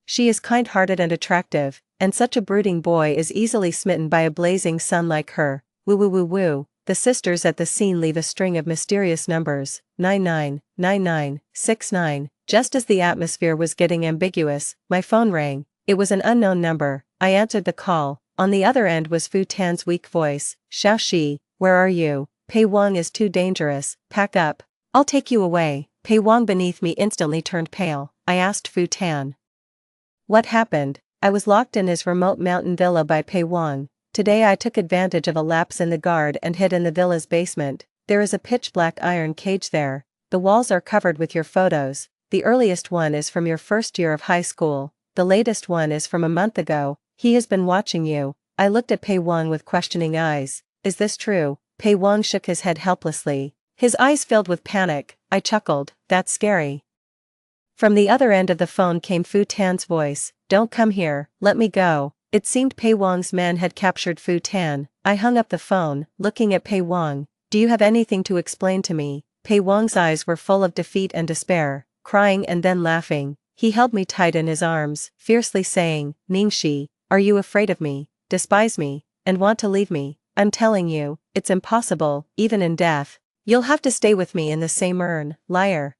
she is kind-hearted and attractive, and such a brooding boy is easily smitten by a blazing sun like her. Woo woo woo woo. The sisters at the scene leave a string of mysterious numbers, 999969. Just as the atmosphere was getting ambiguous, my phone rang. It was an unknown number. I answered the call. On the other end was Fu Tan's weak voice. Xiaoxi, where are you? Pei Wang is too dangerous. Pack up. I'll take you away. Pei Wang beneath me instantly turned pale. I asked Fu Tan. What happened? I was locked in his remote mountain villa by Pei Wang. Today I took advantage of a lapse in the guard and hid in the villa's basement. There is a pitch-black iron cage there. The walls are covered with your photos. The earliest one is from your first year of high school. The latest one is from a month ago. He has been watching you. I looked at Pei Wang with questioning eyes. Is this true? Pei Wang shook his head helplessly. His eyes filled with panic. I chuckled. That's scary. From the other end of the phone came Fu Tan's voice. Don't come here, let me go. It seemed Pei Wang's men had captured Fu Tan. I hung up the phone, looking at Pei Wang. Do you have anything to explain to me? Pei Wang's eyes were full of defeat and despair, crying and then laughing. He held me tight in his arms, fiercely saying, Ningxi, are you afraid of me, despise me, and want to leave me? I'm telling you, it's impossible, even in death. You'll have to stay with me in the same urn, liar.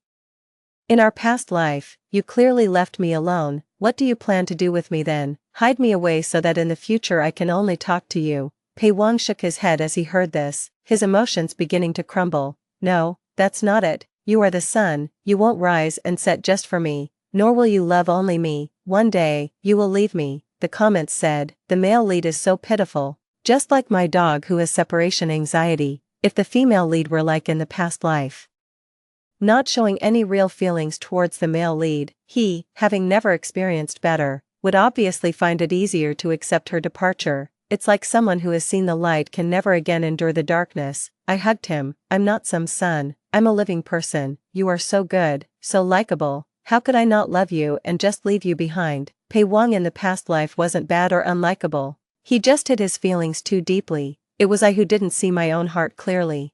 In our past life, you clearly left me alone. What do you plan to do with me then? Hide me away so that in the future I can only talk to you. Pei Wang shook his head as he heard this, his emotions beginning to crumble. No, that's not it. You are the sun, you won't rise and set just for me, nor will you love only me. One day, you will leave me. The comments said, the male lead is so pitiful, just like my dog who has separation anxiety. If the female lead were like in the past life, not showing any real feelings towards the male lead, he, having never experienced better, would obviously find it easier to accept her departure. It's like someone who has seen the light can never again endure the darkness. I hugged him. I'm not some sun, I'm a living person. You are so good, so likable. How could I not love you and just leave you behind? Pei Wang in the past life wasn't bad or unlikable. He just hid his feelings too deeply. It was I who didn't see my own heart clearly.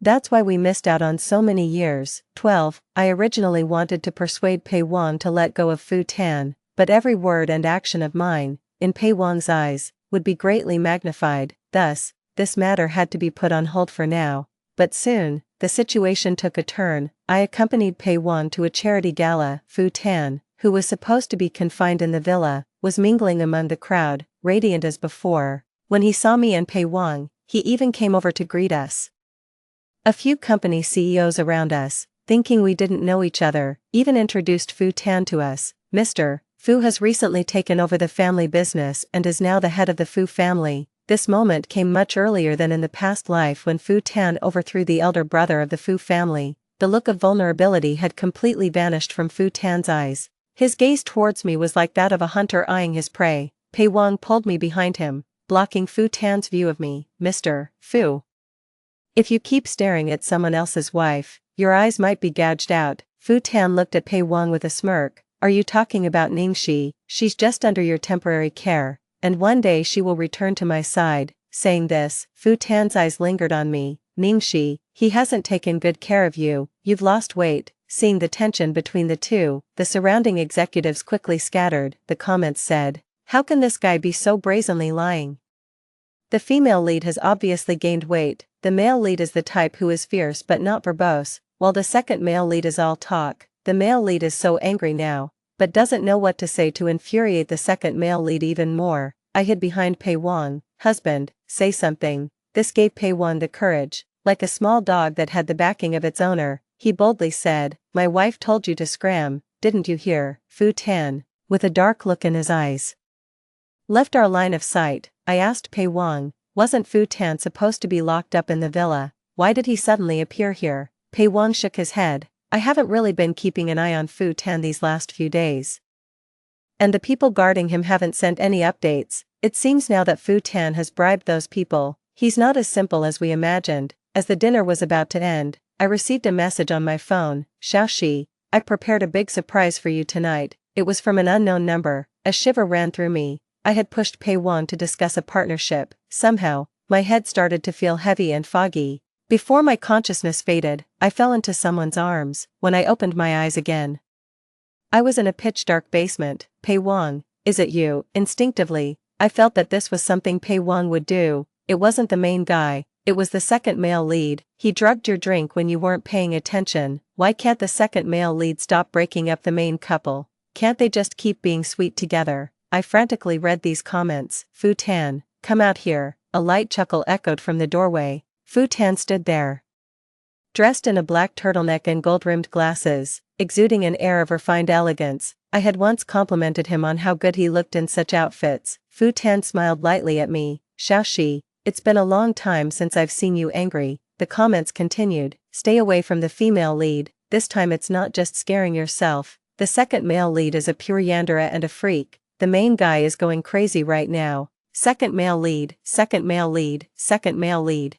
That's why we missed out on so many years. 12. I originally wanted to persuade Pei Wang to let go of Fu Tan, but every word and action of mine, in Pei Wang's eyes, would be greatly magnified. Thus, this matter had to be put on hold for now. But soon, the situation took a turn. I accompanied Pei Wang to a charity gala. Fu Tan, who was supposed to be confined in the villa, was mingling among the crowd, radiant as before. When he saw me and Pei Wang, he even came over to greet us. A few company CEOs around us, thinking we didn't know each other, even introduced Fu Tan to us. Mr. Fu has recently taken over the family business and is now the head of the Fu family. This moment came much earlier than in the past life when Fu Tan overthrew the elder brother of the Fu family. The look of vulnerability had completely vanished from Fu Tan's eyes. His gaze towards me was like that of a hunter eyeing his prey. Pei Wang pulled me behind him, blocking Fu Tan's view of me. Mr. Fu, if you keep staring at someone else's wife, your eyes might be gouged out. Fu Tan looked at Pei Wang with a smirk. Are you talking about Ningxi? She's just under your temporary care, and one day she will return to my side. Saying this, Fu Tan's eyes lingered on me. Ningxi, he hasn't taken good care of you, you've lost weight. Seeing the tension between the two, the surrounding executives quickly scattered. The comments said, how can this guy be so brazenly lying? The female lead has obviously gained weight. The male lead is the type who is fierce but not verbose, while the second male lead is all talk. The male lead is so angry now, but doesn't know what to say to infuriate the second male lead even more. I hid behind Pei Wang. Husband, say something. This gave Pei Wang the courage. Like a small dog that had the backing of its owner, he boldly said, my wife told you to scram, didn't you hear? Fu Tan, with a dark look in his eyes, left our line of sight. I asked Pei Wang, wasn't Fu Tan supposed to be locked up in the villa? Why did he suddenly appear here? Pei Wang shook his head. I haven't really been keeping an eye on Fu Tan these last few days. And the people guarding him haven't sent any updates. It seems now that Fu Tan has bribed those people. He's not as simple as we imagined. As the dinner was about to end, I received a message on my phone. Xiaoxi, I prepared a big surprise for you tonight. It was from an unknown number. A shiver ran through me. I had pushed Pei Wang to discuss a partnership. Somehow, my head started to feel heavy and foggy. Before my consciousness faded, I fell into someone's arms. When I opened my eyes again, I was in a pitch-dark basement. Pei Wang, is it you? Instinctively, I felt that this was something Pei Wang would do. It wasn't the main guy, it was the second male lead. He drugged your drink when you weren't paying attention. Why can't the second male lead stop breaking up the main couple? Can't they just keep being sweet together? I frantically read these comments. Fu Tan, come out here. A light chuckle echoed from the doorway. Fu Tan stood there, dressed in a black turtleneck and gold-rimmed glasses, exuding an air of refined elegance. I had once complimented him on how good he looked in such outfits. Fu Tan smiled lightly at me. Xiaoxi, it's been a long time since I've seen you angry. The comments continued. Stay away from the female lead. This time it's not just scaring yourself. The second male lead is a pure yandere and a freak. The main guy is going crazy right now. Second male lead, second male lead, second male lead.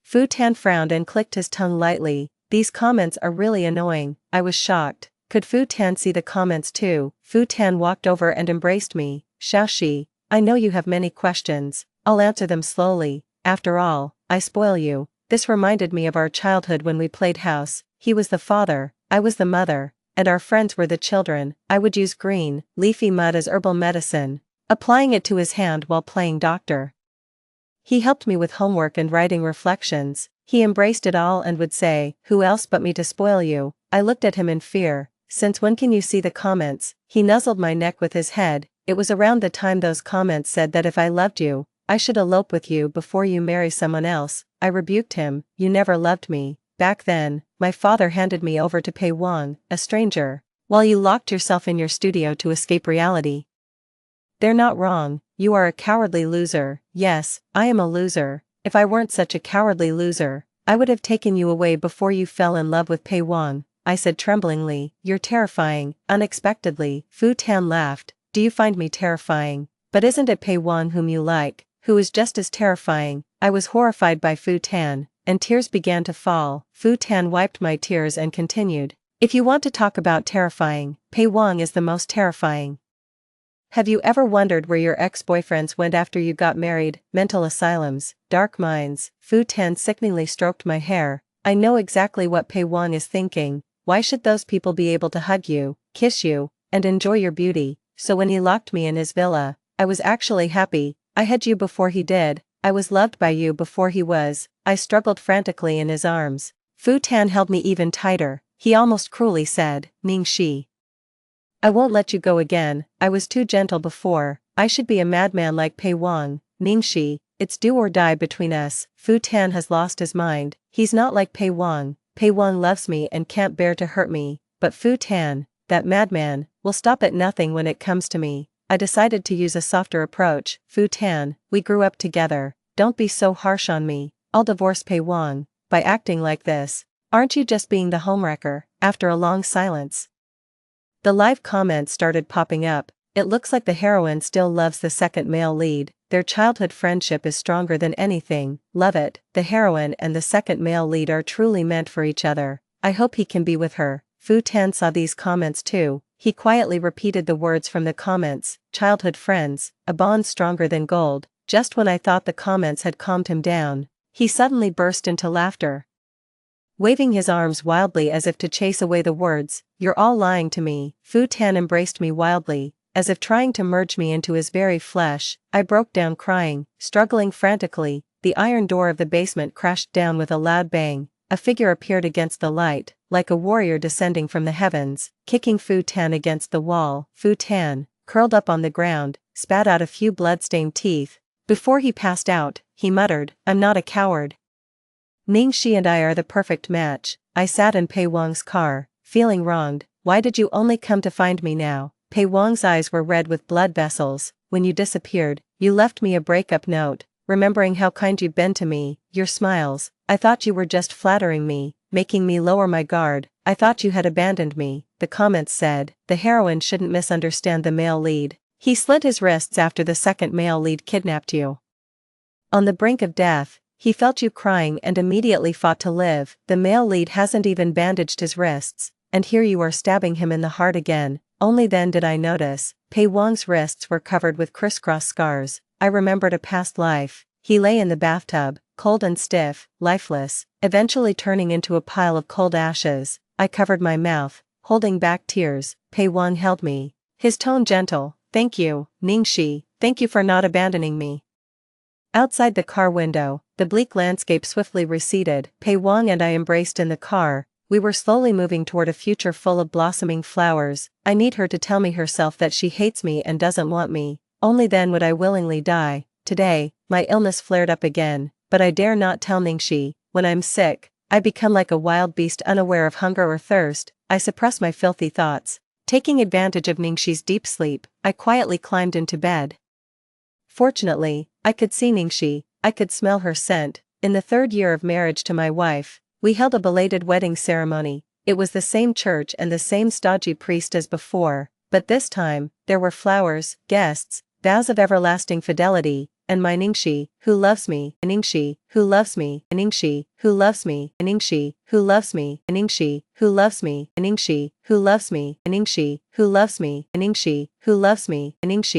Fu Tan frowned and clicked his tongue lightly. These comments are really annoying. I was shocked. Could Fu Tan see the comments too? Fu Tan walked over and embraced me. Xiaoxi, I know you have many questions. I'll answer them slowly. After all, I spoil you. This reminded me of our childhood when we played house. He was the father, I was the mother, and our friends were the children. I would use green, leafy mud as herbal medicine, applying it to his hand while playing doctor. He helped me with homework and writing reflections. He embraced it all and would say, who else but me to spoil you? I looked at him in fear. Since when can you see the comments? He nuzzled my neck with his head. It was around the time those comments said that if I loved you, I should elope with you before you marry someone else. I rebuked him. You never loved me. Back then, my father handed me over to Pei Wang, a stranger, while you locked yourself in your studio to escape reality. They're not wrong. You are a cowardly loser. Yes, I am a loser. If I weren't such a cowardly loser, I would have taken you away before you fell in love with Pei Wang, I said tremblingly. You're terrifying. Unexpectedly, Fu Tan laughed. Do you find me terrifying? But isn't it Pei Wang whom you like, who is just as terrifying? I was horrified by Fu Tan, and tears began to fall. Fu Tan wiped my tears and continued. If you want to talk about terrifying, Pei Wang is the most terrifying. Have you ever wondered where your ex-boyfriends went after you got married? Mental asylums, dark minds. Fu Tan sickeningly stroked my hair. I know exactly what Pei Wang is thinking. Why should those people be able to hug you, kiss you, and enjoy your beauty? So when he locked me in his villa, I was actually happy. I had you before he did. I was loved by you before he was. I struggled frantically in his arms. Fu Tan held me even tighter. He almost cruelly said, Ningxi, I won't let you go again. I was too gentle before. I should be a madman like Pei Wang. Ningxi, it's do or die between us. Fu Tan has lost his mind. He's not like Pei Wang. Pei Wang loves me and can't bear to hurt me. But Fu Tan, that madman, will stop at nothing when it comes to me. I decided to use a softer approach. Fu Tan, we grew up together. Don't be so harsh on me. I'll divorce Pei Wang. By acting like this, aren't you just being the homewrecker? After a long silence, the live comments started popping up. It looks like the heroine still loves the second male lead. Their childhood friendship is stronger than anything. Love it. The heroine and the second male lead are truly meant for each other. I hope he can be with her. Fu Tan saw these comments too. He quietly repeated the words from the comments. Childhood friends, a bond stronger than gold. Just when I thought the comments had calmed him down, he suddenly burst into laughter, waving his arms wildly as if to chase away the words. You're all lying to me. Fu Tan embraced me wildly, as if trying to merge me into his very flesh. I broke down crying, struggling frantically. The iron door of the basement crashed down with a loud bang. A figure appeared against the light, like a warrior descending from the heavens, kicking Fu Tan against the wall. Fu Tan, curled up on the ground, spat out a few blood-stained teeth. Before he passed out, he muttered, I'm not a coward. Ningxi and I are the perfect match. I sat in Pei Wang's car, feeling wronged. Why did you only come to find me now? Pei Wang's eyes were red with blood vessels. When you disappeared, you left me a breakup note, remembering how kind you'd been to me, your smiles. I thought you were just flattering me, making me lower my guard. I thought you had abandoned me, the comments said. The heroine shouldn't misunderstand the male lead. He slit his wrists after the second male lead kidnapped you. On the brink of death, he felt you crying and immediately fought to live. The male lead hasn't even bandaged his wrists, and here you are stabbing him in the heart again. Only then did I notice. Pei Wang's wrists were covered with crisscross scars. I remembered a past life. He lay in the bathtub, cold and stiff, lifeless, eventually turning into a pile of cold ashes. I covered my mouth, holding back tears. Pei Wang held me. His tone gentle. Thank you, Ningxi, thank you for not abandoning me. Outside the car window, the bleak landscape swiftly receded. Pei Wang and I embraced in the car. We were slowly moving toward a future full of blossoming flowers. I need her to tell me herself that she hates me and doesn't want me. Only then would I willingly die. Today, my illness flared up again, but I dare not tell Ningxi. When I'm sick, I become like a wild beast unaware of hunger or thirst. I suppress my filthy thoughts. Taking advantage of Ningxi's deep sleep, I quietly climbed into bed. Fortunately, I could see Ningxi, I could smell her scent. In the 3rd year of marriage to my wife, we held a belated wedding ceremony. It was the same church and the same stodgy priest as before, but this time, there were flowers, guests, vows of everlasting fidelity, and my Ningxi, who loves me, Ningxi, who loves me, Ningxi, who loves me, Ningxi, who loves me, Ningxi, who loves me, Ningxi, who loves me, Ningxi, who loves me, Ningxi, who loves me, Ningxi.